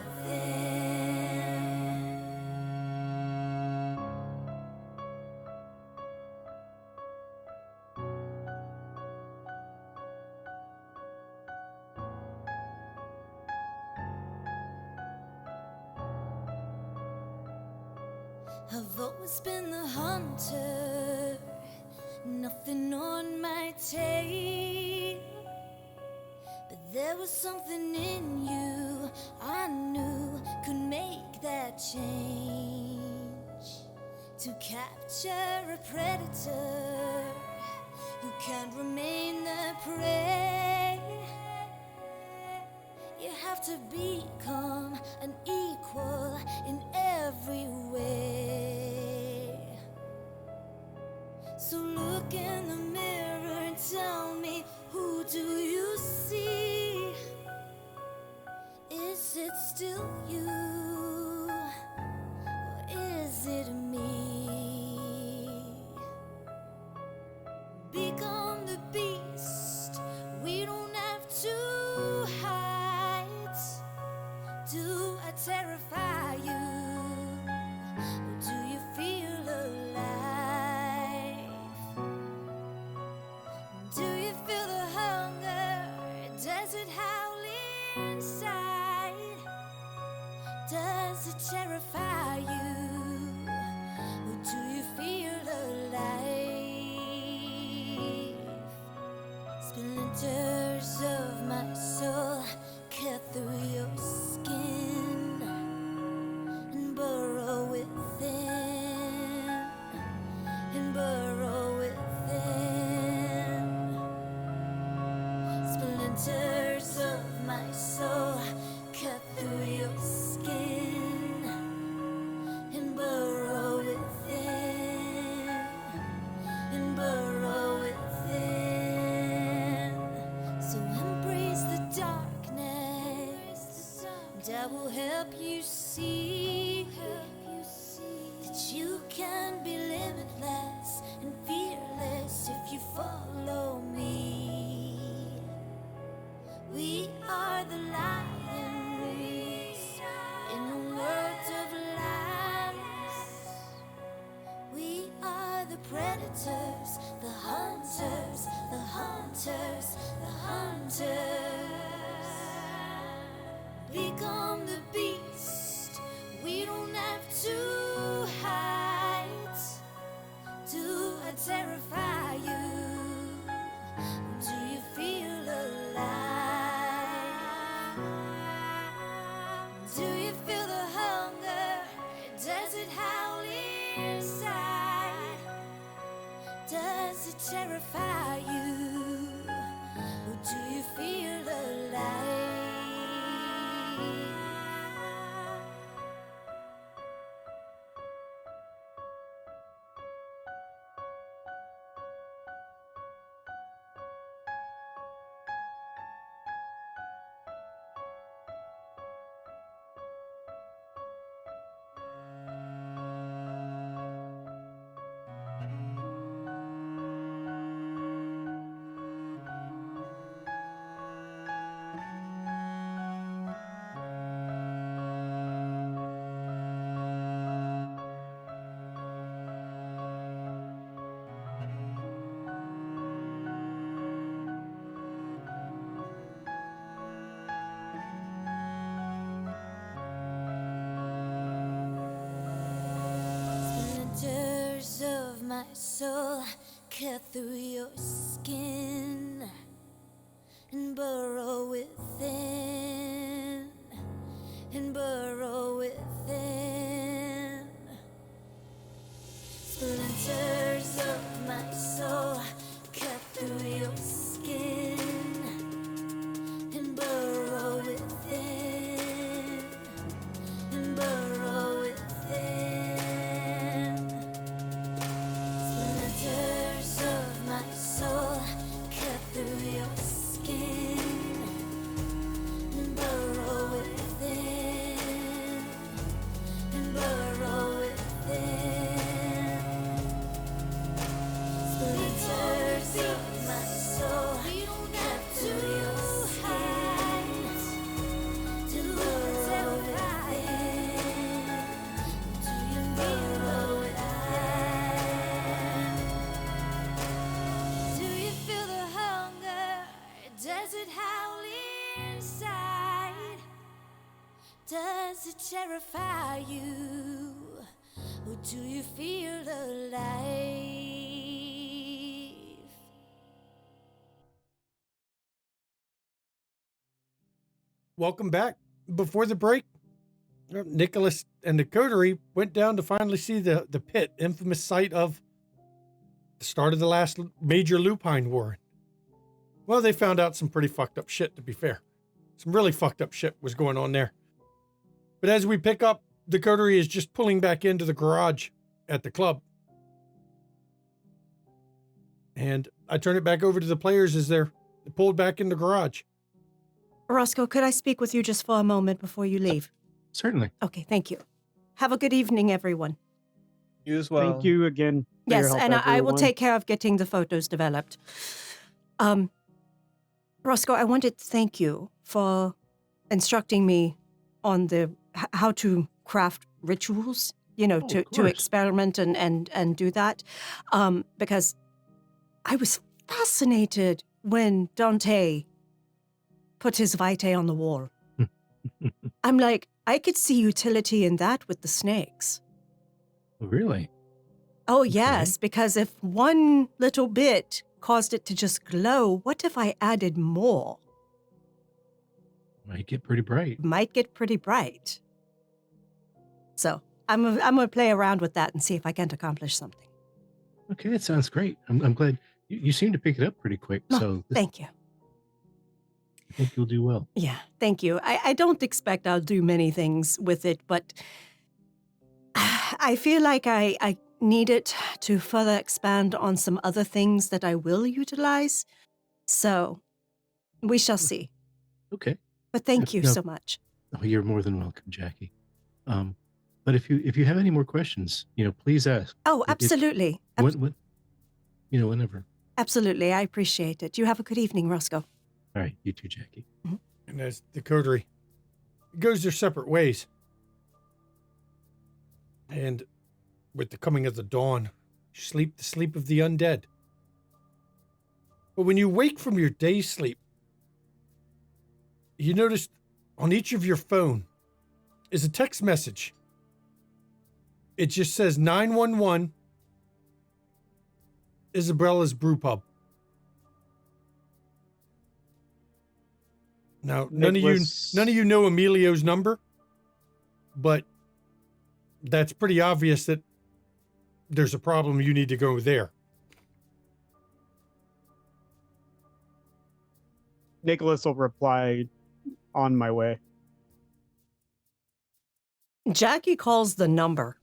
I've always been the hunter, nothing on my tail. But there was something in you I knew could make that change. To capture a predator who can't remain the prey, you have to become an equal in every way. So look in the mirror and tell me, who do you see? Is it still you? Or is it me? Become the beast. We don't have to hide. Do I terrify you? Or do you feel alive? Do you feel the hunger? Does it howl inside? Does it terrify you? Or do you feel alive? Splinters of my soul cut through your skin and burrow within, and burrow within. Splinters of my soul cut through your skin and burrow within, and burrow within. So embrace the darkness, and I will help you see that you can be limitless and fearless if you follow me. We are the lions in a world of lies. We are the predators, the hunters, the hunters, the hunters. Become the beast. We don't have to hide. Do I terrify you? Do you feel alive? Do you feel the hunger? Does it howl inside? Does it terrify you? Or do you feel alive? Splinters of my soul cut through your skin and burrow within, and burrow within. Splinters of my soul cut through your skin and burrow within, and burrow within. Splinters of my soul cut through your skin and burrow within, and burrow within. Splinters of my soul cut through your skin to burrow within, to burrow within. Do you feel the hunger? Does it howl inside? Does it terrify you? Or do you feel alive? Welcome back. Before the break, Nicholas and the coterie went down to finally see the pit, infamous site of the start of the last major lupine war. Well, they found out some pretty fucked up shit, to be fair. Some really fucked up shit was going on there. But as we pick up, the coterie is just pulling back into the garage at the club. And I turn it back over to the players as they're pulled back in the garage. Roscoe, could I speak with you just for a moment before you leave? Certainly. Okay, thank you. Have a good evening, everyone. You as well. Thank you again. For your Yes, help, and I will everyone. take care of getting the photos developed. Roscoe, I wanted to thank you for instructing me on how to craft rituals, Oh, to of course. experiment and do that. Because I was fascinated when Dante put his vitae on the wall. I'm like, I could see utility in that with the snakes. Really? Oh, yes, because if one little bit caused it to just glow, what if I added more? Might get pretty bright. Might get pretty bright. So I'm gonna play around with that and see if I can't accomplish something. Okay, that sounds great. I'm glad you seem to pick it up pretty quick. Oh, So thank you. I think you'll do well. Yeah, thank you. I don't expect I'll do many things with it, but I feel like I need it to further expand on some other things that I will utilize. So we shall see. Okay. But thank you No. so much. Oh, you're more than welcome, Jackie. But if you have any more questions, please ask. Oh, absolutely. Whenever. Absolutely. I appreciate it. You have a good evening, Roscoe. All right, you too, Jackie. And as the coterie goes their separate ways. And with the coming of the dawn, you sleep the sleep of the undead. But when you wake from your day sleep, you notice on each of your phone is a text message. It just says 911 Isabella's Brew Pub. Now, none of you know Emilio's number, but that's pretty obvious that there's a problem. You need to go there. Nicholas will reply, on my way. Jackie calls the number.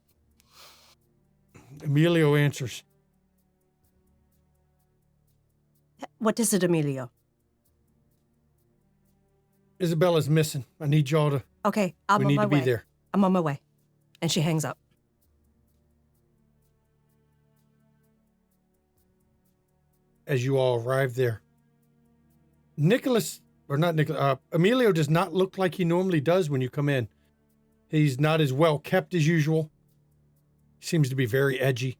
Emilio answers. What is it, Emilio? Isabella's missing. I need y'all to. Okay, I'm We on need my to be way. there. I'm on my way. And she hangs up. As you all arrive there, Emilio does not look like he normally does when you come in. He's not as well kept as usual. He seems to be very edgy.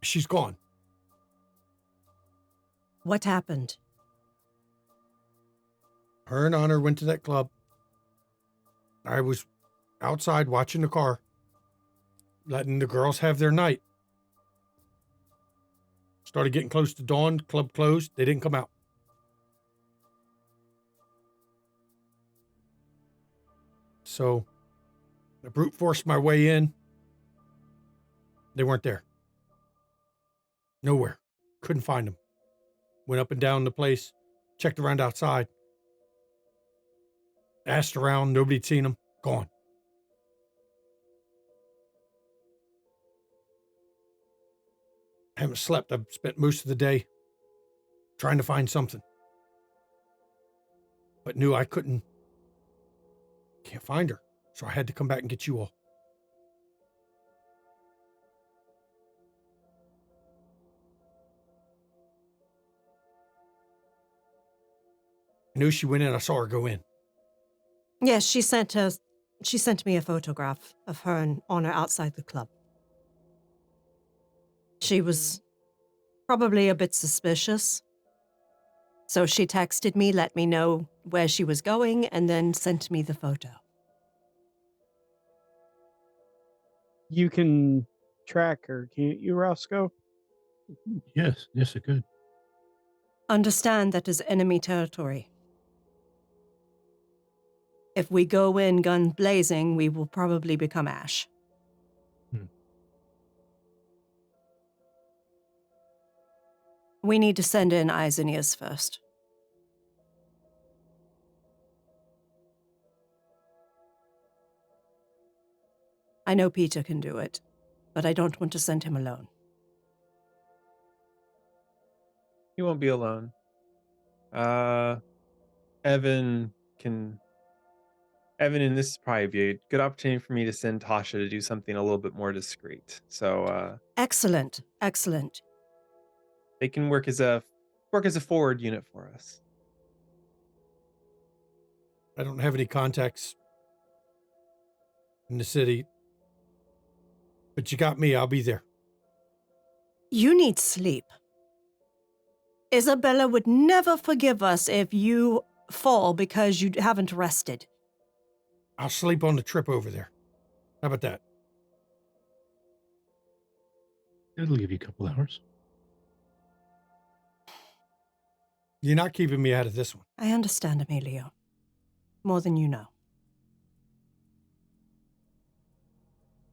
She's gone. What happened? Her and Honor went to that club. I was outside watching the car, letting the girls have their night. Started getting close to dawn, club closed. They didn't come out. So I brute forced my way in. They weren't there. Nowhere. Couldn't find them. Went up and down the place. Checked around outside. Asked around. Nobody'd seen them. Gone. I haven't slept. I've spent most of the day trying to find something. But knew I can't find her. So I had to come back and get you all. I knew she went in. I saw her go in. Yes, she sent me a photograph of her and Honor outside the club. She was probably a bit suspicious. So she texted me, let me know where she was going, and then sent me the photo. You can track her, can't you, Roscoe? Yes, I could. Understand that is enemy territory. If we go in gun blazing, we will probably become ash. We need to send in eyes and ears first. I know Peter can do it, but I don't want to send him alone. You won't be alone. Evan, and this is probably be a good opportunity for me to send Tasha to do something a little bit more discreet. So Excellent. they can work as a forward unit for us. I don't have any contacts in the city. But you got me. I'll be there. You need sleep. Isabella would never forgive us if you fall because you haven't rested. I'll sleep on the trip over there. How about that? It'll give you a couple hours. You're not keeping me out of this one. I understand, Emilio. More than you know.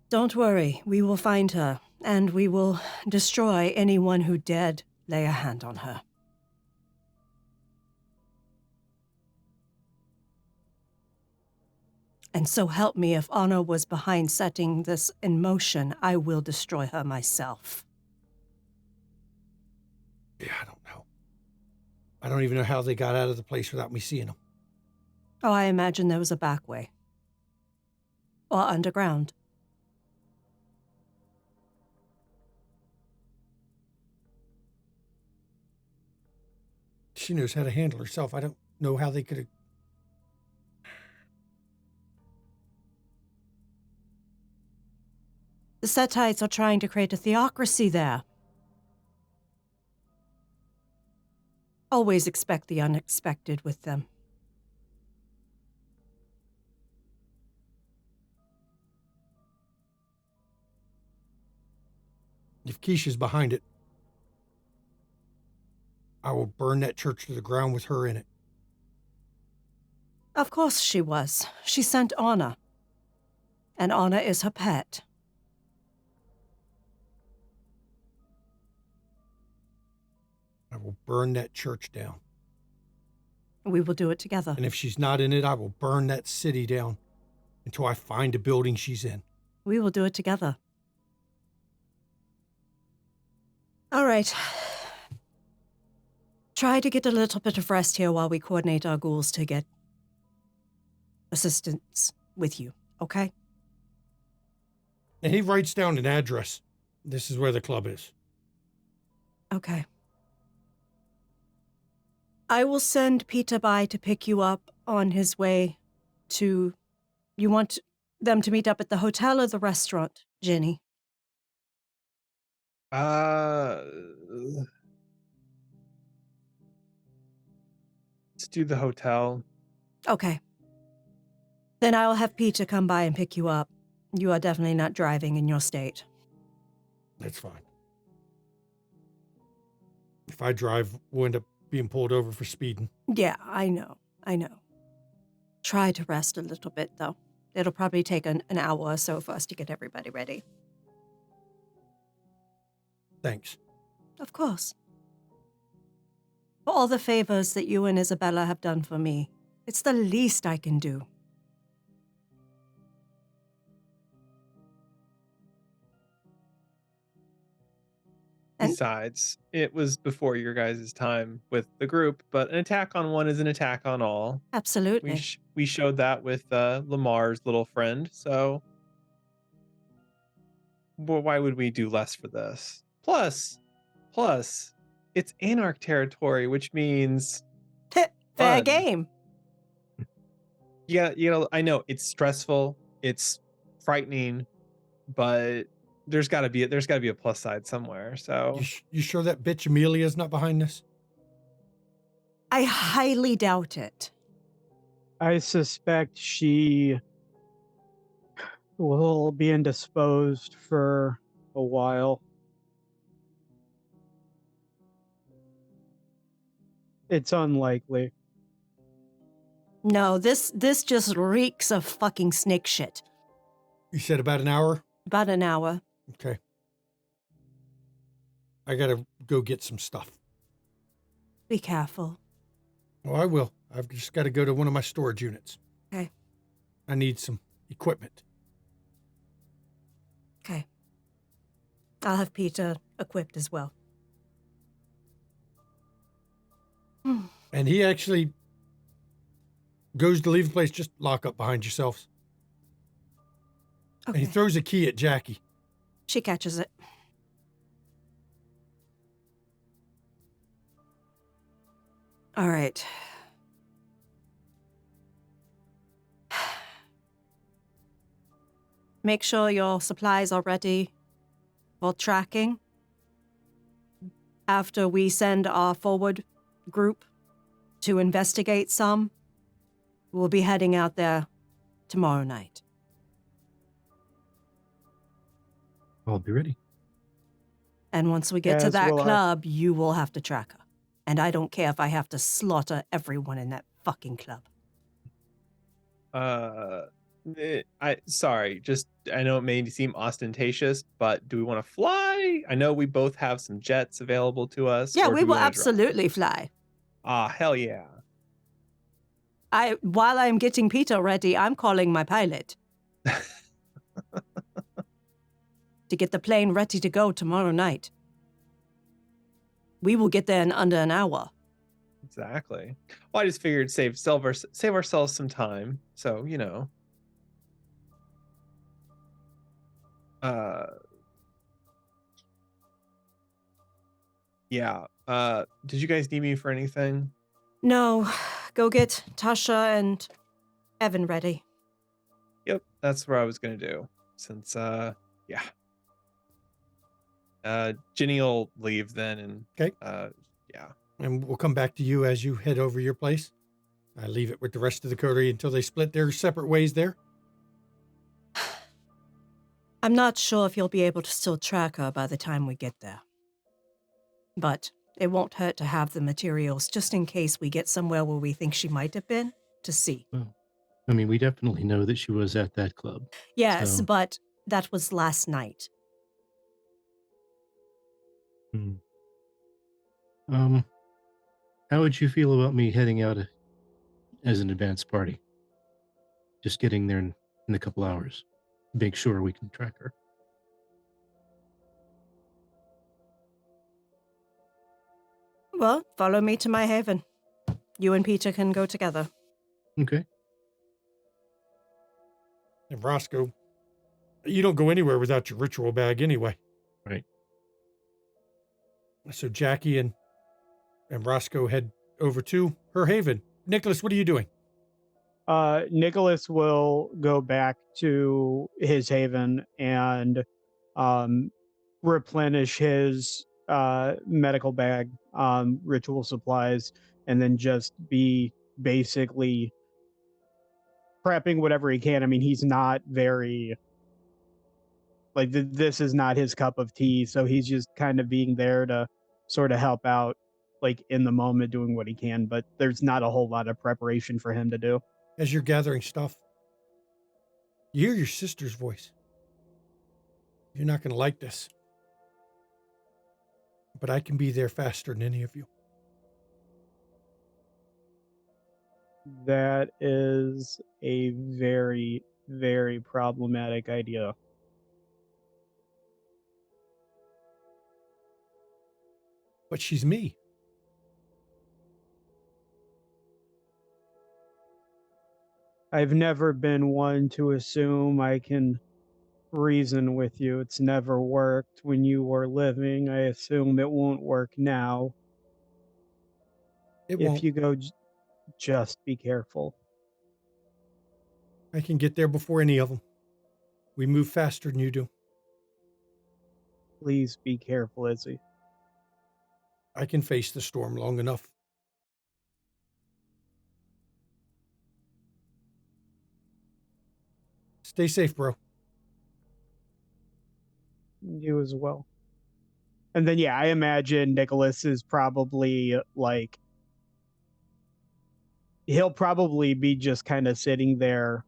Don't worry, we will find her, and we will destroy anyone who dared lay a hand on her. And so help me, if Honor was behind setting this in motion, I will destroy her myself. Yeah, I don't know. I don't even know how they got out of the place without me seeing them. Oh, I imagine there was a back way. Or underground. She knows how to handle herself. I don't know how they could have. The Setites are trying to create a theocracy there. Always expect the unexpected with them. If Keisha's behind it, I will burn that church to the ground with her in it. Of course she was. She sent Anna. And Anna is her pet. I will burn that church down. We will do it together. And if she's not in it, I will burn that city down until I find the building she's in. We will do it together. All right. Try to get a little bit of rest here while we coordinate our ghouls to get assistance with you, okay? And he writes down an address. This is where the club is. Okay. I will send Peter by to pick you up on his way to... You want them to meet up at the hotel or the restaurant, Jenny? Let's do the hotel. Okay. Then I'll have Peter come by and pick you up. You are definitely not driving in your state. That's fine. If I drive, we'll end up being pulled over for speeding. Yeah, I know. Try to rest a little bit, though. It'll probably take an hour or so for us to get everybody ready. Thanks. Of course. For all the favors that you and Isabella have done for me, it's the least I can do. And- Besides, it was before your guys' time with the group, but an attack on one is an attack on all. Absolutely. We showed that with Lamar's little friend, so why would we do less for this? Plus, it's Anarch territory, which means Fair fun. game. Yeah, I know it's stressful, it's frightening, but there's got to be a plus side somewhere. So You sure that bitch Amelia's not behind this? I highly doubt it. I suspect she will be indisposed for a while. It's unlikely. No, this just reeks of fucking snake shit. You said about an hour? About an hour. Okay. I gotta go get some stuff. Be careful. Oh, I will. I've just got to go to one of my storage units. Okay. I need some equipment. Okay. I'll have Peter equipped as well. And he actually goes to leave the place. Just lock up behind yourselves. Okay. And he throws a key at Jackie. She catches it. All right. Make sure your supplies are ready for tracking. After we send our forward group to investigate some, we'll be heading out there tomorrow night. I'll be ready. And once we get to As that will I. club, you will have to track her. And I don't care if I have to slaughter everyone in that fucking club. Sorry, just I know it may seem ostentatious, but do we want to fly? I know we both have some jets available to us. Yeah, or we do will wanna drive? absolutely fly. Ah, hell yeah. While I'm getting Peter ready, I'm calling my pilot to get the plane ready to go tomorrow night. We will get there in under an hour. Exactly. Well, I just figured save ourselves some time. So, yeah. Did you guys need me for anything? No, go get Tasha and Evan ready. Yep, that's what I was gonna do. Since yeah. Ginny will leave then, and Okay. yeah. And we'll come back to you as you head over your place. I leave it with the rest of the coterie until they split their separate ways there. I'm not sure if you'll be able to still track her by the time we get there. But it won't hurt to have the materials just in case we get somewhere where we think she might have been to see. Well, I mean, we definitely know that she was at that club. Yes, So- but that was last night. How would you feel about me heading out as an advanced party? Just getting there in a couple hours. Make sure we can track her. Well, follow me to my haven. You and Peter can go together. Okay. And Roscoe, you don't go anywhere without your ritual bag anyway. Right. So Jackie and Roscoe head over to her haven. Nicholas, what are you doing? Nicholas will go back to his haven and replenish his medical bag, ritual supplies, and then just be basically prepping whatever he can. I mean, he's not very like this is not his cup of tea, so he's just kind of being there to sort of help out, like in the moment, doing what he can. But there's not a whole lot of preparation for him to do. As you're gathering stuff, You hear your sister's voice. You're not going to like this. But I can be there faster than any of you. That is a very, very problematic idea. But she's me. I've never been one to assume I can reason with you. It's never worked when you were living. I assume it won't work now. It If won't. you go, just be careful. I can get there before any of them. We move faster than you do. Please be careful, Izzy. I can face the storm long enough. Stay safe, bro. You as well. And then, yeah, I imagine Nicholas is probably like, he'll probably be just kind of sitting there,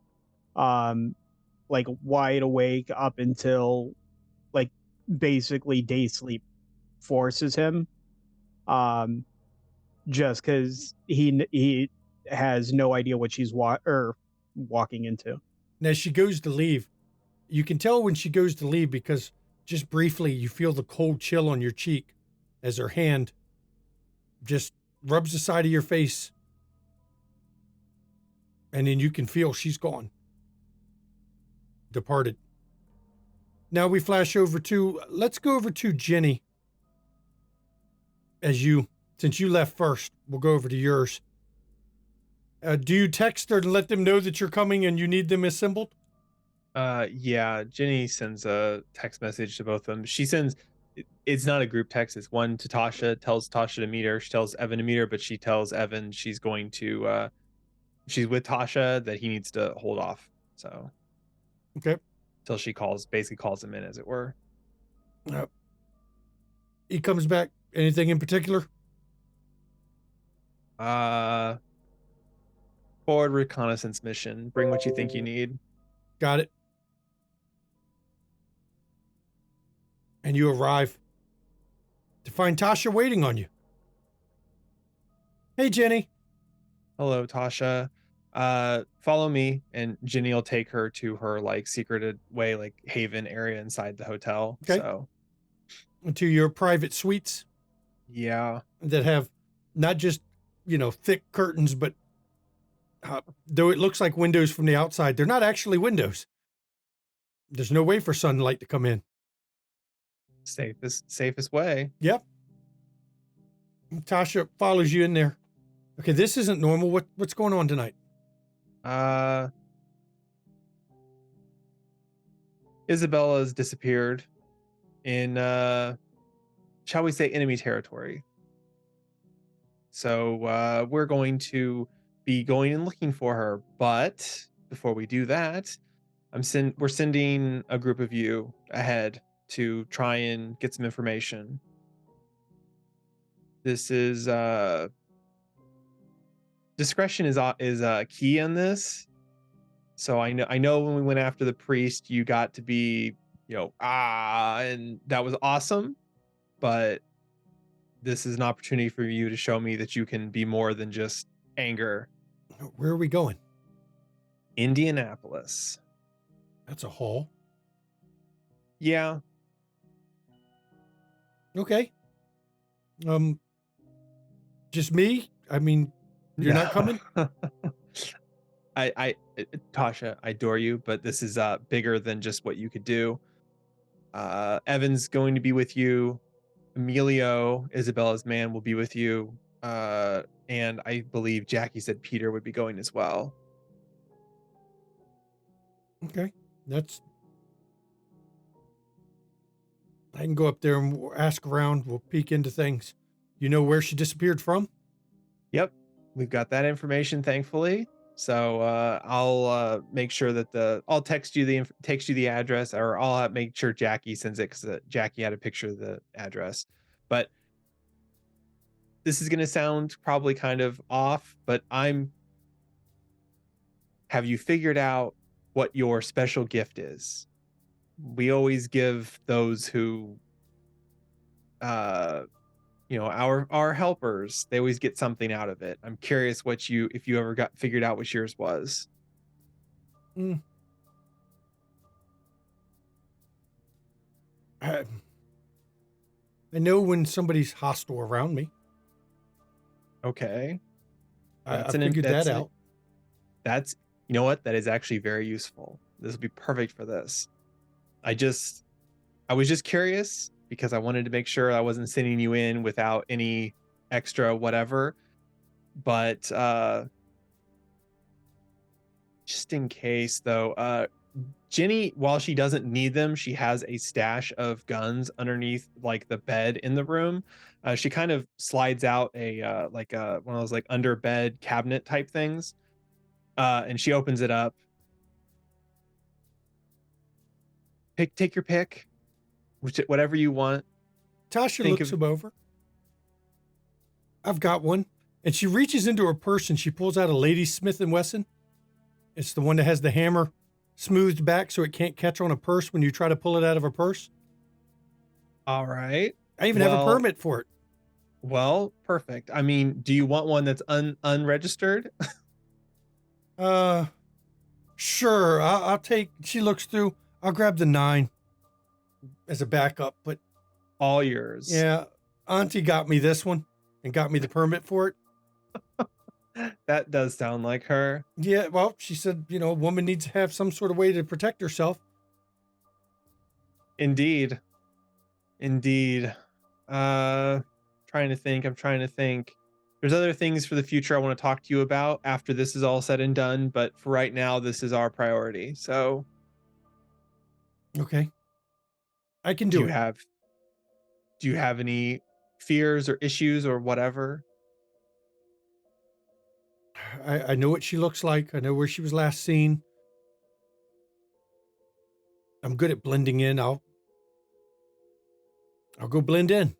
like wide awake up until like basically day sleep forces him. Just because he has no idea what she's walking into. And as she goes to leave, you can tell when she goes to leave because just briefly you feel the cold chill on your cheek as her hand just rubs the side of your face. And then you can feel she's gone. Departed. Now we flash over to, let's go over to Jenny. Since you left first, we'll go over to yours. Do you text her to let them know that you're coming and you need them assembled? Yeah, Jenny sends a text message to both of them. She sends, it's not a group text, it's one to Tasha, tells Tasha to meet her. She tells Evan to meet her, but she tells Evan she's going to, she's with Tasha, that he needs to hold off. So, okay. Till she basically calls him in, as it were. He comes back. Anything in particular? Forward reconnaissance mission. Bring what you think you need. Got it. And you arrive to find Tasha waiting on you. Hey, Jenny. Hello, Tasha. Follow me, and Jenny will take her to her like secreted way, like haven area inside the hotel. Okay. So to your private suites. Yeah. That have not just, thick curtains, but though it looks like windows from the outside, they're not actually windows. There's no way for sunlight to come in. Safest way. Yep. Tasha follows you in there. Okay, this isn't normal. What's going on tonight? Isabella has disappeared in shall we say enemy territory. So we're going to be going and looking for her, but before we do that, we're sending a group of you ahead to try and get some information. This is discretion is key in this. So I know when we went after the priest, you got to be, and that was awesome, but this is an opportunity for you to show me that you can be more than just anger. Where are we going? Indianapolis. That's a haul. Yeah. Okay. Just me? I mean, you're not coming? Tasha, I adore you, but this is bigger than just what you could do. Evan's going to be with you. Emilio, Isabella's man, will be with you. And I believe Jackie said Peter would be going as well. Okay. I can go up there and ask around. We'll peek into things. You know where she disappeared from? Yep. We've got that information, thankfully. So I'll make sure that I'll text you the address, or I'll make sure Jackie sends it, because Jackie had a picture of the address. But this is going to sound probably kind of off, but have you figured out what your special gift is. We always give those who, our helpers, they always get something out of it. I'm curious if you ever got figured out what yours was. Mm. I know when somebody's hostile around me. Okay. I figured that out. That's, you know what? That is actually very useful. This will be perfect for this. I was just curious because I wanted to make sure I wasn't sending you in without any extra whatever. But just in case though, Jenny, while she doesn't need them, she has a stash of guns underneath like the bed in the room. She kind of slides out one of those like under bed cabinet type things. And she opens it up. Take your pick, whatever you want. Tasha looks him over. I've got one. And she reaches into her purse and she pulls out a Lady Smith & Wesson. It's the one that has the hammer smoothed back so it can't catch on a purse when you try to pull it out of a purse. All right. I even have a permit for it. Well, perfect. I mean, do you want one that's unregistered? Sure. I'll take, she looks through. I'll grab the 9 as a backup, but all yours. Yeah. Auntie got me this one and got me the permit for it. That does sound like her. Yeah. Well, she said, a woman needs to have some sort of way to protect herself. Indeed. I'm trying to think. There's other things for the future I want to talk to you about after this is all said and done, but for right now, this is our priority. So. Okay. I can do it. Do you have any fears or issues or whatever? I know what she looks like. I know where she was last seen. I'm good at blending in. I'll go blend in.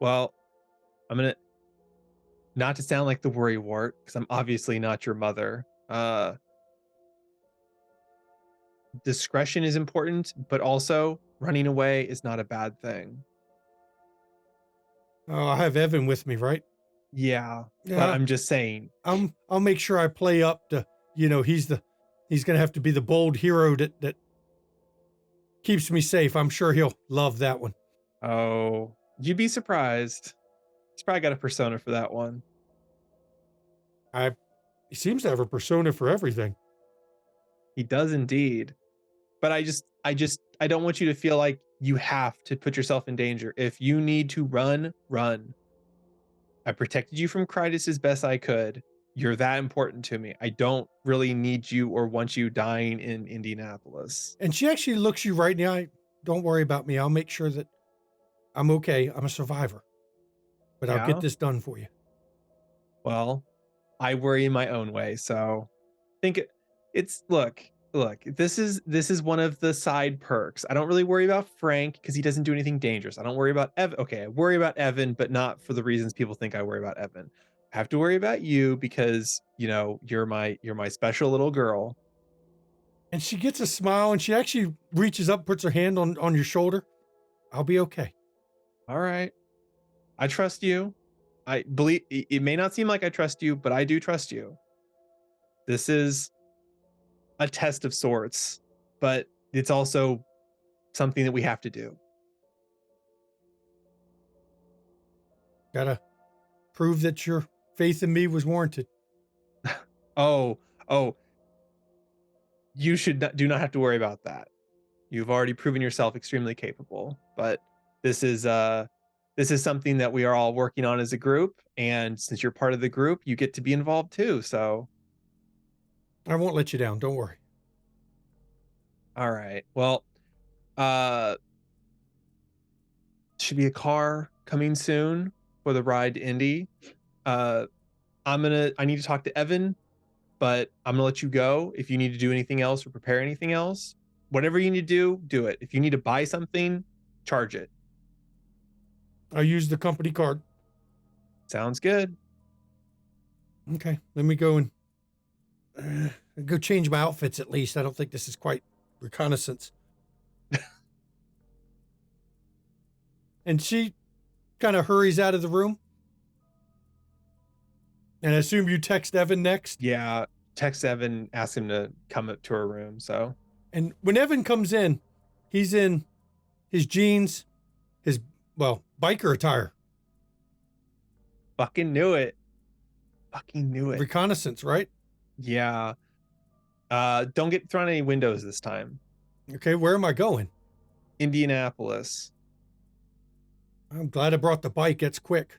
Well, I'm going to, not to sound like the worrywart, because I'm obviously not your mother. Discretion is important, but also running away is not a bad thing. Oh, I have Evan with me, right? Yeah. But I'm just saying. I'll make sure I play up to, he's gonna have to be the bold hero that keeps me safe. I'm sure he'll love that one. Oh, you'd be surprised. He's probably got a persona for that one. He seems to have a persona for everything. He does indeed. But I don't want you to feel like you have to put yourself in danger. If you need to run. I protected you from Critus as best I could. You're that important to me. I don't really need you or want you dying in Indianapolis. And she actually looks you right in the eye. Don't worry about me. I'll make sure that I'm okay. I'm a survivor. But I'll get this done for you. Well, I worry in my own way. So look, this is one of the side perks. I don't really worry about Frank because he doesn't do anything dangerous. I don't worry about Evan. Okay, I worry about Evan, but not for the reasons people think I worry about Evan. I have to worry about you because, you're my special little girl. And she gets a smile and she actually reaches up, puts her hand on your shoulder. I'll be okay. All right. I trust you. I believe it may not seem like I trust you, but I do trust you. This is a test of sorts, but it's also something that we have to do. Gotta prove that your faith in me was warranted. Oh, you do not have to worry about that. You've already proven yourself extremely capable, but this is something that we are all working on as a group. And since you're part of the group, you get to be involved too. So I won't let you down. Don't worry. All right. Well, should be a car coming soon for the ride to Indy. I need to talk to Evan, but I'm gonna let you go. If you need to do anything else or prepare anything else, whatever you need to do it. If you need to buy something, charge it. I'll use the company card. Sounds good. Okay. Let me go and Go change my outfits at least. I don't think this is quite reconnaissance. And she kind of hurries out of the room. And I assume you text Evan next. Yeah, text Evan, ask him to come up to her room. So, And when Evan comes in, he's in his jeans, his, biker attire. fucking knew it. Fucking knew it. Reconnaissance, right? Yeah. Don't get thrown any windows this time. Okay, where am I going? Indianapolis. I'm glad I brought the bike. That's quick.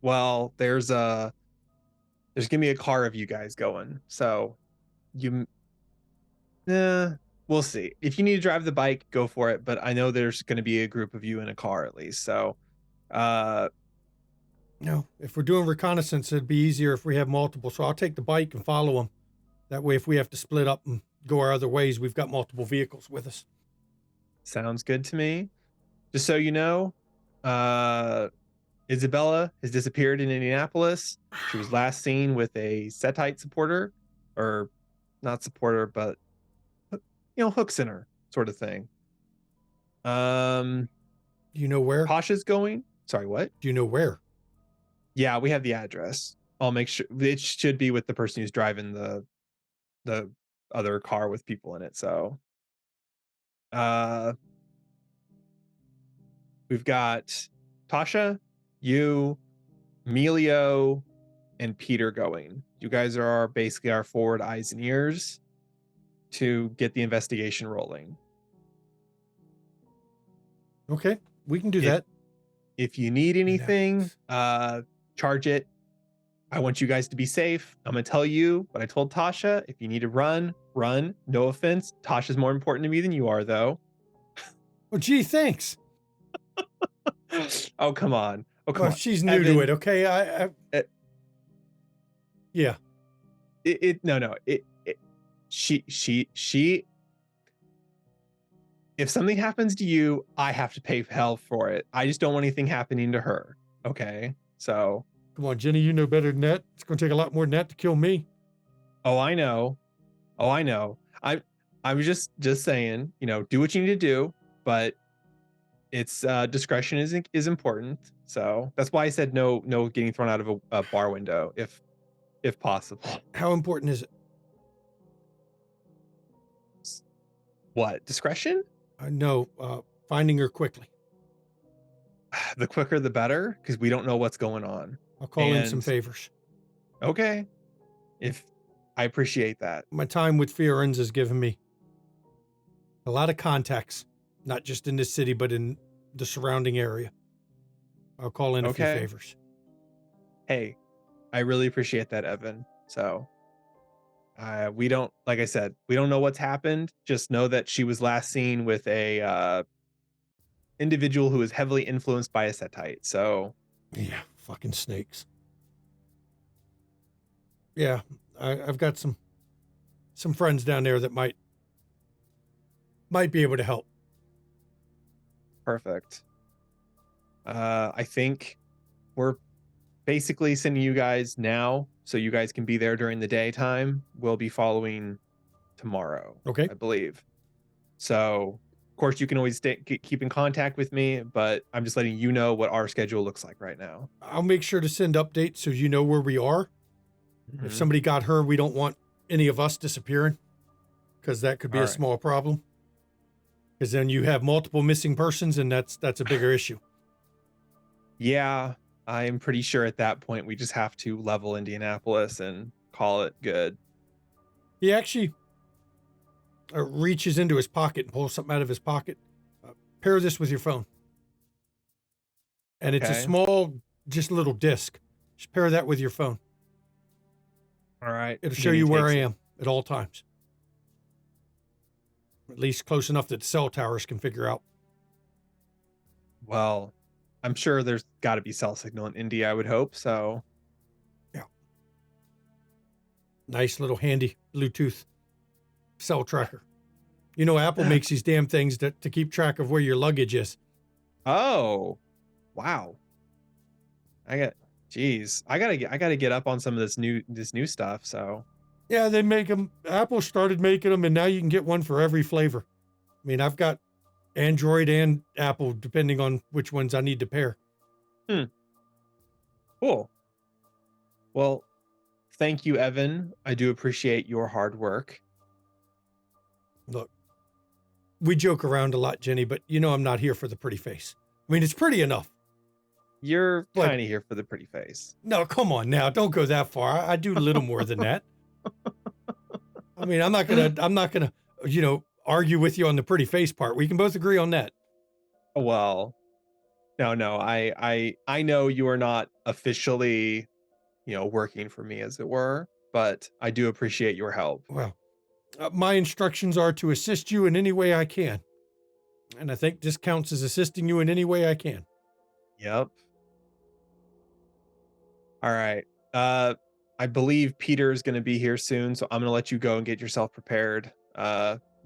Well, there's gonna be a car of you guys going. So we'll see. If you need to drive the bike, go for it. But I know there's gonna be a group of you in a car at least. So No, if we're doing reconnaissance, it'd be easier if we have multiple. So I'll take the bike and follow them. That way, if we have to split up and go our other ways, we've got multiple vehicles with us. sounds good to me. Just so you know, Isabella has disappeared in Indianapolis. She was last seen with a S8E8 supporter, or not supporter, but hooks in her sort of thing. Do you know where? Tasha's going. Sorry, what? Do you know where? Yeah, we have the address. I'll make sure it should be with the person who's driving the other car with people in it. So, we've got Tasha, you, Emilio, and Peter going. You guys are basically our forward eyes and ears to get the investigation rolling. Okay, we can do If- that. If you need anything, charge it. I want you guys to be safe. I'm gonna tell you what I told Tasha. If you need to run. No offense. Tasha's more important to me than you are, though. Oh, gee, thanks. Oh, come on. Oh, come Well, on. she's new to Evan, it, okay? Yeah. She if something happens to you, I have to pay hell for it. I just don't want anything happening to her. Okay. So, Come on, Jenny, you know better than that. It's going to take a lot more than that to kill me. I know. I'm just saying, do what you need to do, but it's discretion is important. So that's why I said no getting thrown out of a bar window if possible. How important is it? What? Discretion? No, finding her quickly. The quicker the better, because we don't know what's going on. I'll call in some And- favors. Okay. If I appreciate that. My time with Fiorens has given me a lot of contacts, not just in this city, but in the surrounding area. I'll call in a few Okay. favors. Hey, I really appreciate that, Evan. So we don't, like I said, we don't know what's happened. Just know that she was last seen with a individual who was heavily influenced by a S8E8. So Yeah, fucking snakes. Yeah, I've got some friends down there that might be able to help. perfect. I think we're basically sending you guys now so you guys can be there during the daytime. We'll be following tomorrow, Okay. I believe. So, of course, you can always keep in contact with me, but I'm just letting you know what our schedule looks like right now. I'll make sure to send updates so you know where we are. Mhm. If somebody got her, we don't want any of us disappearing because that could be All a right. small problem. Because then you have multiple missing persons, and that's a bigger issue. Yeah, I'm pretty sure at that point we just have to level Indianapolis and call it good. He actually reaches into his pocket and pulls something out of his pocket. Pair this with your phone. And it's a Okay. small, just little disc. Just pair that with your phone. All right. It'll show Jimmy you where I takes it. am at all times. At least close enough that the cell towers can figure out. Well, I'm sure there's got to be cell signal in India, I would hope. So, Nice little handy Bluetooth cell tracker. You know, Apple makes these damn things to keep track of where your luggage is. oh, wow. I gotta get up on some of this new stuff. So, Yeah, they make them. Apple started making them, and now you can get one for every flavor. I mean, I've got Android and Apple, depending on which ones I need to pair. Cool. Well, thank you, Evan. I do appreciate your hard work. Look, we joke around a lot, Jenny, but you know I'm not here for the pretty face. I mean, it's pretty enough. You're But- kind of here for the pretty face. No, come on now. Don't go that far. I do a little more than that. I mean, I'm not gonna, argue with you on the pretty face part. We can both agree on that. Well, no, I know you are not officially, working for me, as it were, but I do appreciate your help. Well, my instructions are to assist you in any way I can. And I think this counts as assisting you in any way I can. Yep. All right. I believe Peter is going to be here soon, so I'm going to let you go and get yourself prepared.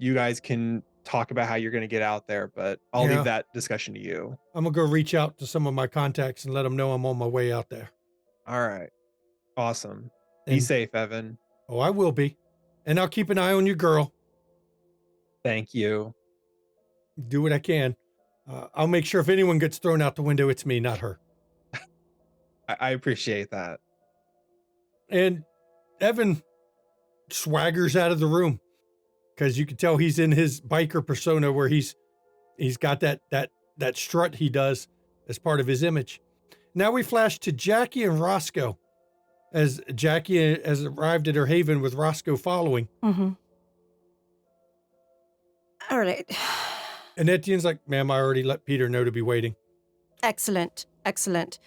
You guys can talk about how you're going to get out there, but I'll Yeah. leave that discussion to you. I'm going to go reach out to some of my contacts and let them know I'm on my way out there. All right. Awesome. Be And- safe, Evan. Oh, I will be. And I'll keep an eye on your girl. Thank you. Do what I can. I'll make sure if anyone gets thrown out the window, it's me, not her. I appreciate that. And Evan swaggers out of the room because you can tell he's in his biker persona where he's got that strut he does as part of his image. Now we flash to Jackie and Roscoe as Jackie has arrived at her haven with Roscoe following. Mm-hmm. All right. And Etienne's like, ma'am, I already let Peter know to be waiting. Excellent. Excellent.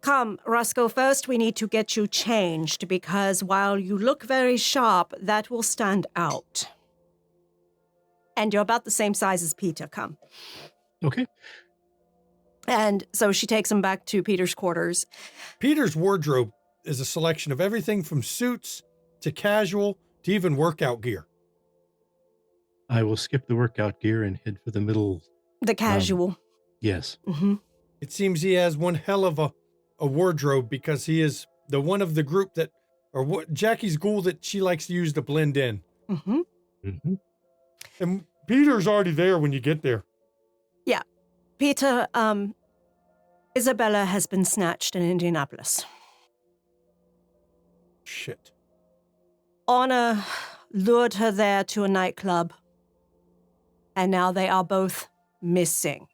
Come, Roscoe, first we need to get you changed because while you look very sharp, that will stand out. And you're about the same size as Peter. Come. Okay. And so she takes him back to Peter's quarters. Peter's wardrobe is a selection of everything from suits to casual to even workout gear. I will skip the workout gear and head for the middle. The casual. Yes. Mm-hmm. It seems he has one hell of a wardrobe because he is the one of the group that, or what Jackie's ghoul that she likes to use to blend in. Mm-hmm. Mm-hmm. And Peter's already there when you get there. Peter, Isabella has been snatched in Indianapolis. Shit. Anna lured her there to a nightclub, and now they are both missing.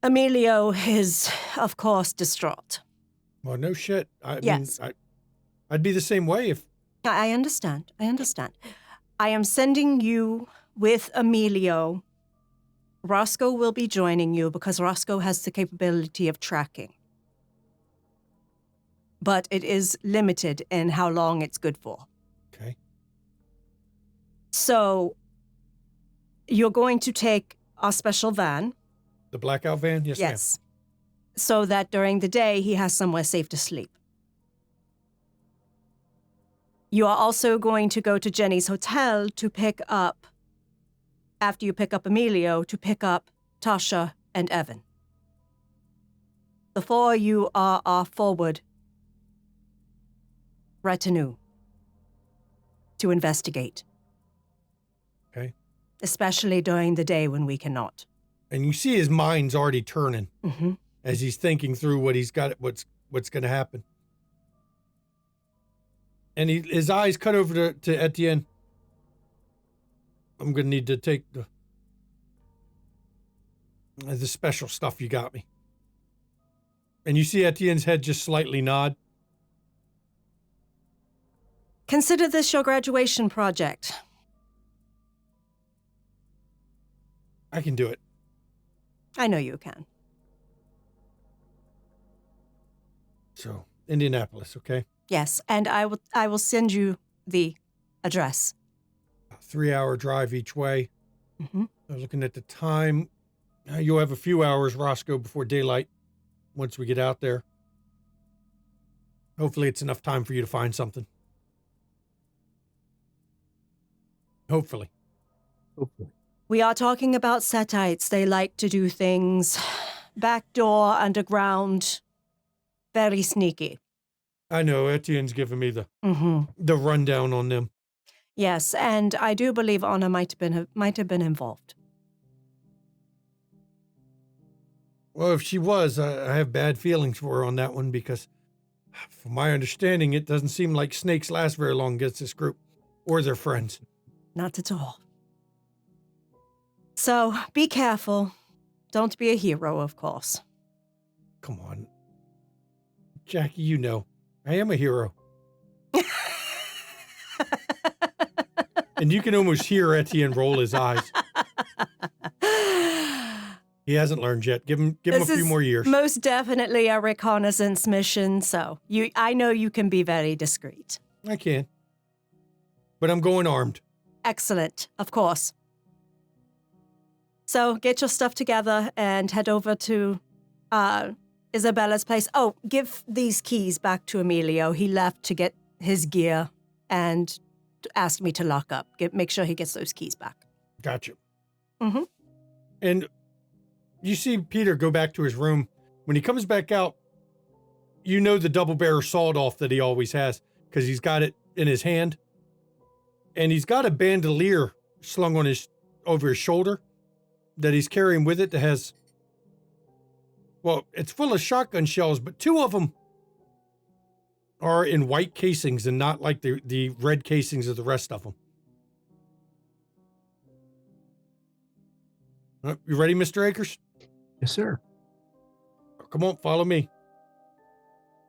Emilio is, of course, distraught. Well, no shit. Yes. I'd be the same way if. I understand. I am sending you with Emilio. Roscoe will be joining you because Roscoe has the capability of tracking. But it is limited in how long it's good for. Okay. So you're going to take our special van. The blackout van? Yes, ma'am. So that during the day he has somewhere safe to sleep. You are also going to go to Jenny's hotel to pick up, after you pick up Emilio, to pick up Tasha and Evan. The four of you are our forward retinue to investigate. Okay. Especially during the day when we cannot. And you see his mind's already turning Mm-hmm. as he's thinking through what he's got, what's going to happen. And his eyes cut over to Etienne. I'm going to need to take the special stuff you got me. And you see Etienne's head just slightly nod. Consider this your graduation project. I can do it. I know you can. So, Indianapolis, okay? Yes, and I will send you the address. A 3-hour drive each way. Mm-hmm. Looking at the time, you'll have a few hours, Roscoe, before daylight once we get out there. Hopefully it's enough time for you to find something. Hopefully. We are talking about Setites. They like to do things backdoor, underground, very sneaky. I know Etienne's giving me Mm-hmm. the rundown on them. Yes, and I do believe Anna might have been involved. Well, if she was, I have bad feelings for her on that one because, from my understanding, it doesn't seem like snakes last very long against this group or their friends. Not at all. So be careful. Don't be a hero, of course. Come on. Jackie, you know, I am a hero. And you can almost hear Etienne roll his eyes. He hasn't learned yet. Give him a few more years. Most definitely a reconnaissance mission, so I know you can be very discreet. I can. But I'm going armed. Excellent, of course. So get your stuff together and head over to Isabella's place. Oh, give these keys back to Emilio. He left to get his gear and asked me to lock up. Make sure he gets those keys back. Gotcha. Mm-hmm. And you see Peter go back to his room. When he comes back out, you know the double barrel sawed-off that he always has because he's got it in his hand. And he's got a bandolier slung on over his shoulder that he's carrying with it that has, well, it's full of shotgun shells, but 2 of them are in white casings and not like the red casings of the rest of them. You ready, Mr. Akers? Yes, sir. Come on, follow me.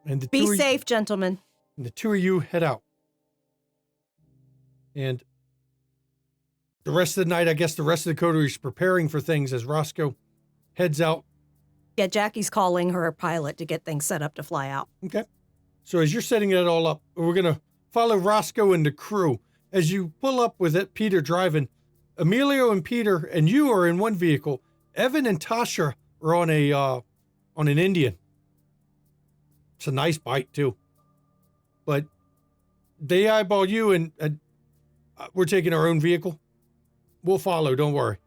And Be safe, gentlemen. And the 2 of you head out. And the rest of the night, I guess the rest of the coterie is preparing for things as Roscoe heads out. Yeah, Jackie's calling her pilot to get things set up to fly out. Okay. So as you're setting it all up, we're going to follow Roscoe and the crew. As you pull up with it, Peter driving, Emilio and Peter and you are in one vehicle. Evan and Tasha are on an Indian. It's a nice bike too. But they eyeball you and we're taking our own vehicle. We'll follow, don't worry.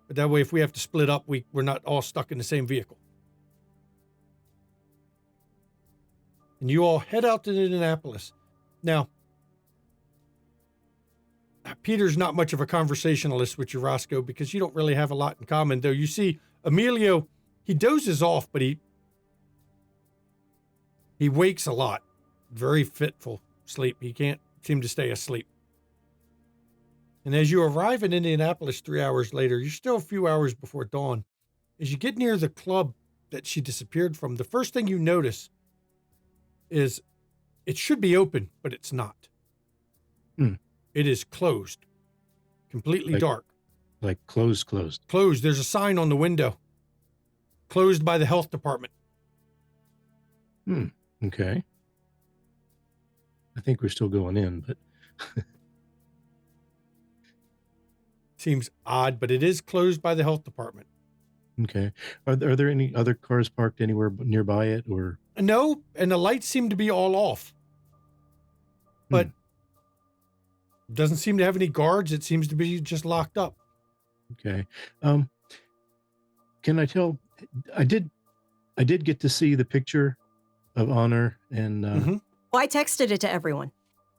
But that way, if we have to split up, we're not all stuck in the same vehicle. And you all head out to Indianapolis. Now, Peter's not much of a conversationalist with you, Roscoe, because you don't really have a lot in common, though. You see, Emilio, he dozes off, but he wakes a lot. Very fitful sleep. He can't seem to stay asleep. And as you arrive in Indianapolis 3 hours later, you're still a few hours before dawn. As you get near the club that she disappeared from, the first thing you notice is it should be open, but it's not. It is closed. Completely dark. Like closed. Closed. There's a sign on the window. Closed by the health department. Okay. I think we're still going in, but... Seems odd, but it is closed by the health department. Okay. Are there any other cars parked anywhere nearby it, or? No, and the lights seem to be all off. But doesn't seem to have any guards. It seems to be just locked up. Okay. Can I tell? I did get to see the picture of Honor and. Well, I texted it to everyone.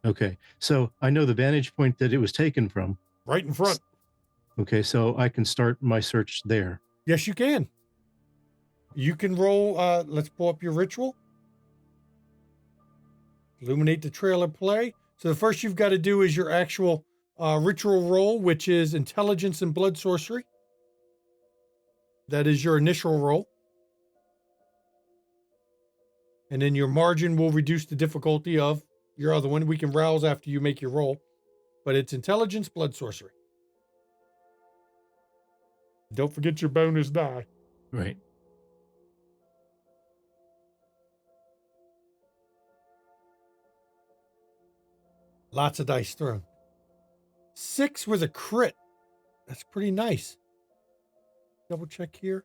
Okay, so I know the vantage point that it was taken from. Right in front. Okay, so I can start my search there. Yes, you can. You can roll. Let's pull up your ritual. Illuminate the trailer play. So the first you've got to do is your actual ritual roll, which is intelligence and blood sorcery. That is your initial roll. And then your margin will reduce the difficulty of your other one. We can rouse after you make your roll. But it's intelligence, blood sorcery. Don't forget your bonus die. Right. Lots of dice thrown. 6 with a crit. That's pretty nice. Double check here.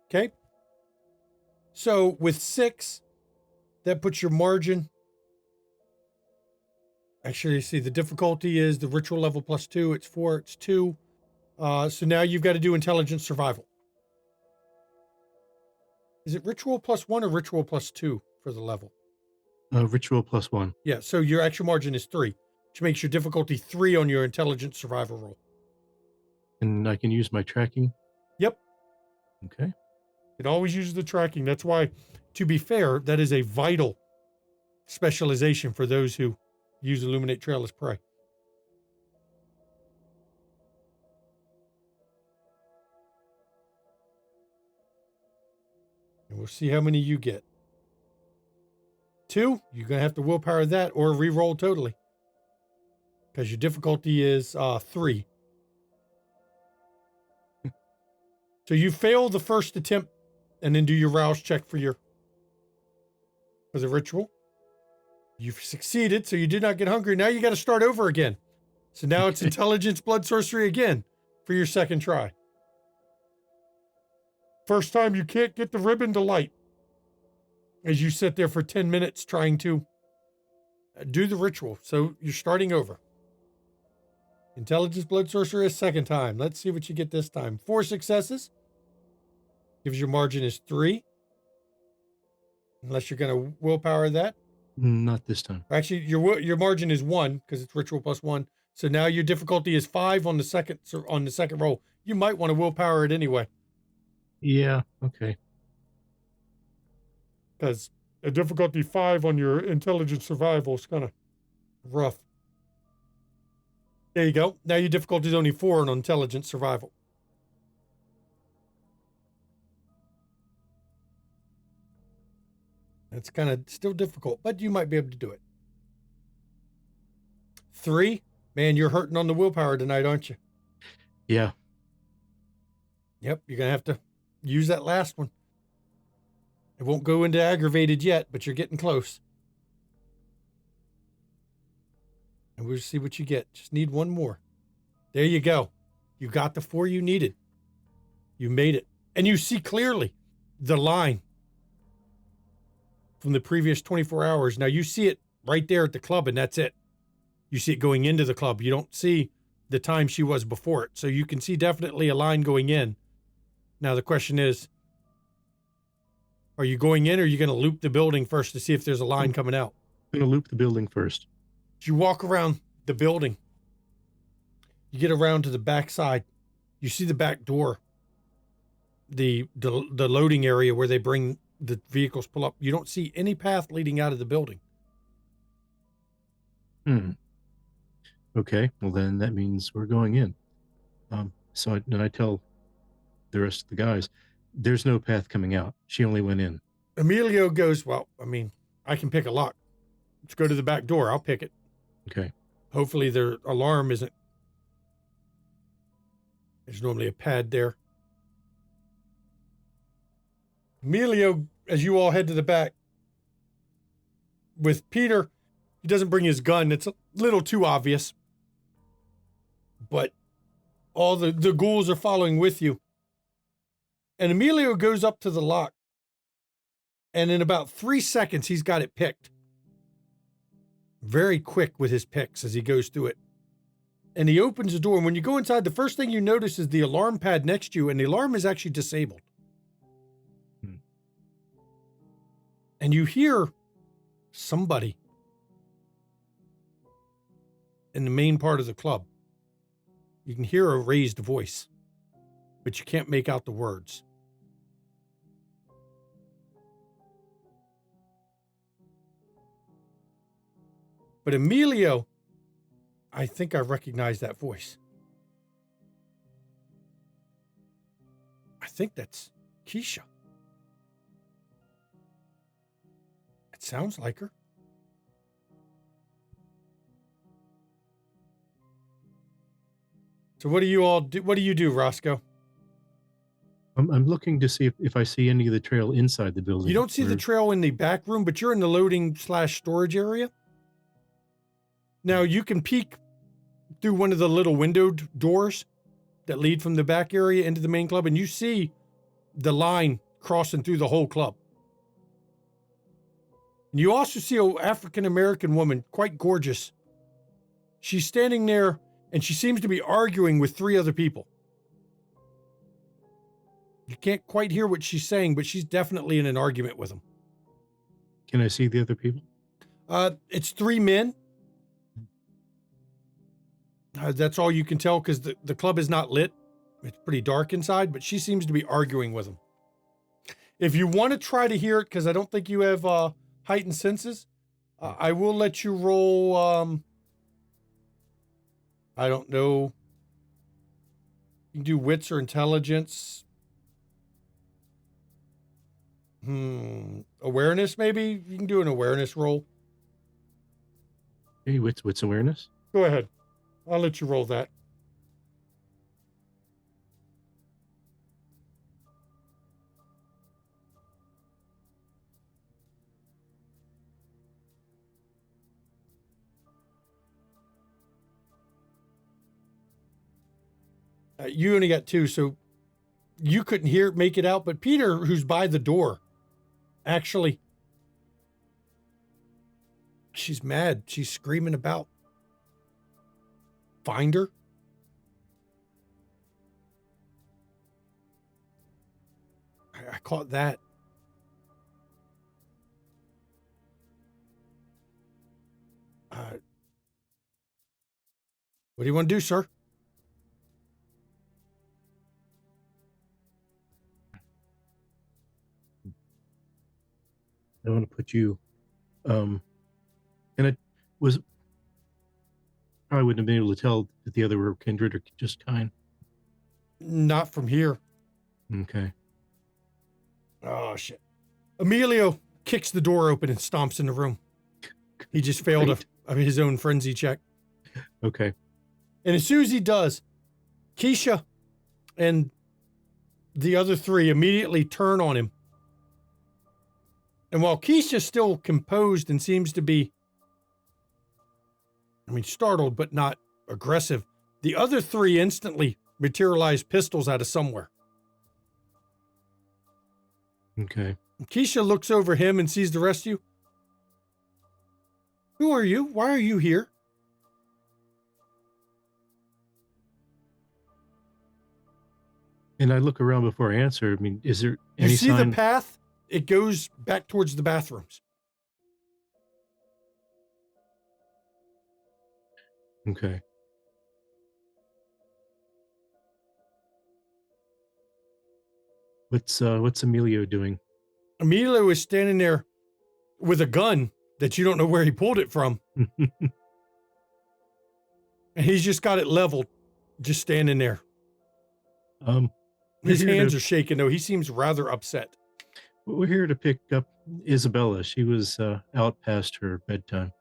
Okay. So with 6, that puts your margin. Actually, see, the difficulty is the ritual level +2. It's 4, it's 2. So now you've got to do intelligence survival. Is it ritual +1 or ritual +2 for the level? Ritual +1. Yeah, so your actual margin is 3, which makes your difficulty 3 on your intelligence survival roll. And I can use my tracking? Yep. Okay. It always uses the tracking. That's why, to be fair, that is a vital specialization for those who use Illuminate Trail as prey. And we'll see how many you get. 2, you're going to have to willpower that or re-roll totally. Because your difficulty is 3. So you fail the first attempt and then do your rouse check for the ritual. You've succeeded, so you did not get hungry. Now you got to start over again. So now it's intelligence, blood sorcery again for your second try. First time you can't get the ribbon to light as you sit there for 10 minutes trying to do the ritual. So you're starting over. Intelligence, blood sorcery a second time. Let's see what you get this time. 4 successes. Gives your margin is 3. Unless you're going to willpower that. Not this time. Actually, your margin is 1 because it's ritual +1. So now your difficulty is 5 on the second roll. You might want to willpower it anyway. Yeah, okay. Because a difficulty 5 on your intelligence survival is kind of rough. There you go. Now your difficulty is only 4 on intelligence survival. It's kind of still difficult, but you might be able to do it. 3, man, you're hurting on the willpower tonight, aren't you? Yeah. Yep, you're going to have to use that last one. It won't go into aggravated yet, but you're getting close. And we'll see what you get. Just need one more. There you go. You got the 4 you needed. You made it. And you see clearly the line from the previous 24 hours. Now you see it right there at the club, and that's it. You see it going into the club. You don't see the time she was before it. So you can see definitely a line going in. Now the question is, are you going in or are you going to loop the building first to see if there's a line coming out? I'm going to loop the building first. As you walk around the building, you get around to the back side. You see the back door, the loading area where they bring the vehicles pull up. You don't see any path leading out of the building. Okay, well then that means we're going in. So then I tell the rest of the guys, there's no path coming out. She only went in. Emilio goes, well, I mean, I can pick a lock. Let's go to the back door. I'll pick it. Okay. Hopefully their alarm isn't. There's normally a pad there. Emilio, as you all head to the back, with Peter, he doesn't bring his gun. It's a little too obvious. But all the ghouls are following with you. And Emilio goes up to the lock. And in about 3 seconds, he's got it picked. Very quick with his picks as he goes through it. And he opens the door. And when you go inside, the first thing you notice is the alarm pad next to you. And the alarm is actually disabled. And you hear somebody in the main part of the club. You can hear a raised voice, but you can't make out the words. But Emilio, I think I recognize that voice. I think that's Keisha. It sounds like her. So what do you all do? What do you do, Roscoe? I'm looking to see if I see any of the trail inside the building. You don't see the trail in the back room, but you're in the loading/storage area. Now you can peek through one of the little windowed doors that lead from the back area into the main club, and you see the line crossing through the whole club. And you also see an African-American woman, quite gorgeous. She's standing there, and she seems to be arguing with 3 other people. You can't quite hear what she's saying, but she's definitely in an argument with him. Can I see the other people? It's 3 men. That's all you can tell because the club is not lit. It's pretty dark inside, but she seems to be arguing with him. If you want to try to hear it, because I don't think you have heightened senses, I will let you roll, I don't know. You can do wits or intelligence. Awareness, maybe? You can do an awareness roll. Hey, what's awareness? Go ahead. I'll let you roll that. You only got 2, so you couldn't make it out. But Peter, who's by the door, actually, she's mad. She's screaming about. Find her. I caught that. What do you want to do, sir? I want to put you, and it was, probably wouldn't have been able to tell that the other were kindred or just kind. Not from here. Okay. Oh, shit. Emilio kicks the door open and stomps in the room. He just failed his own frenzy check. Okay. And as soon as he does, Keisha and the other 3 immediately turn on him. And while Keisha's still composed and seems to be, startled but not aggressive, the other 3 instantly materialize pistols out of somewhere. Okay. Keisha looks over him and sees the rest of you. Who are you? Why are you here? And I look around before I answer. Is there any You see sign? the path? It goes back towards the bathrooms. Okay. What's Emilio doing? Emilio is standing there with a gun that you don't know where he pulled it from. And he's just got it leveled, just standing there. His hands are shaking, though. He seems rather upset. We're here to pick up Isabella. She was out past her bedtime.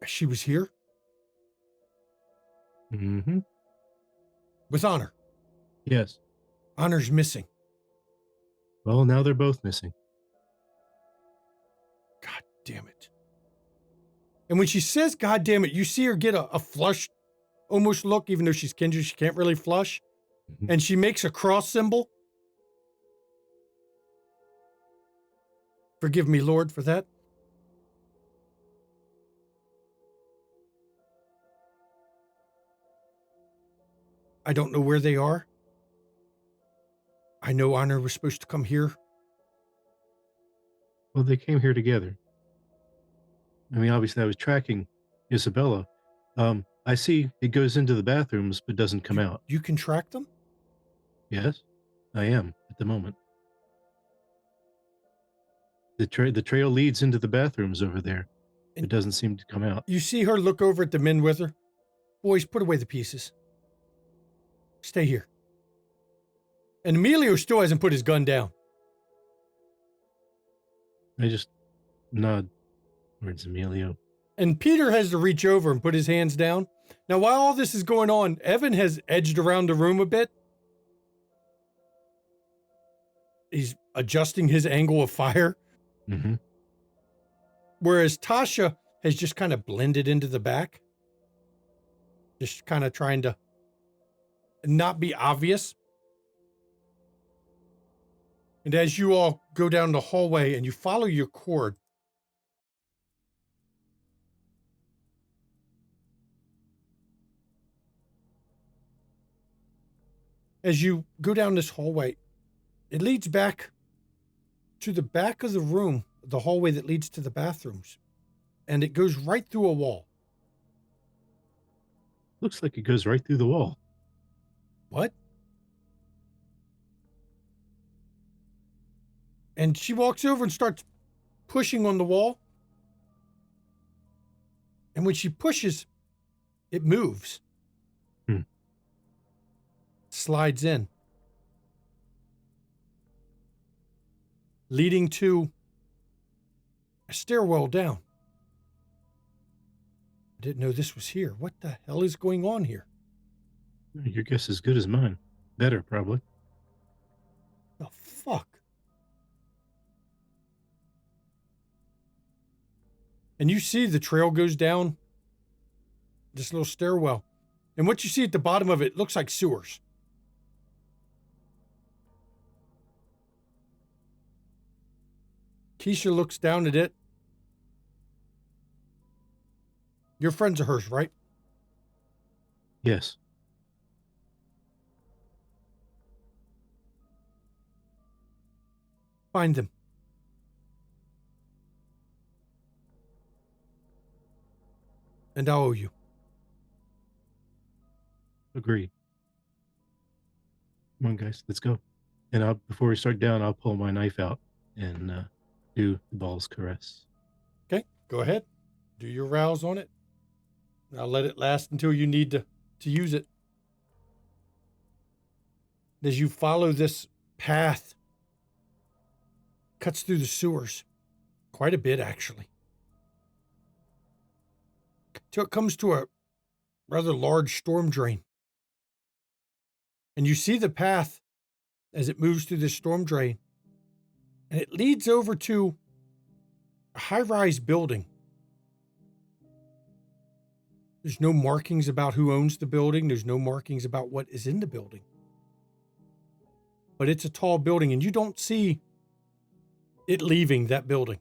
She was here? Mm-hmm. With Honor. Yes. Honor's missing. Well, now they're both missing. God damn it. And when she says, God damn it, you see her get a flushed almost look, even though she's kindred, she can't really flush. Mm-hmm. And she makes a cross symbol. Forgive me, Lord, for that. I don't know where they are. I know Honor was supposed to come here. Well, they came here together. Obviously, I was tracking Isabella. I see it goes into the bathrooms, but doesn't come out. You can track them? Yes, I am at the moment. The trail leads into the bathrooms over there. It doesn't seem to come out. You see her look over at the men with her. Boys, put away the pieces. Stay here. And Emilio still hasn't put his gun down. I just nod towards Emilio. And Peter has to reach over and put his hands down. Now, while all this is going on, Evan has edged around the room a bit. He's adjusting his angle of fire. Mm-hmm. Whereas Tasha has just kind of blended into the back. Just kind of trying to not be obvious. And as you all go down the hallway and you follow your cord, as you go down this hallway, it leads back to the back of the room, the hallway that leads to the bathrooms. And it goes right through a wall. Looks like it goes right through the wall. What? And she walks over and starts pushing on the wall. And when she pushes, it moves. Slides in. Leading to a stairwell down. I didn't know this was here. What the hell is going on here? Your guess is as good as mine. Better, probably. The fuck? And you see the trail goes down this little stairwell. And what you see at the bottom of it looks like sewers. Keisha looks down at it. You're friends of hers, right? Yes. Find them. And I owe you. Agreed. Come on, guys, let's go. And before we start down, I'll pull my knife out and do the ball's caress. Okay, go ahead. Do your rouse on it. I'll let it last until you need to use it. As you follow this path, cuts through the sewers. Quite a bit, actually. Till it comes to a rather large storm drain. And you see the path as it moves through this storm drain. And it leads over to a high-rise building. There's no markings about who owns the building. There's no markings about what is in the building. But it's a tall building, and you don't see it leaving that building.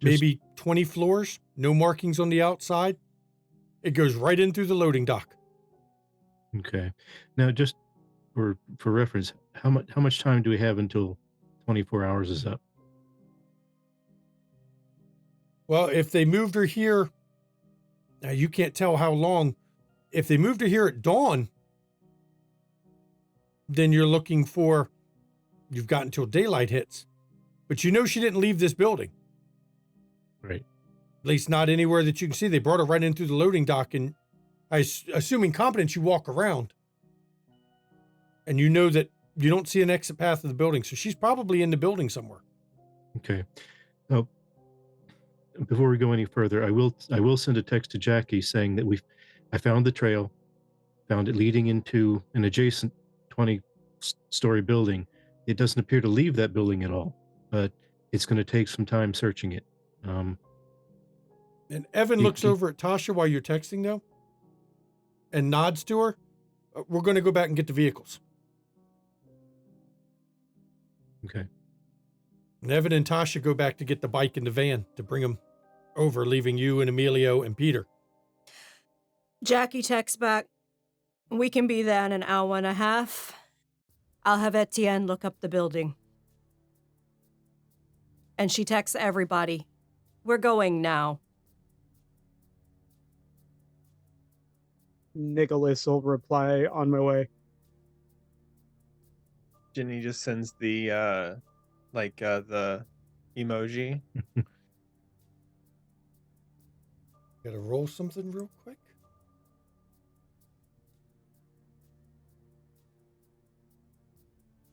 Maybe 20 floors, no markings on the outside. It goes right in through the loading dock. Okay. Now, just for reference, how much time do we have until 24 hours is up? Well, if they moved her here, now you can't tell how long. If they moved her here at dawn, then you're looking for, you've got until daylight hits. But you know she didn't leave this building. Right. At least not anywhere that you can see. They brought her right in through the loading dock, and assuming competence, you walk around. And you know that you don't see an exit path of the building, so she's probably in the building somewhere. Okay. Now, before we go any further, I will send a text to Jackie saying that I found the trail, found it leading into an adjacent 20-story building. It doesn't appear to leave that building at all, but it's going to take some time searching it. And Evan looks over at Tasha while you're texting, though, and nods to her. We're going to go back and get the vehicles. Okay. And Evan and Tasha go back to get the bike and the van to bring them over, leaving you and Emilio and Peter. Jackie texts back, "We can be there in an hour and a half. I'll have Etienne look up the building." And she texts everybody, "We're going now." Nicholas will reply, "On my way." Jenny just sends the the emoji. Gotta roll something real quick.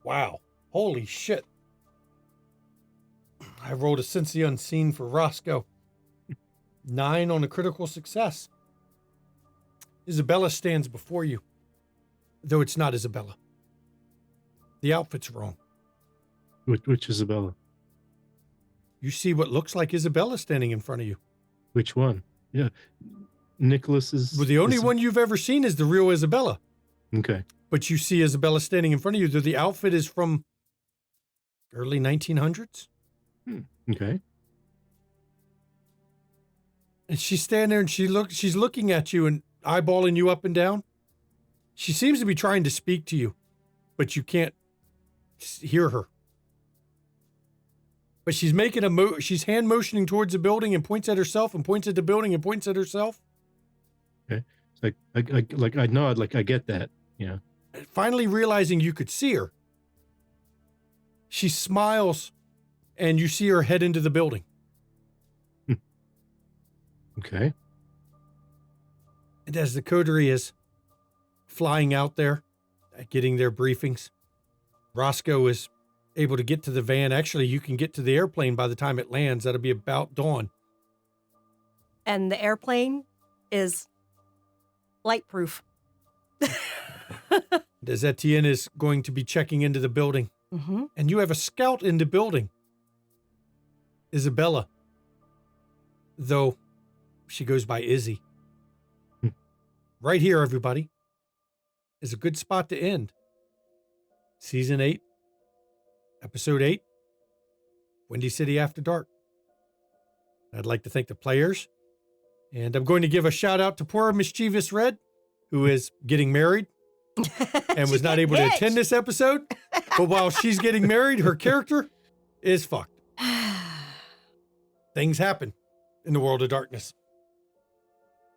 Wow. Holy shit. I rolled a Sense the Unseen for Roscoe. 9 on a critical success. Isabella stands before you, though it's not Isabella. The outfit's wrong. Which Isabella? You see what looks like Isabella standing in front of you. Which one? Yeah. Nicholas is... Well, the only one you've ever seen is the real Isabella. Okay. But you see Isabella standing in front of you, though the outfit is from early 1900s. Okay. And she's standing there and she's looking at you and eyeballing you up and down. She seems to be trying to speak to you, but you can't hear her. But she's making she's hand motioning towards the building and points at herself and points at the building and points at herself. Okay. It's like I nod, like I get that. Yeah. Finally realizing you could see her, she smiles and you see her head into the building. Okay. And as the coterie is flying out there, getting their briefings, Roscoe is able to get to the van. Actually, you can get to the airplane by the time it lands. That'll be about dawn. And the airplane is light-proof. As Etienne is going to be checking into the building. Mm-hmm. And you have a scout in the building. Isabella. Though she goes by Izzy. Right here, everybody, is a good spot to end. Season 8, Episode 8, Windy City After Dark. I'd like to thank the players. And I'm going to give a shout out to poor Mischievous Red, who is getting married and was not able to attend this episode. But while she's getting married, her character is fucked. Things happen in the world of darkness.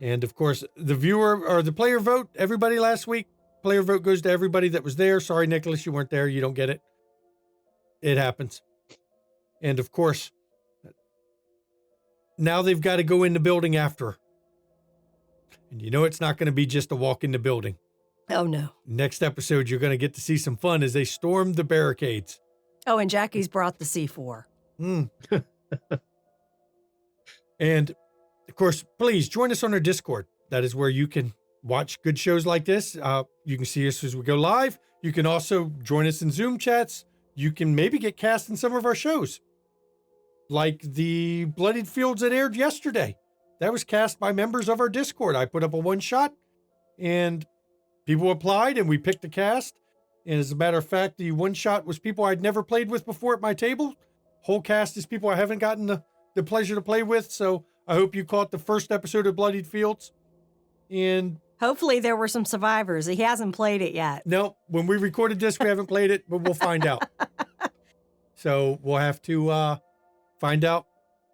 And of course, the viewer or the player vote, everybody last week, player vote goes to everybody that was there. Sorry, Nicholas, you weren't there. You don't get it. It happens. And of course, now they've got to go in the building after her. And you know it's not going to be just a walk in the building. Oh, no. Next episode, you're going to get to see some fun as they storm the barricades. Oh, and Jackie's brought the C4. And, of course, please join us on our Discord. That is where you can watch good shows like this. You can see us as we go live. You can also join us in Zoom chats. You can maybe get cast in some of our shows. Like the Bloodied Fields that aired yesterday. That was cast by members of our Discord. I put up a one-shot, and people applied, and we picked a cast. And as a matter of fact, the one-shot was people I'd never played with before at my table. Whole cast is people I haven't gotten the pleasure to play with. So I hope you caught the first episode of Bloodied Fields. And hopefully there were some survivors. He hasn't played it yet. no, when we recorded this, we haven't played it, but we'll find out. So we'll have to find out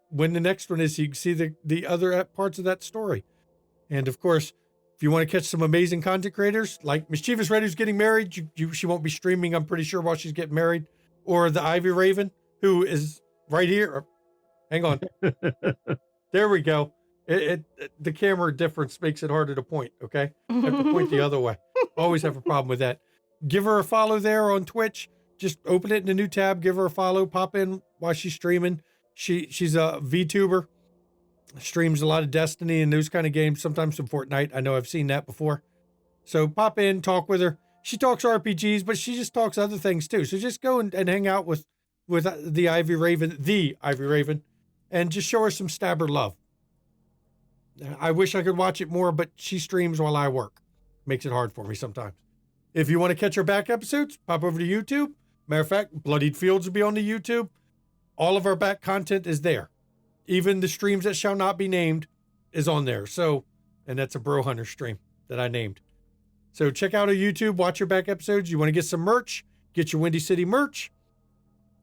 when the next one is, so you can see the other parts of that story. And of course, if you want to catch some amazing content creators like Mischievous Red, who's getting married, she won't be streaming, I'm pretty sure, while she's getting married, or the Ivy Raven, who is right here. Hang on. There we go. The camera difference makes it harder to point, okay? I have to point the other way. Always have a problem with that. Give her a follow there on Twitch. Just open it in a new tab, give her a follow, pop in while she's streaming. She's a VTuber, streams a lot of Destiny and those kind of games, sometimes some Fortnite. I know I've seen that before. So pop in, talk with her. She talks RPGs, but she just talks other things too. So just go and hang out with the Ivy Raven, and just show her some Stabber love. I wish I could watch it more, but she streams while I work. Makes it hard for me sometimes. If you want to catch our back episodes, pop over to YouTube. Matter of fact, Bloodied Fields will be on the YouTube. All of our back content is there. Even the streams that shall not be named is on there. So, and that's a Bro Hunter stream that I named. So check out our YouTube, watch your back episodes. You want to get some merch, get your Windy City merch.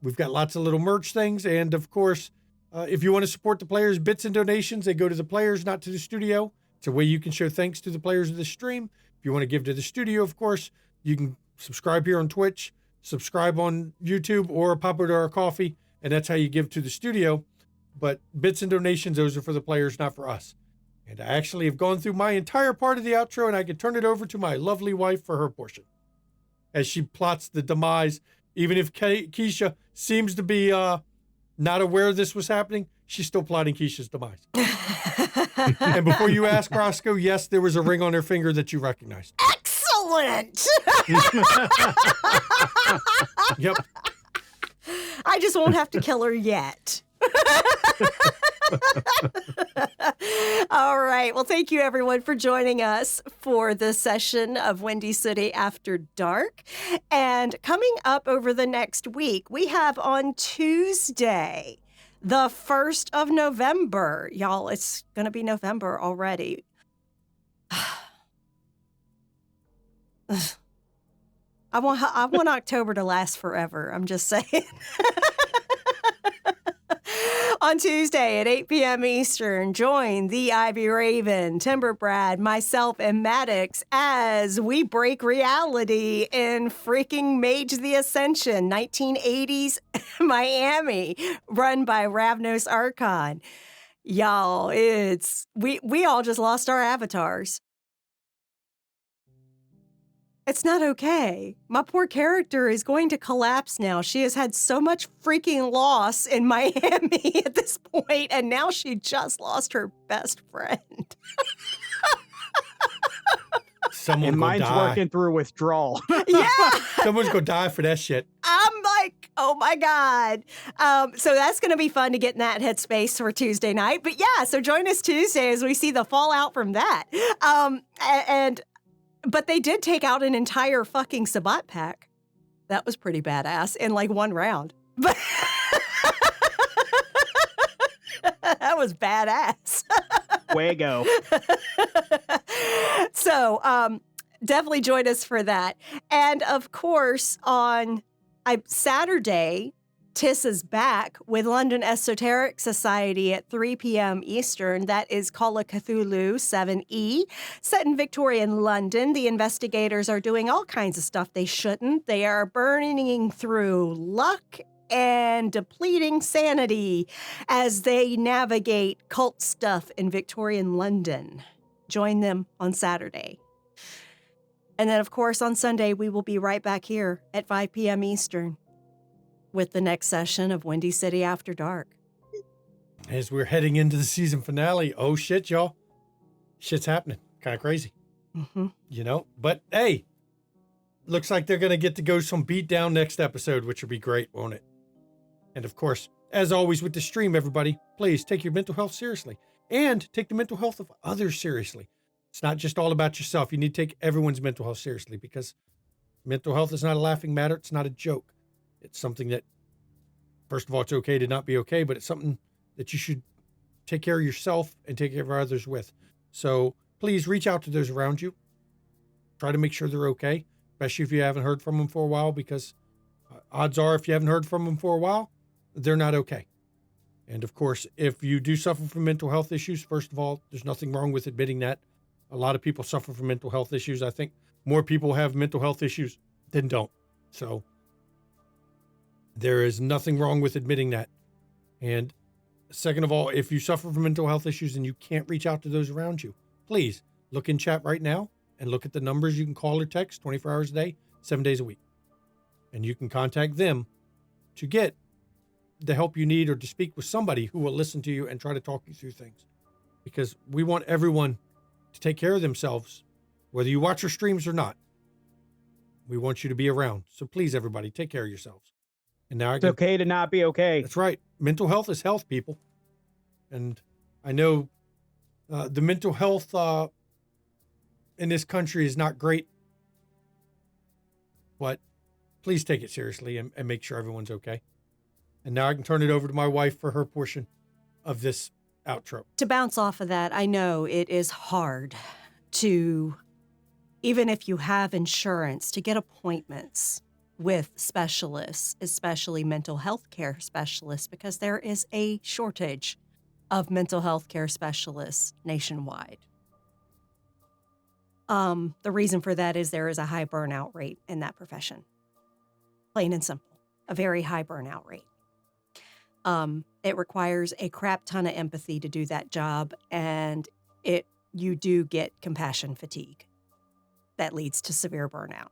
We've got lots of little merch things. And of course, if you want to support the players, bits and donations, they go to the players, not to the studio. It's a way you can show thanks to the players of the stream. If you want to give to the studio, of course, you can subscribe here on Twitch, subscribe on YouTube, or pop over to our Ko-fi, and that's how you give to the studio. But bits and donations, those are for the players, not for us. And I actually have gone through my entire part of the outro, and I can turn it over to my lovely wife for her portion. As she plots the demise, even if Keisha seems to be not aware this was happening, she's still plotting Keisha's demise. And before you ask, Roscoe, yes, there was a ring on her finger that you recognized. Excellent! Yep. I just won't have to kill her yet. All right. Well, thank you, everyone, for joining us for this session of Windy City After Dark. And coming up over the next week, we have on Tuesday, the 1st of November. Y'all, it's going to be November already. I want October to last forever. I'm just saying. On Tuesday at 8 p.m. Eastern, join the Ivy Raven, Timber Brad, myself, and Maddox as we break reality in freaking Mage the Ascension, 1980s Miami, run by Ravnos Archon. Y'all, we all just lost our avatars. It's not okay. My poor character is going to collapse now. She has had so much freaking loss in Miami at this point, and now she just lost her best friend. Someone And gonna mine's die. working through withdrawal. Yeah. Someone's gonna die for that shit. I'm like, oh my God. So that's going to be fun to get in that headspace for Tuesday night. But yeah, so join us Tuesday as we see the fallout from that. But they did take out an entire fucking Sabat pack. That was pretty badass in like one round. But that was badass. Fuego. So definitely join us for that. And of course, on Saturday, Tiss is back with London Esoteric Society at 3 p.m. Eastern. That is Call of Cthulhu 7E. Set in Victorian London, the investigators are doing all kinds of stuff they shouldn't. They are burning through luck and depleting sanity as they navigate cult stuff in Victorian London. Join them on Saturday. And then, of course, on Sunday, we will be right back here at 5 p.m. Eastern with the next session of Windy City After Dark. As we're heading into the season finale, oh shit, y'all. Shit's happening. Kind of crazy. Mm-hmm. You know? But hey, looks like they're going to get to go some beat down next episode, which will be great, won't it? And of course, as always with the stream, everybody, please take your mental health seriously and take the mental health of others seriously. It's not just all about yourself. You need to take everyone's mental health seriously because mental health is not a laughing matter. It's not a joke. It's something that, first of all, it's okay to not be okay, but it's something that you should take care of yourself and take care of others with. So please reach out to those around you. Try to make sure they're okay, especially if you haven't heard from them for a while, because odds are if you haven't heard from them for a while, they're not okay. And of course, if you do suffer from mental health issues, first of all, there's nothing wrong with admitting that. A lot of people suffer from mental health issues. I think more people have mental health issues than don't. So there is nothing wrong with admitting that. And second of all, if you suffer from mental health issues and you can't reach out to those around you, please look in chat right now and look at the numbers you can call or text 24 hours a day, 7 days a week. And you can contact them to get the help you need or to speak with somebody who will listen to you and try to talk you through things. Because we want everyone to take care of themselves, whether you watch our streams or not. We want you to be around. So please, everybody, take care of yourselves. And now It's okay to not be okay. That's right. Mental health is health, people. And I know the mental health in this country is not great, but please take it seriously and make sure everyone's okay. And now I can turn it over to my wife for her portion of this outro. To bounce off of that, I know it is hard to, even if you have insurance, to get appointments with specialists, especially mental health care specialists, because there is a shortage of mental health care specialists nationwide. The reason for that is there is a high burnout rate in that profession. Plain and simple, a very high burnout rate. It requires a crap ton of empathy to do that job, and you do get compassion fatigue that leads to severe burnout.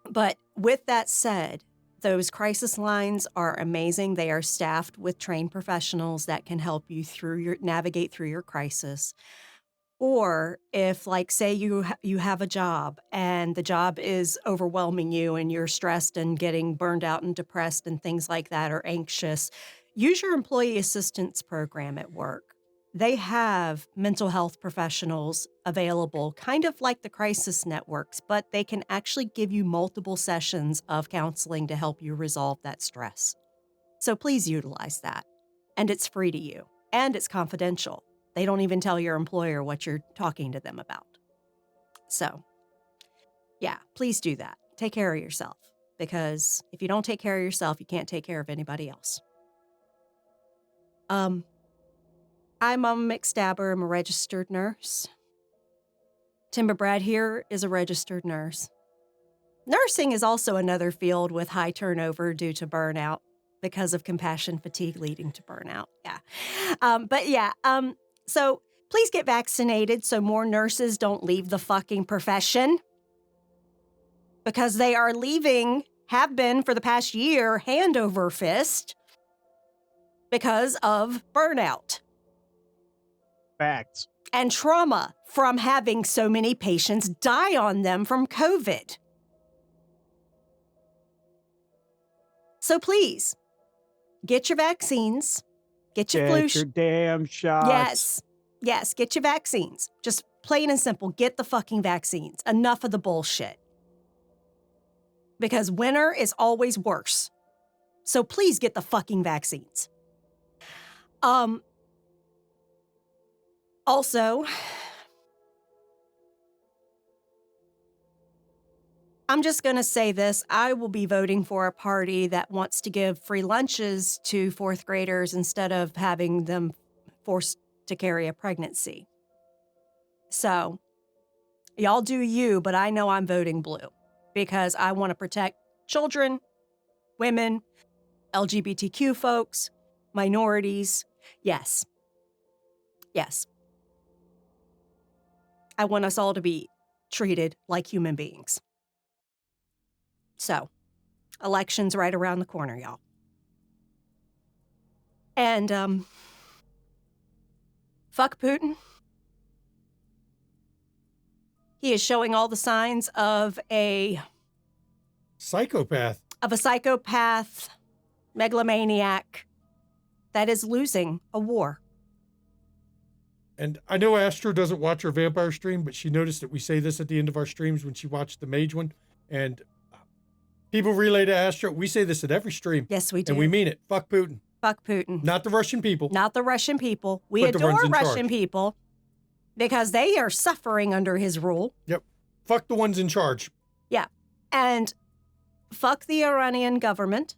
But with that said, those crisis lines are amazing. They are staffed with trained professionals that can help you navigate through your crisis. Or if, like, say you have a job and the job is overwhelming you and you're stressed and getting burned out and depressed and things like that, or anxious, use your employee assistance program at work. They have mental health professionals available, kind of like the crisis networks, but they can actually give you multiple sessions of counseling to help you resolve that stress. So please utilize that. And it's free to you. And it's confidential. They don't even tell your employer what you're talking to them about. So, yeah, please do that. Take care of yourself, because if you don't take care of yourself, you can't take care of anybody else. I'm Mama McStabber. I'm a registered nurse. Timber Brad here is a registered nurse. Nursing is also another field with high turnover due to burnout because of compassion fatigue leading to burnout. Yeah. So please get vaccinated so more nurses don't leave the fucking profession, because they are leaving, have been for the past year, hand over fist because of burnout. Facts. And trauma from having so many patients die on them from COVID. So please, get your vaccines. Get your flu Get your damn shots. Yes, get your vaccines. Just plain and simple, get the fucking vaccines. Enough of the bullshit. Because winter is always worse. So please get the fucking vaccines. Also, I'm just going to say this. I will be voting for a party that wants to give free lunches to fourth graders instead of having them forced to carry a pregnancy. So, y'all do you, but I know I'm voting blue because I want to protect children, women, LGBTQ folks, minorities. Yes. I want us all to be treated like human beings. So, election's right around the corner, y'all. And, fuck Putin. He is showing all the signs of a Psychopath. Megalomaniac that is losing a war. And I know Astro doesn't watch our vampire stream, but she noticed that we say this at the end of our streams when she watched the mage one. And people relay to Astro, we say this at every stream. Yes, we do. And we mean it. Fuck Putin. Fuck Putin. Not the Russian people. Not the Russian people. We But the ones adore in Russian charge. people because they are suffering under his rule. Yep. Fuck the ones in charge. Yeah. And fuck the Iranian government.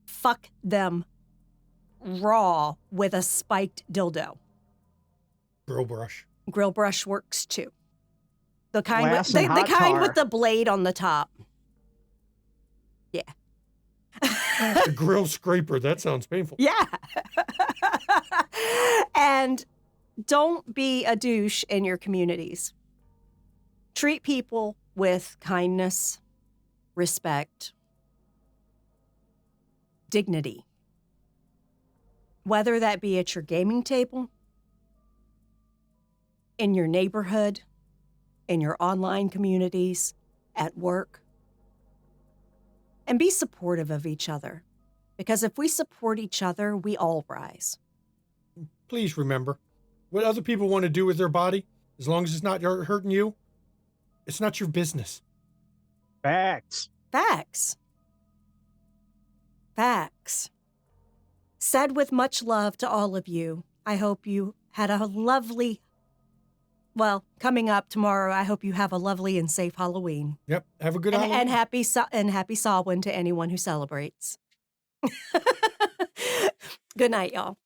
Fuck them raw with a spiked dildo. Grill brush. Grill brush works too. The kind with Glass and the hot kind tar. with the blade on the top. Yeah. The grill scraper. That sounds painful. Yeah. And don't be a douche in your communities. Treat people with kindness, respect, dignity. Whether that be at your gaming table, in your neighborhood, in your online communities, at work. And be supportive of each other. Because if we support each other, we all rise. Please remember, what other people want to do with their body, as long as it's not hurting you, it's not your business. Facts. Facts. Facts. Said with much love to all of you. I hope you had a lovely, coming up tomorrow, I hope you have a lovely and safe Halloween. Yep. Have a good Halloween. And happy Samhain to anyone who celebrates. Good night, y'all.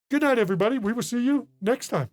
Good night, everybody. We will see you next time.